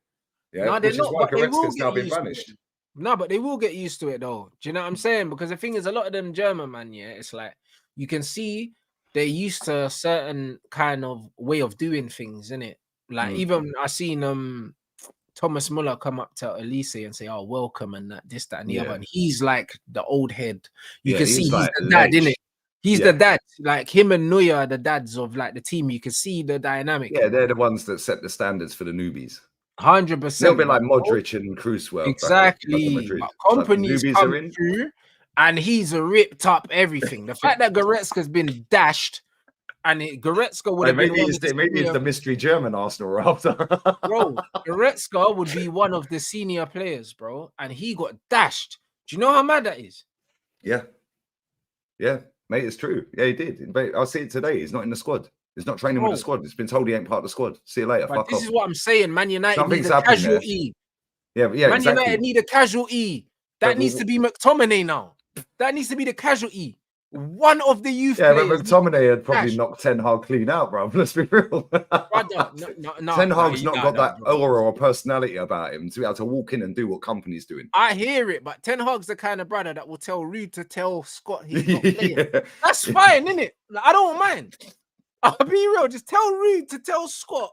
Yeah, which is why Goretzka's now been banished. No, but they will get used to it though. Do you know what I'm saying? Because the thing is, a lot of them German, man, yeah, it's like you can see they're used to a certain kind of way of doing things, innit? Like, even I seen Thomas Muller come up to Elise and say, "Oh, welcome," and that, this, that, and the other. And he's like the old head. You can see he's like the dad, innit? He's the dad. Like, him and Neuer are the dads of like the team. You can see the dynamic. Yeah, they're the ones that set the standards for the newbies. 100%. A little bit like Modric and Cruzwell. Exactly. Companies come through and he's ripped up everything. The fact that Goretzka's been dashed, and Goretzka would have been maybe it's the mystery German Arsenal we're after. Bro, Goretzka would be one of the senior players, bro, and he got dashed. Do you know how mad that is? Yeah, mate, it's true. Yeah, he did. I'll see it today. He's not in the squad. He's not training with the squad. It's been told he ain't part of the squad. See you later. Fuck this off. is what I'm saying. Man United Something's needs a casualty. Yeah, Man exactly. United need a casualty. That needs to be McTominay now. That needs to be the casualty. One of the youth players. But McTominay had probably knocked Ten Hag clean out, bro. Let's be real. Brother, no, Ten Hag's not got that aura or personality about him to be able to walk in and do what company's doing. I hear it, but Ten Hag's the kind of brother that will tell Rude to tell Scott he's not playing. That's fine, isn't it? Like, I don't mind. I'll be real. Just tell Rude to tell Scott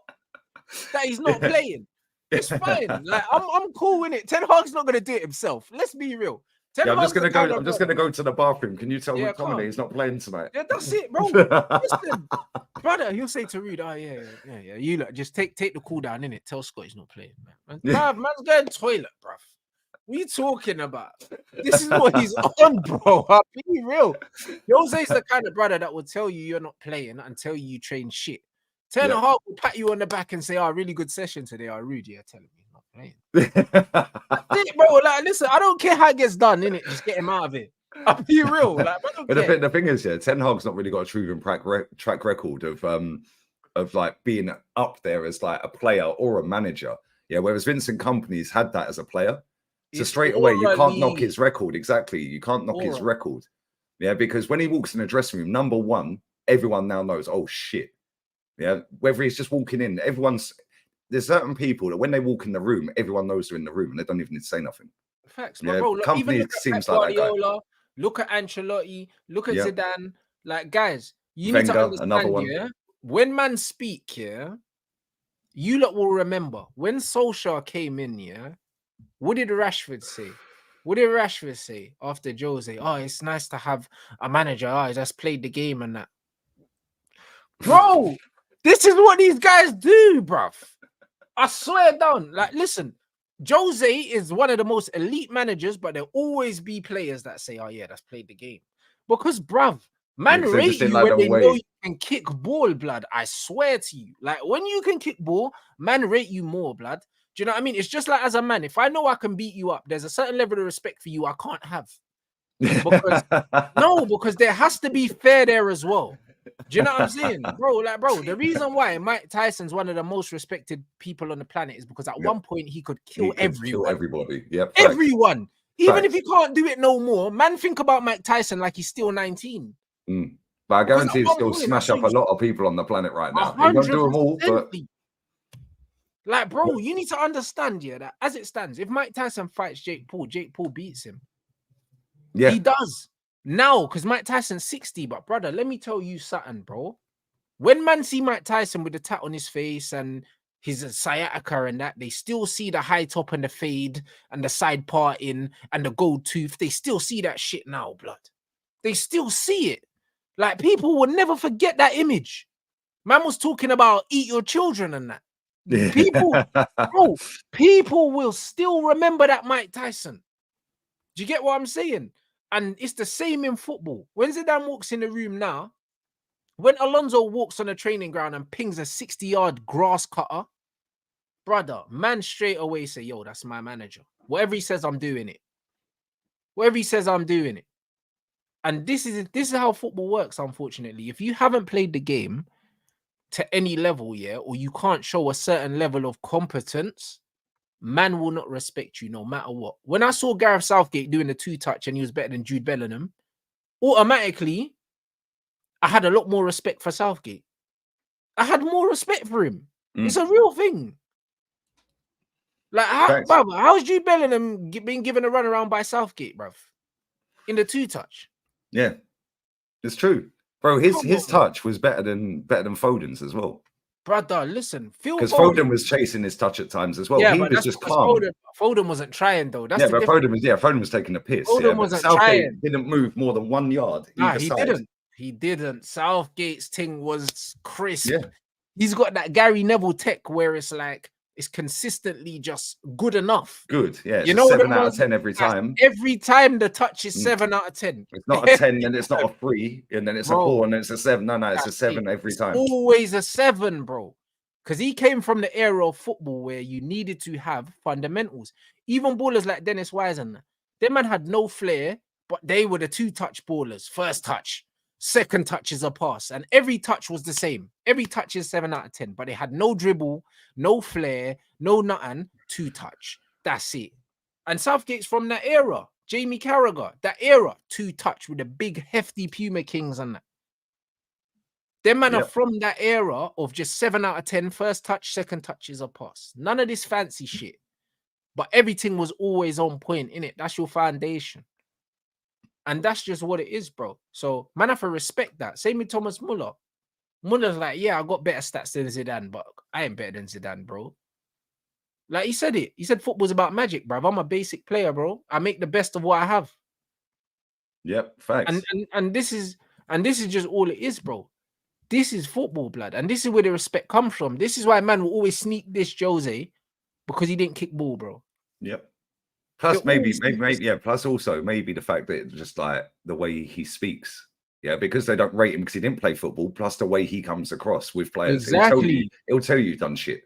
that he's not playing. It's fine. Like I'm cool with it. Ten Hag's not gonna do it himself. Let's be real. I'm just gonna go to the bathroom. Can you tell McTominay he's not playing tonight? Yeah, that's it, bro. Listen, brother, he'll say to Rude, yeah. You look, just take the cool down, innit? Tell Scott he's not playing, man. Man's going toilet, bruv. What are you talking about? This is what he's on, bro. I'll be real. Jose's the kind of brother that will tell you you're not playing and tell you train shit. Ten Hag will pat you on the back and say, really good session today. Rude, tell him he's not playing. Bro, like, listen, I don't care how it gets done, innit? Just get him out of it. I'll be real. Like, but the thing is, Ten Hag's not really got a proven track record of like being up there as like a player or a manager. Yeah, whereas Vincent Kompany's had that as a player. So straight away, you can't knock his record. Exactly. You can't knock his record. Yeah, because when he walks in the dressing room, number one, everyone now knows, oh shit. Yeah, whether he's just walking in, there's certain people that when they walk in the room, everyone knows they're in the room and they don't even need to say nothing. Facts, yeah, bro. Company seems like that guy. Look at Ancelotti, look at Zidane. Like, guys, you need to understand, when man speak, you lot will remember when Solskjaer came in, what did Rashford say? What did Rashford say after Jose? Oh, it's nice to have a manager. Oh, he just played the game and that. Bro, this is what these guys do, bruv. I swear down. Like, listen, Jose is one of the most elite managers, but there'll always be players that say, oh, yeah, that's played the game. Because, bruv, man rate you when they know you can kick ball, blood. I swear to you. Like, when you can kick ball, man rate you more, blood. Do you know what I mean? It's just like as a man, if I know I can beat you up, there's a certain level of respect for you I can't have. Because there has to be fair there as well. Do you know what I'm saying? Bro, the reason why Mike Tyson's one of the most respected people on the planet is because at one point he could kill everyone. Kill everybody. Yep. Everyone. Even if he can't do it no more, man, think about Mike Tyson like he's still 19. But I guarantee he'll still smash up a lot of people on the planet right now. He won't do them all, but... Like, bro, you need to understand, that as it stands, if Mike Tyson fights Jake Paul beats him. Yeah. He does. Now, because Mike Tyson's 60, but brother, let me tell you something, bro. When man see Mike Tyson with the tat on his face and his sciatica and that, they still see the high top and the fade and the side parting and the gold tooth. They still see that shit now, blood. They still see it. Like, people will never forget that image. Man was talking about eat your children and that. People will still remember that Mike Tyson. Do you get what I'm saying? And it's the same in football. When Zidane walks in the room now, when Alonso walks on a training ground and pings a 60-yard grass cutter, brother, man straight away say, yo, that's my manager. Whatever he says, I'm doing it. Whatever he says, I'm doing it. And this is how football works, unfortunately. If you haven't played the game to any level, or you can't show a certain level of competence, man will not respect you no matter what. When I saw Gareth Southgate doing the 2-touch and he was better than Jude Bellingham, automatically, I had a lot more respect for Southgate. I had more respect for him. It's a real thing. Like, how's Jude Bellingham being given a run around by Southgate, bruv? In the 2-touch. Yeah, it's true. Bro, his touch was better than Foden's as well. Brother, listen, because Foden was chasing his touch at times as well. Yeah, he was just calm. Foden wasn't trying though. That's but Foden was taking a piss. Foden wasn't trying. Didn't move more than 1 yard. He didn't. He didn't. Southgate's thing was crisp. Yeah. He's got that Gary Neville tech where it's like It's consistently just good enough. Good. Yeah, it's You a know, 7 out of 10 every time. Every time the touch is 7 out of 10. It's not a 10, then it's not a 3, and then it's a 4, and then it's a 7. No, it's a 7 every time. Always a 7, bro. Because he came from the era of football where you needed to have fundamentals. Even ballers like Dennis Wise and them man had no flair, but they were the 2-touch ballers. First touch, second touch is a pass, and every touch was the same. Every touch is 7 out of 10, but they had no dribble, no flair, no nothing. 2-touch. That's it. And Southgate's from that era. Jamie Carragher, that era, 2-touch with the big hefty Puma Kings and that. Them man are from that era of just 7 out of 10. First touch, second touch is a pass. None of this fancy shit. But everything was always on point, innit? That's your foundation. And that's just what it is, bro. So, man, I have to respect that. Same with Thomas Muller. Muller's like, yeah, I got better stats than Zidane, but I ain't better than Zidane, bro. Like, he said it. He said football's about magic, bro. I'm a basic player, bro. I make the best of what I have. Yep, facts. And this is just all it is, bro. This is football, blood. And this is where the respect comes from. This is why man will always sneak this Jose because he didn't kick ball, bro. Yep. Plus, maybe, yeah. Plus, also maybe the fact that it's just like the way he speaks, yeah, because they don't rate him because he didn't play football. Plus, the way he comes across with players, exactly, he'll tell you you've done shit.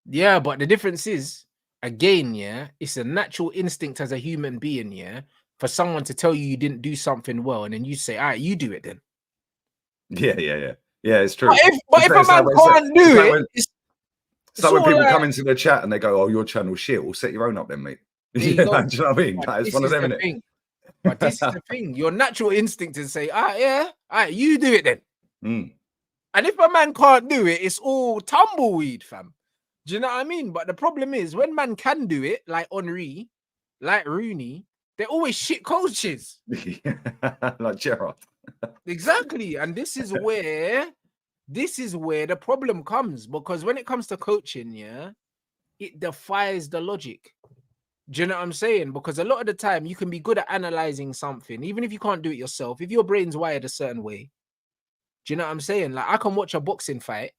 Yeah, but the difference is, again, yeah, it's a natural instinct as a human being, yeah, for someone to tell you didn't do something well, and then you say, "All right, you do it then." Yeah, it's true. But if a man can't do it, it's like when people come into the chat and they go, "Oh, your channel's shit." We'll set your own up then, mate. Do you know what I mean? It's one of them, isn't it? But this is the thing. Your natural instinct is to say, all right, you do it then. And if a man can't do it, it's all tumbleweed, fam. Do you know what I mean? But the problem is when man can do it, like Henry, like Rooney, they're always shit coaches. Like Gerrard. Exactly. And this is where the problem comes, because when it comes to coaching, yeah, it defies the logic. Do you know what I'm saying? Because a lot of the time you can be good at analyzing something, even if you can't do it yourself, if your brain's wired a certain way. Do you know what I'm saying? Like, I can watch a boxing fight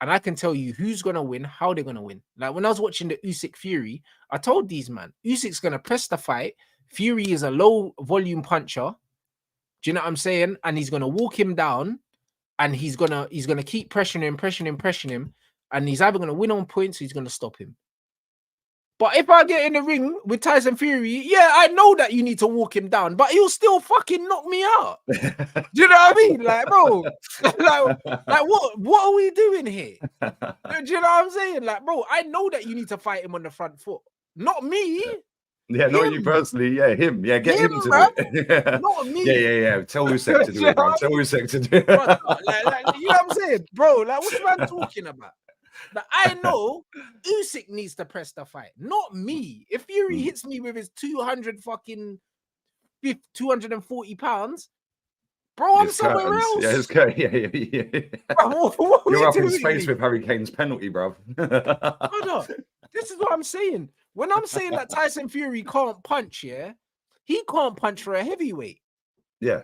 and I can tell you who's going to win, how they're going to win. Like, when I was watching the Usyk Fury, I told these man, Usyk's going to press the fight. Fury is a low volume puncher. Do you know what I'm saying? And he's going to walk him down and he's going to keep pressuring him. And he's either going to win on points or he's going to stop him. But if I get in the ring with Tyson Fury, yeah, I know that you need to walk him down, but he'll still fucking knock me out. Do you know what I mean? Like, bro, like what are we doing here? Do you know what I'm saying? Like, bro, I know that you need to fight him on the front foot, not me. Yeah, not you personally. Yeah, him. Yeah, get him to do it. Not me. Yeah. Tell Usyk to do it, bro. Tell Usyk to do it. Like, you know what I'm saying, bro? Like, what's man talking about? Like, I know Usyk needs to press the fight, not me. If Fury hits me with his 240 pounds, bro, I'm somewhere else. Yeah, it's good. Yeah. Bro, what you're up in space with Harry Kane's penalty, bro. Hold on. This is what I'm saying. When I'm saying that Tyson Fury can't punch, yeah, he can't punch for a heavyweight. Yeah.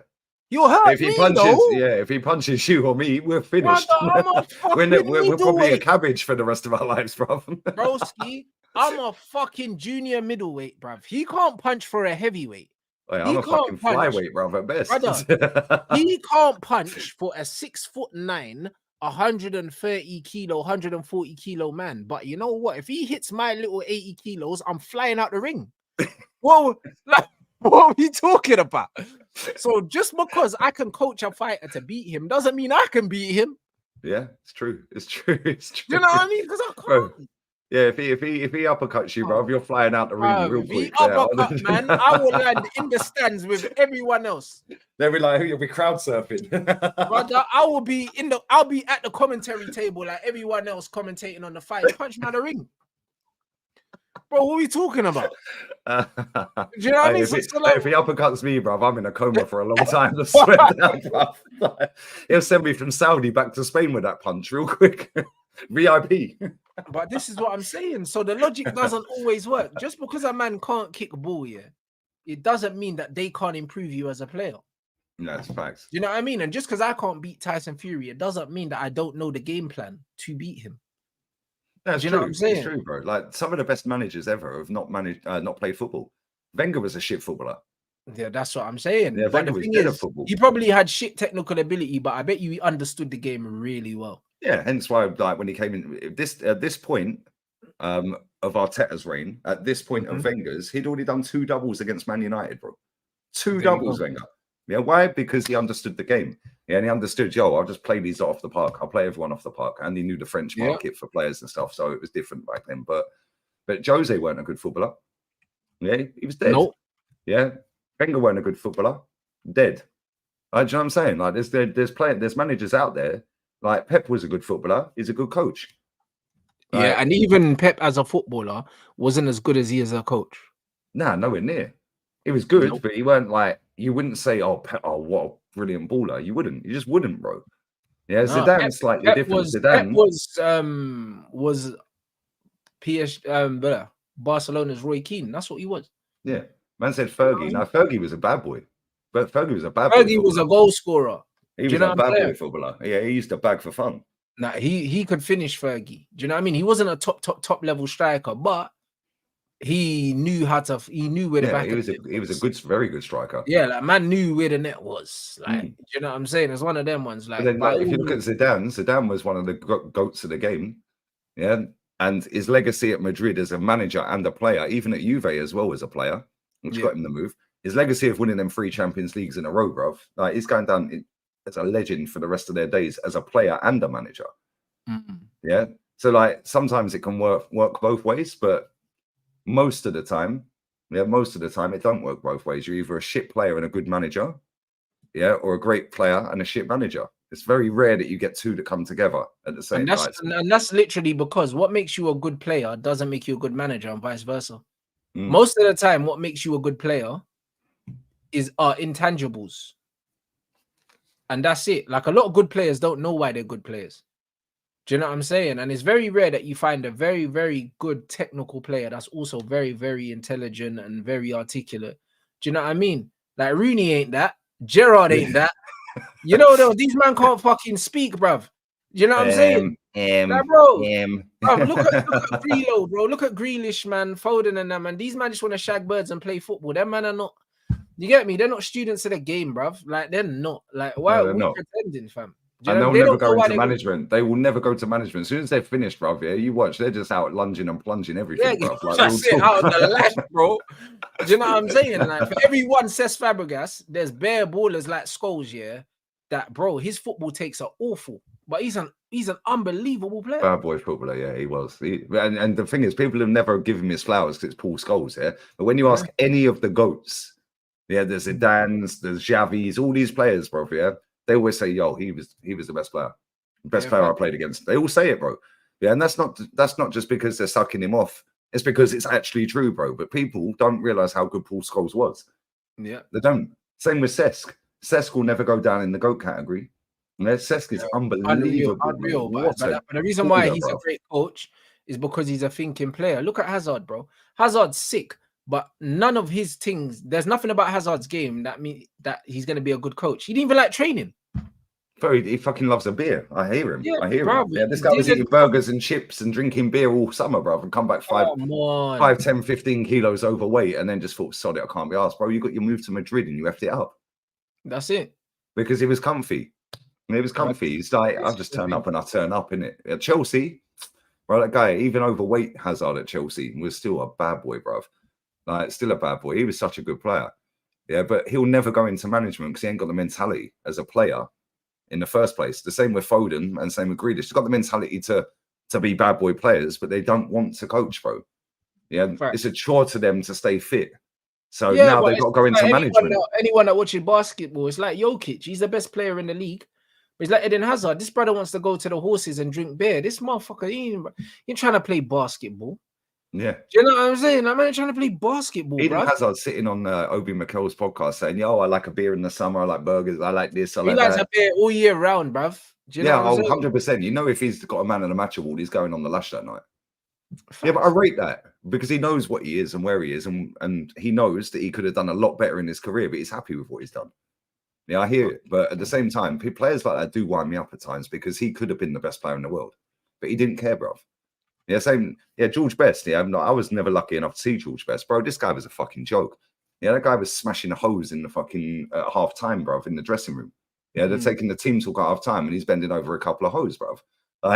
You'll hurt me, though. If he punches you or me, we're finished. We're probably a cabbage for the rest of our lives, bro. Broski, I'm a fucking junior middleweight, bruv. He can't punch for a heavyweight. Wait, I'm a fucking flyweight, bro, at best. Brother, he can't punch for a 6'9", 130 kilo, 140 kilo man. But you know what? If he hits my little 80 kilos, I'm flying out the ring. Whoa, like, what are we talking about? So just because I can coach a fighter to beat him doesn't mean I can beat him. Yeah, it's true. It's true. You know what I mean? Because I can't. Bro, yeah, if he uppercuts you, bro, you're flying out the ring real quick. Uppercut, man, I will land in the stands with everyone else. They'll be like, you'll be crowd surfing. Brother, I'll be at the commentary table like everyone else commentating on the fight. Punch me out the ring. Bro, what are we talking about? Do you know what I mean? If he uppercuts me, bro, I'm in a coma for a long time. I swear down, bro. He'll send me from Saudi back to Spain with that punch real quick. VIP. But this is what I'm saying. So the logic doesn't always work. Just because a man can't kick a ball, yeah, it doesn't mean that they can't improve you as a player. No, it's facts. You know what I mean? And just because I can't beat Tyson Fury, it doesn't mean that I don't know the game plan to beat him. That's Do you know what true. I'm It's saying? true, bro. Like some of the best managers ever have not managed, not played football. Wenger was a shit footballer. Yeah, that's what I'm saying. Yeah, But Wenger the was thing dead at is, football. he probably had shit technical ability, but I bet you he understood the game really well. Yeah, hence why, like, when he came in, at this point of Arteta's reign, at this point of Wenger's, he'd already done 2 doubles against Man United, bro. 2 There you doubles, go. Wenger. Yeah, why? Because he understood the game. Yeah, and he understood, yo, I'll just play these off the park. I'll play everyone off the park. And he knew the French Yeah. market for players and stuff, so it was different back then. But Jose weren't a good footballer. Yeah, he was dead. Nope. Yeah, Wenger weren't a good footballer. Dead. Do you know what I'm saying? Like, there's managers out there. Like Pep was a good footballer. He's a good coach. Yeah, Like, and even Pep as a footballer wasn't as good as he is as a coach. nah, nowhere near. He was good, Nope. but he weren't like, you wouldn't say, oh, Pep, oh, what a brilliant baller. You wouldn't. You just wouldn't, bro. Yeah, Nah, Zidane's slightly Pep different. was Zidane, was Barcelona's Roy Keane. That's what he was. yeah. Man said Fergie. Now Fergie was a bad boy, but Fergie was a bad boy. Fergie was a goal scorer. He Do you was know a what I'm bad boy saying? footballer. Yeah, he used to bag for fun. Nah, he could finish Fergie. Do you know what I mean? He wasn't a top level striker, but he knew how to. He knew where the Yeah, back. he was a good, very good striker. Yeah, like man knew where the net was. Like, do you know what I'm saying? It's one of them ones. Like, But then, like, if you look at Zidane was one of the goats of the game. Yeah, and his legacy at Madrid as a manager and a player, even at Juve as well as a player, which got him the move. His legacy of winning them 3 Champions Leagues in a row, bruv. Like, he's going down as a legend for the rest of their days as a player and a manager. Yeah. So, like, sometimes it can work both ways, but most of the time, it don't work both ways. You're either a shit player and a good manager, yeah, or a great player and a shit manager. It's very rare that you get 2 that come together at the same time. And that's literally because what makes you a good player doesn't make you a good manager, and vice versa. Most of the time, what makes you a good player is intangibles. And that's it. Like, a lot of good players don't know why they're good players. Do you know what I'm saying? And it's very rare that you find a very, very good technical player that's also very, very intelligent and very articulate. Do you know what I mean? Like, Rooney ain't that. Gerrard ain't that. You know, though, these man can't fucking speak, bruv. Do you know what I'm saying? Like, bro, look at Grealo, bro. Look at Grealish, man, Foden and them, man. These man just want to shag birds and play football. Them man are not. You get me? They're not students of the game, bruv. Like, they're not. Like, why are we pretending, fam? And they'll never go into management. They will never go to management. As soon as they're finished, bruv, yeah, you watch, they're just out lunging and plunging everything, bruv. Like, that's it, out of the lash, bro. Do you know what I'm saying? Like, for every one Cesc Fabregas, there's bare ballers like Scholes, yeah, that, bro, his football takes are awful, but he's an unbelievable player. Bad boy footballer, yeah, he was. And the thing is, people have never given him his flowers because it's Paul Scholes, yeah. But when you ask any of the goats, yeah, there's Zidane's, there's Xavi's, all these players, bro, yeah, they always say, yo, he was the best player. Best player I played against. They all say it, bro. Yeah, and that's not just because they're sucking him off. It's because it's actually true, bro. But people don't realize how good Paul Scholes was. Yeah. They don't. Same with Cesc. Cesc will never go down in the GOAT category. Yeah, Cesc is unbelievable. Unreal. But the reason why he's a great coach is because he's a thinking player. Look at Hazard, bro. Hazard's sick, but none of his things, there's nothing about Hazard's game that means that he's going to be a good coach. He didn't even like training. He fucking loves a beer. I hear him. Yeah, I hear bro, him. Yeah, this guy was eating burgers and chips and drinking beer all summer, bro, and come back 5, 10, 15 kilos overweight and then just thought, sod it, I can't be asked, bro. You got your move to Madrid and you effed it up. That's it. Because he was comfy. He was comfy. He's like, I just turn up and I turn up, innit? At Chelsea, bro, that guy, even overweight Hazard at Chelsea, was still a bad boy, bro. Like, still a bad boy. He was such a good player. Yeah, but he'll never go into management because he ain't got the mentality as a player in the first place. The same with Foden and same with Grealish. He's got the mentality to be bad boy players, but they don't want to coach, bro. Yeah, it's a chore to them to stay fit. So now they've got to go into management. Anyone that watches basketball, it's like Jokic. He's the best player in the league. But it's like Eden Hazard. This brother wants to go to the horses and drink beer. This motherfucker, he ain't trying to play basketball. Yeah. Do you know what I'm saying? I'm not trying to play basketball, Eden bro. Hazard sitting on Obi Mikel's podcast saying, yo, I like a beer in the summer. I like burgers. I like this. I like that. He likes a beer all year round, bruv. Do you know what I'm saying? 100%. You know, if he's got a man of the match award, he's going on the Lush that night. Yeah, but I rate that because he knows what he is and where he is, and he knows that he could have done a lot better in his career, but he's happy with what he's done. Yeah, I hear it. But at the same time, players like that do wind me up at times because he could have been the best player in the world, but he didn't care, bruv. Yeah, same. Yeah, George Best. Yeah, I was never lucky enough to see George Best, bro. This guy was a fucking joke. Yeah, that guy was smashing a hose in the fucking half time, bro, in the dressing room. Yeah, they're taking the team talk at half time, and he's bending over a couple of hose, bro,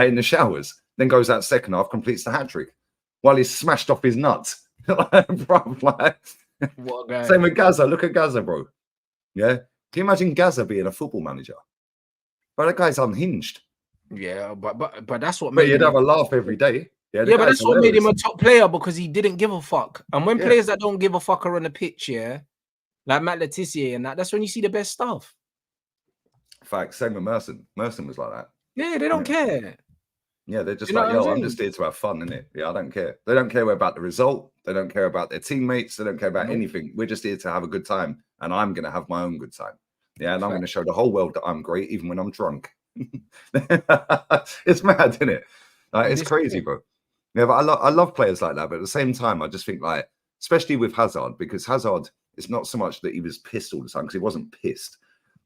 in the showers. Then goes out second half, completes the hat trick while he's smashed off his nuts, bro. Like, What a guy. same with Gaza. Look at Gaza, bro. Yeah, can you imagine Gaza being a football manager? Bro, that guy's unhinged. Yeah, but that's what But made you'd him. have a laugh every day. Yeah, Yeah, but guy's that's what made him hilarious. a top player, because he didn't give a fuck. And when Yeah. players that don't give a fuck are on the pitch, yeah, like Matt Letizia and that's when you see the best stuff. In fact, same with Merson. Merson was like that. Yeah, they don't care. Yeah, they're just You know like, what I'm yo, I'm saying? just here to have fun, innit? Yeah, I don't care. They don't care about the result. They don't care about their teammates. They don't care about Nope. anything. We're just here to have a good time, and I'm going to have my own good time. Yeah, and I'm going to Fact. show the whole world that I'm great, even when I'm drunk. It's mad, isn't it? Like, It it's is crazy, bro. Yeah, but I love players like that. But at the same time, I just think, like, especially with Hazard, because Hazard, it's not so much that he was pissed all the time, because he wasn't pissed.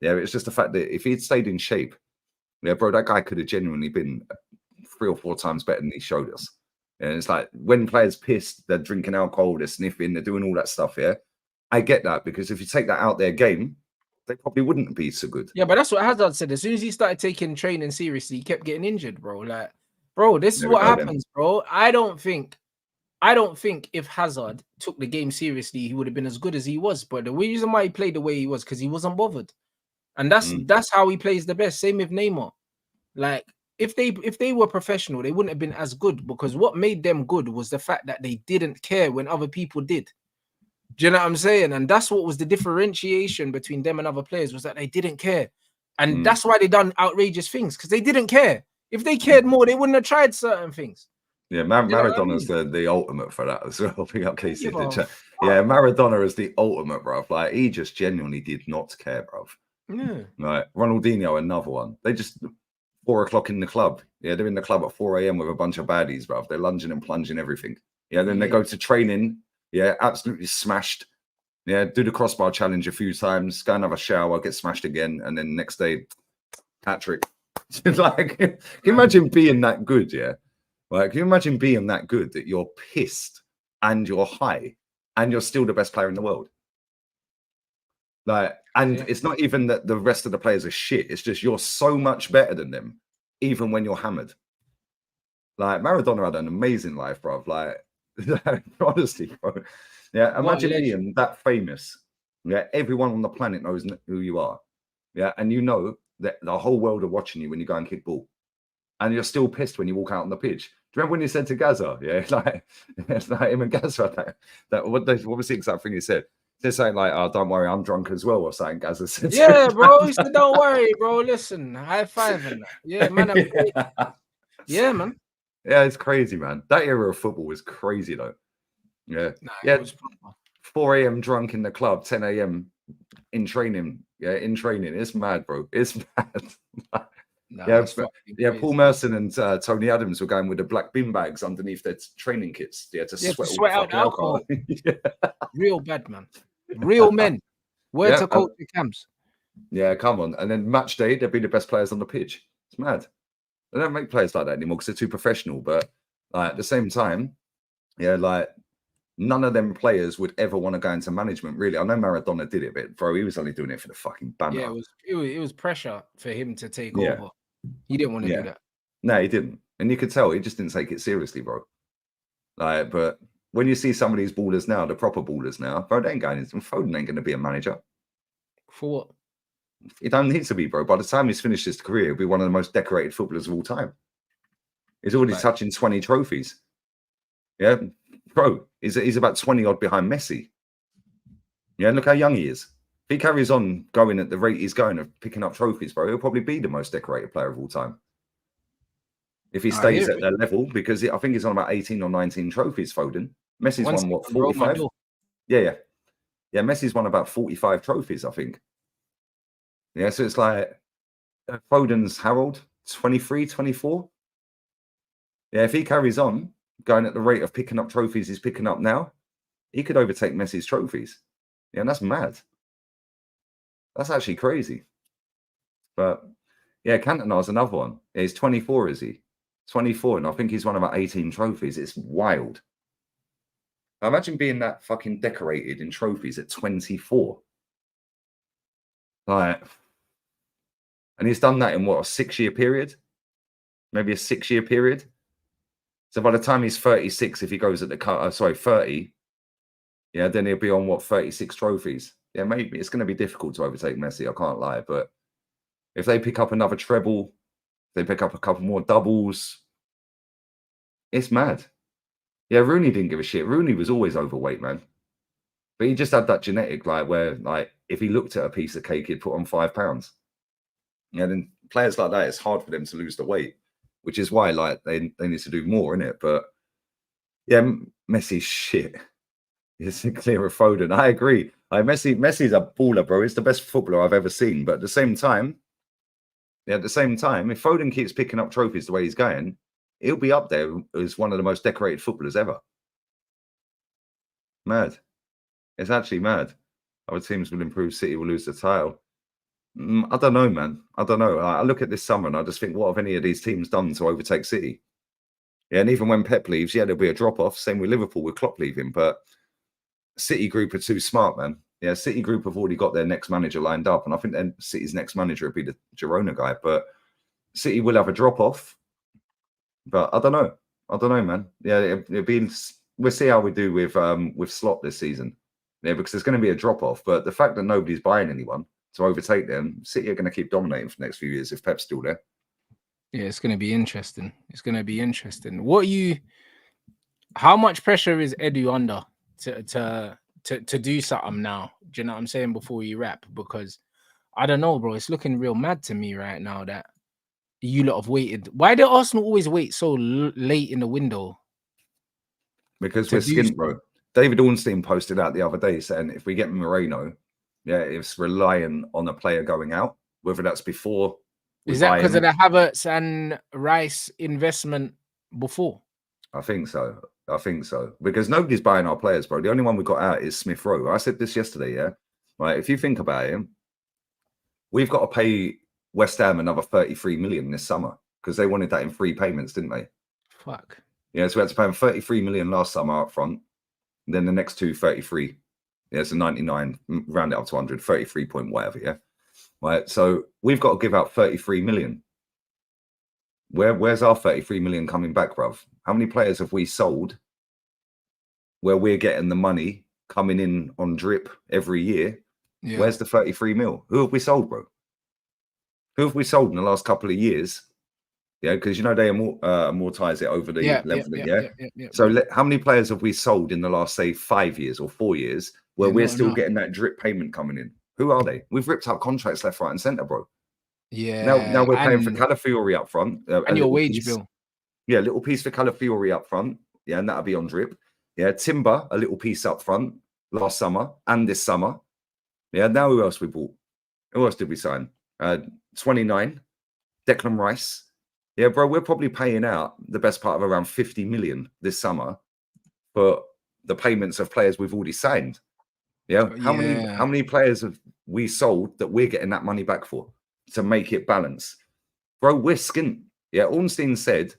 Yeah, it's just the fact that if he'd stayed in shape, yeah, bro, that guy could have genuinely been 3 or 4 times better than he showed us. And it's like, when players pissed, they're drinking alcohol, they're sniffing, they're doing all that stuff. Yeah, I get that, because if you take that out their game, they probably wouldn't be so good. Yeah, but that's what Hazard said. As soon as he started taking training seriously, he kept getting injured, bro. Like, bro, this is There we what go then. happens, bro. I don't think if Hazard took the game seriously, he would have been as good as he was. But the reason why he played the way he was, because he wasn't bothered. And that's how he plays the best. Same with Neymar. Like, if they were professional, they wouldn't have been as good, because what made them good was the fact that they didn't care when other people did. Do you know what I'm saying? And that's what was the differentiation between them and other players, was that they didn't care. And that's why they done outrageous things, because they didn't care. If they cared more, they wouldn't have tried certain things. Yeah, You know what I Maradona's mean? the ultimate for that as well. Pick up Casey in the Give a chat. Yeah, Maradona is the ultimate, bruv. Like, he just genuinely did not care, bruv. Yeah. Right, Ronaldinho, another one. They just 4 o'clock in the club. Yeah, they're in the club at 4 a.m. with a bunch of baddies, bruv. They're lunging and plunging everything. Yeah, then they go to training. Yeah, absolutely smashed. Yeah, do the crossbar challenge a few times, go and have a shower, get smashed again, and then next day, hat trick. Like, can you imagine being that good? Yeah, like, can you imagine being that good that you're pissed and you're high and you're still the best player in the world? Like, and it's not even that the rest of the players are shit. It's just you're so much better than them, even when you're hammered. Like, Maradona had an amazing life, bro. Like, honestly, bro. Yeah, imagine being that famous. Yeah, everyone on the planet knows who you are. Yeah, and you know that the whole world are watching you when you go and kick ball, and you're still pissed when you walk out on the pitch. Do you remember when you said to Gaza? Yeah, like, it's like him and Gaza. What was the exact thing he said? They're saying like, "Oh, don't worry, I'm drunk as well," or saying Gaza said. Yeah, bro. He said, "Don't worry, bro. Listen, high five and that." Yeah, man. Yeah, man. Yeah, it's crazy, man. That era of football was crazy, though. Yeah, yeah. 4 a.m. drunk in the club, 10 a.m. in training. Yeah, in training. It's mad, bro. It's mad. Yeah, Paul Merson and Tony Adams were going with the black bin bags underneath their training kits. They had to sweat out alcohol. Yeah. Real bad, man. Real men. Where to coach the camps. Yeah, come on. And then match day, they'd be the best players on the pitch. It's mad. They don't make players like that anymore because they're too professional. But like, at the same time, yeah, like, none of them players would ever want to go into management, really. I know Maradona did it, but bro, he was only doing it for the fucking banner. Yeah, it was pressure for him to take over. He didn't want to do that. No, he didn't. And you could tell he just didn't take it seriously, bro. Like, but when you see some of these ballers now, the proper ballers now, bro, they ain't going into Foden ain't going to be a manager. For what? He don't need to be, bro. By the time he's finished his career, he'll be one of the most decorated footballers of all time. He's already touching 20 trophies. Yeah, bro, he's about 20 odd behind Messi. Yeah, look how young he is. If he carries on going at the rate he's going of picking up trophies, bro, he'll probably be the most decorated player of all time. If he stays at that level, because I think he's on about 18 or 19 trophies, Foden. Messi's won, what, 45? Yeah. Messi's won about 45 trophies, I think. Yeah, so it's like Foden's Harold, 23, 24. Yeah, if he carries on going at the rate of picking up trophies he's picking up now, he could overtake Messi's trophies. Yeah, and that's mad. That's actually crazy. But yeah, Cantona's another one. Yeah, he's 24, is he? 24, and I think he's won about 18 trophies. It's wild. Imagine being that fucking decorated in trophies at 24. Like, and he's done that in what, a 6-year period? Maybe a 6-year period. So by the time he's 36, if he goes at the cut, 30, yeah, then he'll be on what, 36 trophies. Yeah, maybe it's going to be difficult to overtake Messi. I can't lie, but if they pick up another treble, they pick up a couple more doubles, it's mad. Yeah, Rooney didn't give a shit. Rooney was always overweight, man. But he just had that genetic, like, where, like, if he looked at a piece of cake, he'd put on 5 pounds. Yeah, then players like that, it's hard for them to lose the weight, which is why, like, they need to do more in it. But yeah, Messi's shit. It's clear of Foden. I agree. Messi's a baller, bro. He's the best footballer I've ever seen. But at the same time, if Foden keeps picking up trophies the way he's going, he'll be up there as one of the most decorated footballers ever. Mad. It's actually mad. Other teams will improve. City will lose the title. I don't know, man. I don't know. I look at this summer and I just think, what have any of these teams done to overtake City? Yeah, and even when Pep leaves, yeah, there'll be a drop-off. Same with Liverpool with Klopp leaving. But City Group are too smart, man. Yeah, City Group have already got their next manager lined up. And I think then City's next manager will be the Girona guy. But City will have a drop-off. But I don't know. I don't know, man. Yeah, we'll see how we do with Slot this season. Yeah, because there's going to be a drop-off. But the fact that nobody's buying anyone to overtake them, City are going to keep dominating for the next few years if Pep's still there. Yeah, it's going to be interesting. It's going to be interesting. How much pressure is Edu under to do something now? Do you know what I'm saying, before you wrap? Because I don't know, bro. It's looking real mad to me right now that you lot have waited. Why do Arsenal always wait so late in the window? Because we're skint, bro. David Ornstein posted out the other day saying if we get Moreno, yeah, it's relying on a player going out, whether that's before. Is that because of the Havertz and Rice investment before? I think so. Because nobody's buying our players, bro. The only one we got out is Smith Rowe. I said this yesterday, yeah? Right, if you think about him, we've got to pay West Ham another 33 million this summer because they wanted that in 3 payments, didn't they? Fuck. Yeah, so we had to pay them 33 million last summer up front. And then the next 2, 33. Yeah, so 99, round it up to 100, 33 point whatever, yeah? Right, so we've got to give out 33 million. Where's our 33 million coming back, bruv? How many players have we sold where we're getting the money coming in on drip every year? Yeah. Where's the 33 mil? Who have we sold, bro? Who have we sold in the last couple of years? Yeah, because you know they amortize it over the length of it. So how many players have we sold in the last, say, 5 years or 4 years where we're still getting that drip payment coming in? Who are they? We've ripped out contracts left, right, and centre, bro. Yeah. Now we're paying for Calafiori up front. And your wage bill. Yeah, a little piece for Calafiori up front. Yeah, and that'll be on drip. Yeah, Timber, a little piece up front last summer and this summer. Yeah, now who else we bought? Who else did we sign? 29, Declan Rice. Yeah, bro, we're probably paying out the best part of around 50 million this summer for the payments of players we've already signed. Yeah, how many players have we sold that we're getting that money back for to make it balance? Bro, we're skint. Yeah, Ornstein said,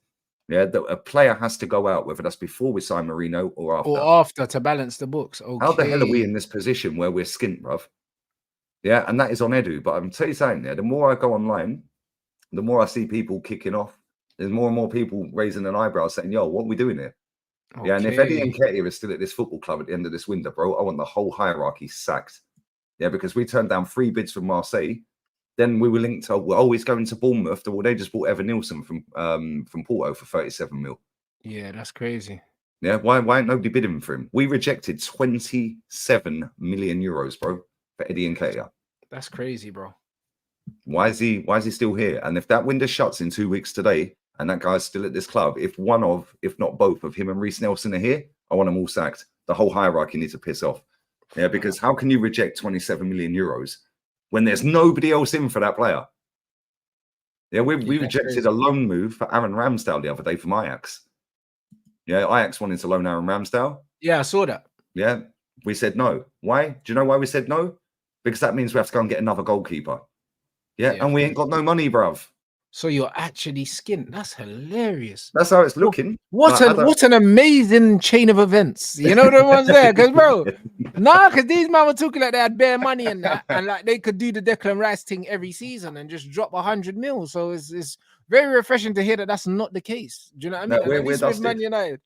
yeah, that a player has to go out, whether that's before we sign Marino or after. Or after, to balance the books. Okay. How the hell are we in this position where we're skint, bruv? Yeah, and that is on Edu. But I'm telling you something, the more I go online, the more I see people kicking off. There's more and more people raising an eyebrow saying, yo, what are we doing here? Okay. Yeah, and if Eddie Nketiah is still at this football club at the end of this window, bro, I want the whole hierarchy sacked. Yeah, because we turned down 3 bids from Marseille. Then we were linked to, he's going to Bournemouth. Well, they just bought Evan Nilsson from Porto for 37 mil. Yeah, that's crazy. Yeah, why ain't nobody bidding for him? We rejected 27 million euros, bro, for Eddie Nketiah. That's crazy, bro. Why is he still here? And if that window shuts in 2 weeks today, and that guy's still at this club, if not both of him and Reece Nelson are here, I want them all sacked. The whole hierarchy needs to piss off. Yeah, because how can you reject 27 million euros when there's nobody else in for that player? Yeah, we rejected a loan move for Aaron Ramsdale the other day from Ajax. Yeah, Ajax wanted to loan Aaron Ramsdale. Yeah, I saw that. Yeah, we said no. Why? Do you know why we said no? Because that means we have to go and get another goalkeeper. Yeah, and we ain't got no money, bruv. So you're actually skint. That's hilarious. That's how it's looking. What an amazing chain of events. You know the ones there, because bro, because these men were talking like they had bare money and that, and like they could do the Declan Rice thing every season and just drop 100 mil. So it's very refreshing to hear that that's not the case. Do you know what I mean? No, at least with Man United.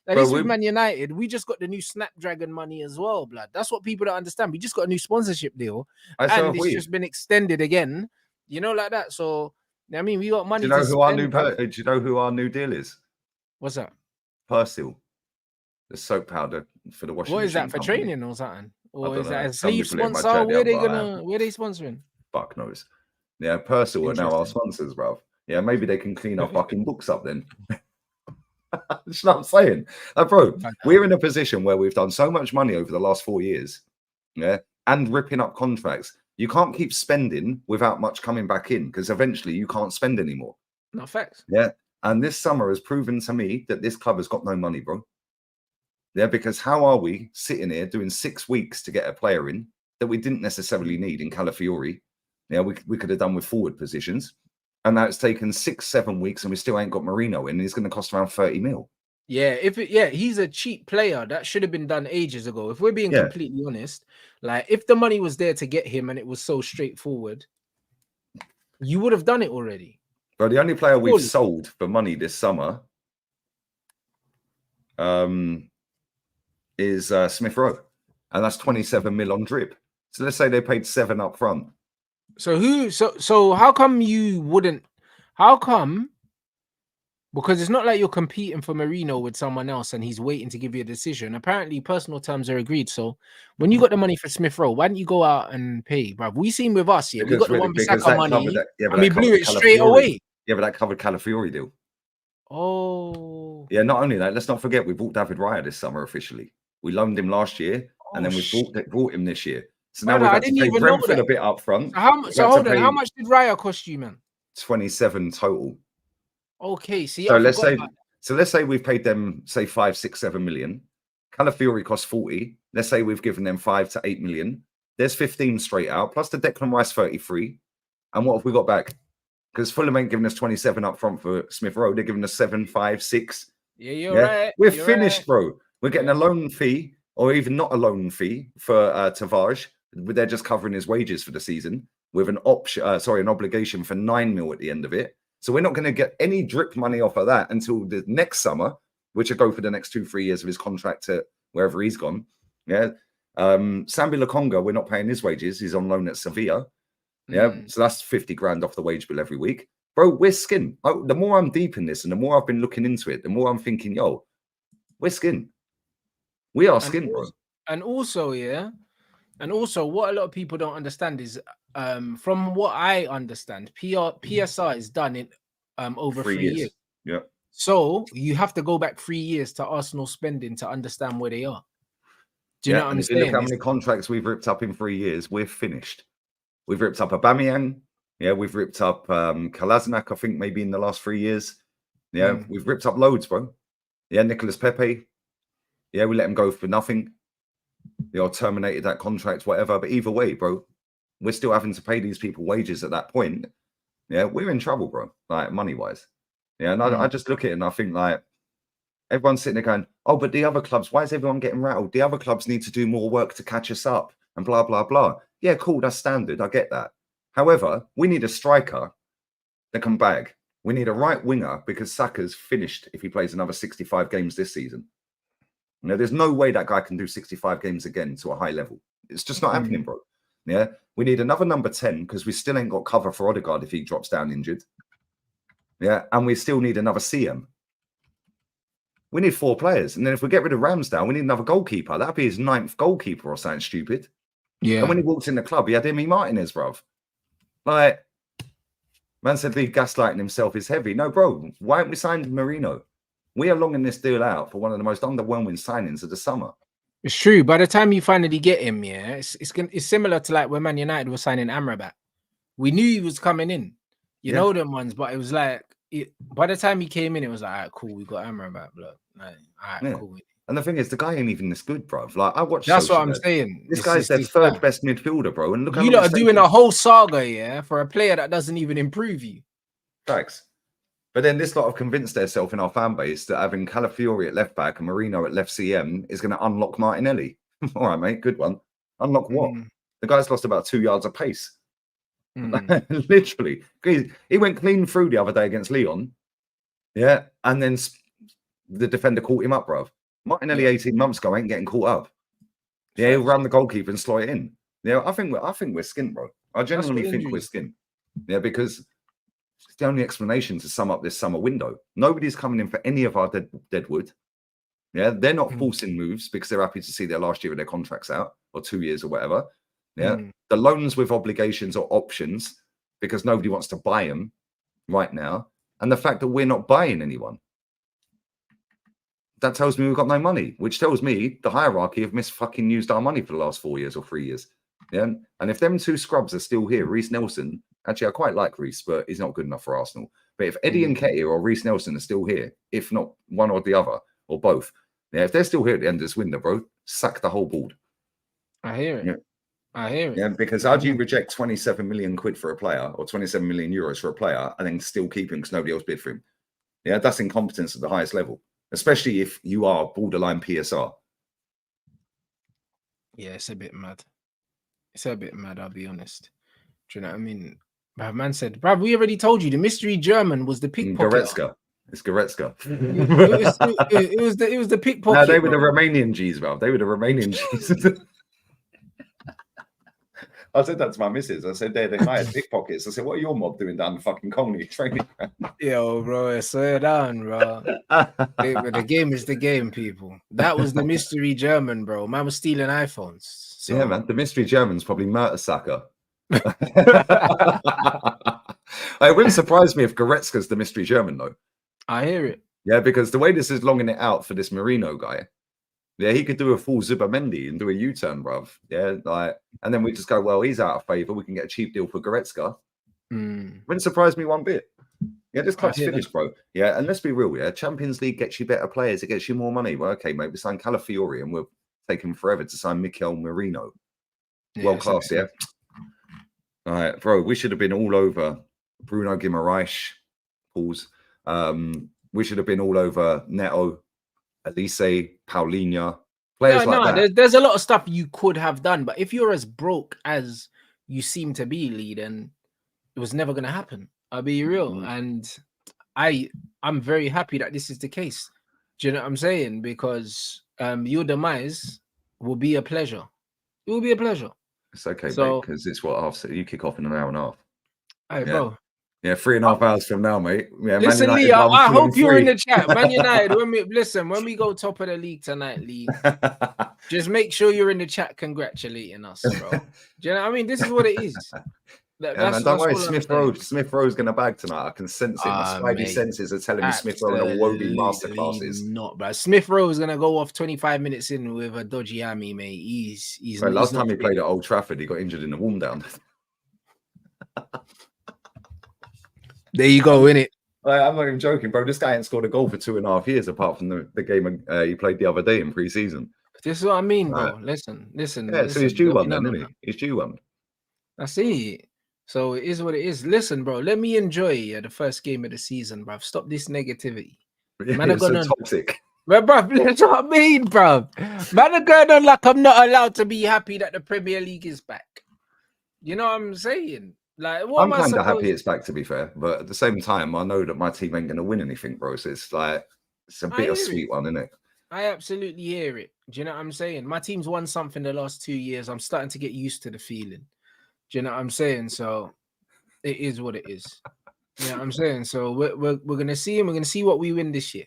At least with Man United, we just got the new Snapdragon money as well, blood. That's what people don't understand. We just got a new sponsorship deal, and it's just been extended again. You know, like that. So I mean, we got money. Do you know who our new? Do you know who our new deal is? What's that? Persil, the soap powder for the washing machine. What is that for company. training or something? Or is that a sleeve sponsor? Where they sponsoring? Fuck knows. Yeah, Persil are now our sponsors, bro. Yeah, maybe they can clean our fucking books up then. That's what I'm saying. Bro, we're in a position where we've done so much money over the last 4 years, yeah, and ripping up contracts. You can't keep spending without much coming back in, because eventually you can't spend anymore. Not facts. Yeah, and this summer has proven to me that this club has got no money, bro. Yeah, because how are we sitting here doing 6 weeks to get a player in that we didn't necessarily need in Calafiori? Yeah, we could have done with forward positions. And now it's taken 6-7 weeks and we still ain't got Marino in. He's going to cost around 30 mil. Yeah, he's a cheap player. That should have been done ages ago. If we're being completely honest, like if the money was there to get him and it was so straightforward, you would have done it already. But the only player we've sold for money this summer is Smith Rowe. And that's 27 mil on drip. So let's say they paid 7 up front. So how come you wouldn't? How come? Because it's not like you're competing for Marino with someone else and he's waiting to give you a decision. Apparently, personal terms are agreed. So when you got the money for Smith Rowe, why didn't you go out and pay, bro? We seen with us, we got the Wan-Bissaka money and we blew it straight away. Yeah, but that covered Calafiori deal. Oh. Yeah, not only that, let's not forget we bought David Raya this summer officially. We loaned him last year and then we bought him this year. So now we've had to pay Brentford a bit up front. So hold on, how much did Raya cost you, man? 27 total. Okay, so let's say we've paid them say 5, 6, 7 million. Calafiori costs 40. Let's say we've given them 5 to 8 million. There's 15 straight out, plus the Declan Rice 33. And what have we got back? Because Fulham ain't giving us 27 up front for Smith Rowe. They're giving us 7, 5, 6. Yeah, you're right. We're finished, bro. We're getting a loan fee, or even not a loan fee for Tavares. They're just covering his wages for the season with an obligation for 9 mil at the end of it. So we're not going to get any drip money off of that until the next summer, which will go for the next 2-3 years of his contract to wherever he's gone. Yeah. Sambi Lokonga, we're not paying his wages. He's on loan at Sevilla. Yeah. So that's 50 grand off the wage bill every week. Bro, we're skin. The more I'm deep in this and the more I've been looking into it, the more I'm thinking, yo, we're skin. We are skin, bro. And also, what a lot of people don't understand is, from what I understand, PSR is done in over 3 years. Yeah. So you have to go back 3 years to Arsenal spending to understand where they are. Do you know what I'm saying? If you look how many contracts we've ripped up in 3 years, we're finished. We've ripped up Aubameyang. Yeah, we've ripped up Kolasinac, I think, maybe in the last 3 years. Yeah, we've ripped up loads, bro. Yeah, Nicolas Pepe. Yeah, we let him go for nothing. Terminated that contract, whatever. But either way, bro, we're still having to pay these people wages at that point. Yeah, we're in trouble, bro, like money-wise. Yeah, and I just look at it and I think, like, everyone's sitting there going, oh, but the other clubs, why is everyone getting rattled? The other clubs need to do more work to catch us up and blah, blah, blah. Yeah, cool, that's standard. I get that. However, we need a striker that can bag. We need a right winger because Saka's finished if he plays another 65 games this season. You know, there's no way that guy can do 65 games again to a high level. It's just not happening, bro. Yeah, we need another number 10 because we still ain't got cover for Odegaard if he drops down injured. Yeah, and we still need another CM. We need 4 players. And then if we get rid of Ramsdale, we need another goalkeeper. That'd be his 9th goalkeeper or something stupid. Yeah. And when he walked in the club, he had Emi Martinez, bruv. Like, man said Lee gaslighting himself is heavy. No, bro, why haven't we signed Marino? We are longing this deal out for one of the most underwhelming signings of the summer. It's true. By the time you finally get him, yeah, it's similar to like when Man United was signing Amrabat. We knew he was coming in. You know them ones, but it was like, by the time he came in, it was like, all right, cool, we got Amrabat, blood. Like, all right, cool. And the thing is, the guy ain't even this good, bro. Like, I watched. That's what I'm saying. This guy's their third best midfielder, bro. And look, you lot are doing a whole saga, yeah, for a player that doesn't even improve you. Facts. But then this lot have convinced themselves in our fan base that having Calafiori at left back and Marino at left CM is going to unlock Martinelli. All right, mate, good one. Unlock what? The guy's lost about 2 yards of pace. Literally. He went clean through the other day against Leon. Yeah. And then the defender caught him up, bruv. Martinelli 18 months ago ain't getting caught up. Yeah, he'll run the goalkeeper and slot it in. Yeah, I think we're skint, bro. I genuinely think we're skint. Yeah, because it's the only explanation to sum up this summer window. Nobody's coming in for any of our deadwood. Yeah, they're not forcing moves because they're happy to see their last year of their contracts out or 2 years or whatever. Yeah, the loans with obligations or options because nobody wants to buy them right now. And the fact that we're not buying anyone. That tells me we've got no money, which tells me the hierarchy have fucking used our money for the last 4 years or 3 years. Yeah. And if them two scrubs are still here, Reece Nelson, actually, I quite like Reece, but he's not good enough for Arsenal. But if Eddie Nketiah or Reece Nelson are still here, if not one or the other or both, yeah, if they're still here at the end of this window, bro, sack the whole board. I hear it. Yeah. I hear it. Yeah, because how do you reject 27 million quid for a player or 27 million euros for a player and then still keep him because nobody else bid for him? Yeah, that's incompetence at the highest level, especially if you are borderline PSR. Yeah, it's a bit mad. It's a bit mad, I'll be honest. Do you know what I mean? My man said, bruv, we already told you the mystery German was the pickpocket. Goretzka. It's Goretzka. it was the pickpocket. No, they were the Romanian G's, bruv. They were the Romanian G's. I said that to my missus. I said, they hired pickpockets. I said, what are your mob doing down the fucking Colney training ground? Yo, bro, slow down, bro. The game is the game, people. That was the mystery German, bro. Man was stealing iPhones. So. Yeah, man. The mystery German's probably Mertesacker. It wouldn't surprise me if Goretzka's the mystery German, though. I hear it. Yeah, because the way this is longing it out for this Marino guy, yeah, he could do a full Zubamendi and do a U-turn, bruv. Yeah, like, and then we just go, well, he's out of favour. We can get a cheap deal for Goretzka. Wouldn't surprise me one bit. Yeah, this club's finished, bro. Yeah, and let's be real, yeah, Champions League gets you better players. It gets you more money. Well, okay, mate, we signed Calafiori and we're taking forever to sign Mikel Merino. World class, yeah. All right, bro, we should have been all over Bruno Guimaraes. Pause. We should have been all over Neto, Elise, Paulinho, players like that. There's a lot of stuff you could have done, but if you're as broke as you seem to be, Lee, then it was never going to happen. I'll be real. And I'm very happy that this is the case. Do you know what I'm saying? Because your demise will be a pleasure. It will be a pleasure. It's okay, mate, because it's what half you kick off in an hour and a half. Hey, bro. Yeah, 3.5 hours from now, mate. Yeah, listen, Lee, I hope you're in the chat. Man United, when we go top of the league tonight, Lee, just make sure you're in the chat congratulating us, bro. Do you know what I mean? This is what it is. Man, don't worry, Smith Rowe's going to bag tonight. I can sense it. My spidey senses are telling me Smith Rowe and a Wobie masterclasses. Not, bro. Smith Rowe is going to go off 25 minutes in with a dodgy hammy, mate. He's last time he played at Old Trafford, he got injured in the warm down. There you go, innit? I'm not even joking, bro. This guy ain't scored a goal for 2.5 years, apart from the game he played the other day in pre-season. This is what I mean, bro. Listen. Yeah, so he's due one then, isn't he? He's due one. I see. So it is what it is. Listen, bro, let me enjoy the first game of the season, bro. Stop this negativity. Man, it's so toxic. Bro, that's what I mean, bro. Man, are going on like I'm not allowed to be happy that the Premier League is back. You know what I'm saying? Like, I'm kind of happy it's back, to be fair, but at the same time, I know that my team ain't going to win anything, bro. So it's like it's a bittersweet one, isn't it? I absolutely hear it. Do you know what I'm saying? My team's won something the last 2 years. I'm starting to get used to the feeling. Do you know what I'm saying? So it is what it is. You know what I'm saying? So we're gonna see, and we're gonna see what we win this year.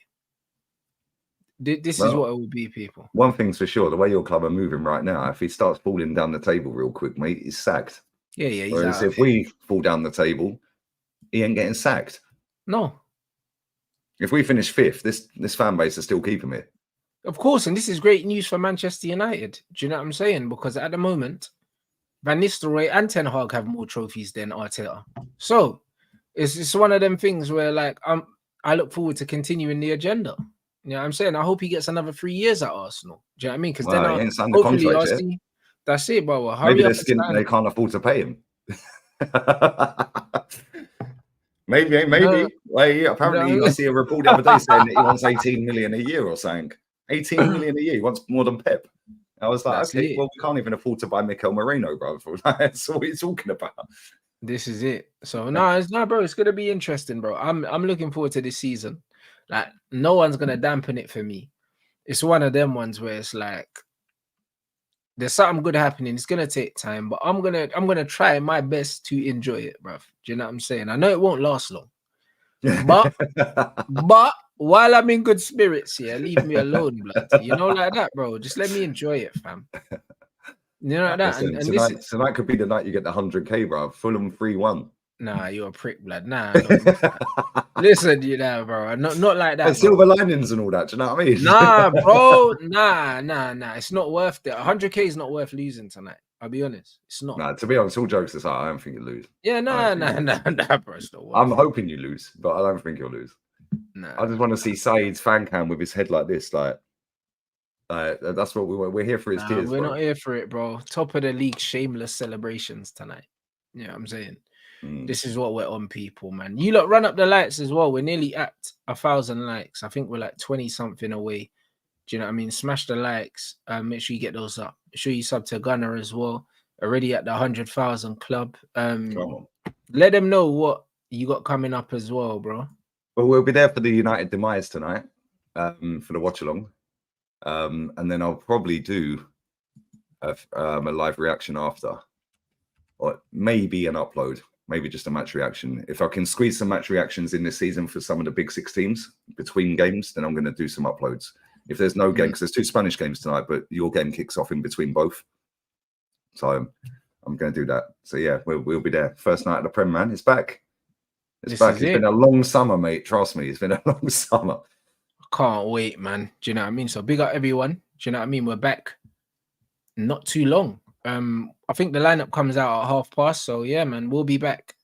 This is what it will be, people. One thing's for sure: the way your club are moving right now, if he starts falling down the table real quick, mate, he's sacked. Yeah. Whereas if we fall down the table, he ain't getting sacked. No. If we finish 5th, this fan base is still keeping it. Of course, and this is great news for Manchester United. Do you know what I'm saying? Because at the moment, Van Nistelrooy and Ten Hag have more trophies than Arteta. So it's one of them things where, like, I look forward to continuing the agenda. You know what I'm saying? I hope he gets another 3 years at Arsenal. Do you know what I mean? Because then he ain't signed the contract yet. That's it, bro. Maybe they can't afford to pay him. Maybe. No, Well, yeah, apparently, I see a report the other day saying that he wants 18 million a year or something. 18 million a year. He wants more than Pep. I was like, That's okay, it. well, we can't even afford to buy Mikel Moreno, bro. That's what he's talking about. This is it. So no, bro. It's gonna be interesting, bro. I'm looking forward to this season. Like, no one's gonna dampen it for me. It's one of them ones where it's like there's something good happening. It's gonna take time, but I'm gonna try my best to enjoy it, bro. Do you know what I'm saying? I know it won't last long, but while I'm in good spirits, yeah, leave me alone, blood. You know, like that, bro. Just let me enjoy it, fam. You know, like that. Listen, And this is tonight could be the night you get the 100K, bro. Fulham 3-1. nah, you're a prick, blood. Nah, look, listen, you know, bro. Not like that. There's silver linings and all that. Do you know what I mean? Nah, bro. Nah. It's not worth it. 100K is not worth losing tonight. I'll be honest. It's not. Nah, to be honest, all jokes aside, I don't think you lose. Yeah, nah, bro. It's not worth I'm it. hoping you lose, but I don't think you'll lose. Nah. I just want to see Saeed's fan cam with his head like this, like that's what we want. We're here for his tears. We're bro. not here for it, bro. Top of the league, shameless celebrations tonight. You know what I'm saying? This is what we're on, people, man. You lot run up the likes as well. We're nearly at 1,000 likes. I think we're like 20 something away. Do you know what I mean? Smash the likes. Make sure you get those up. Make sure you sub to Gunner as well. Already at the 100,000 club. Let them know what you got coming up as well, bro. Well, we'll be there for the United demise tonight, for the watch along, and then I'll probably do a live reaction after, or maybe an upload, maybe just a match reaction. If I can squeeze some match reactions in this season for some of the big 6 teams between games, then I'm going to do some uploads. If there's no game, because there's 2 Spanish games tonight, but your game kicks off in between both, so I'm going to do that. So yeah, we'll be there. First night of the Prem, man. It's back. It's back. It's been a long summer, mate. Trust me, it's been a long summer. Can't wait, man. Do you know what I mean? So big up everyone. Do you know what I mean? We're back. Not too long. I think the lineup comes out at past. So yeah, man, we'll be back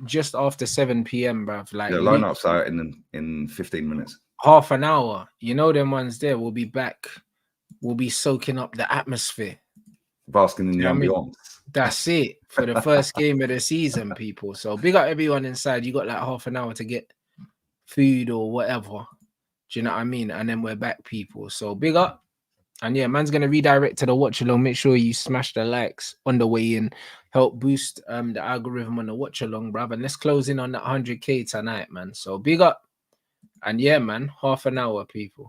just after 7 p.m, bruv. Like, the lineup's out in 15 minutes. Half an hour. You know them ones there. We'll be back. We'll be soaking up the atmosphere. Basking in the ambience. That's it for the first game of the season, people. So big up everyone inside. You got like half an hour to get food or whatever. Do you know what I mean? And then we're back, people. So big up. And yeah, man's gonna redirect to the watch along. Make sure you smash the likes on the way in. Help boost the algorithm on the watch along, bruv. And let's close in on that 100K tonight, man. So big up. And yeah, man, half an hour, people.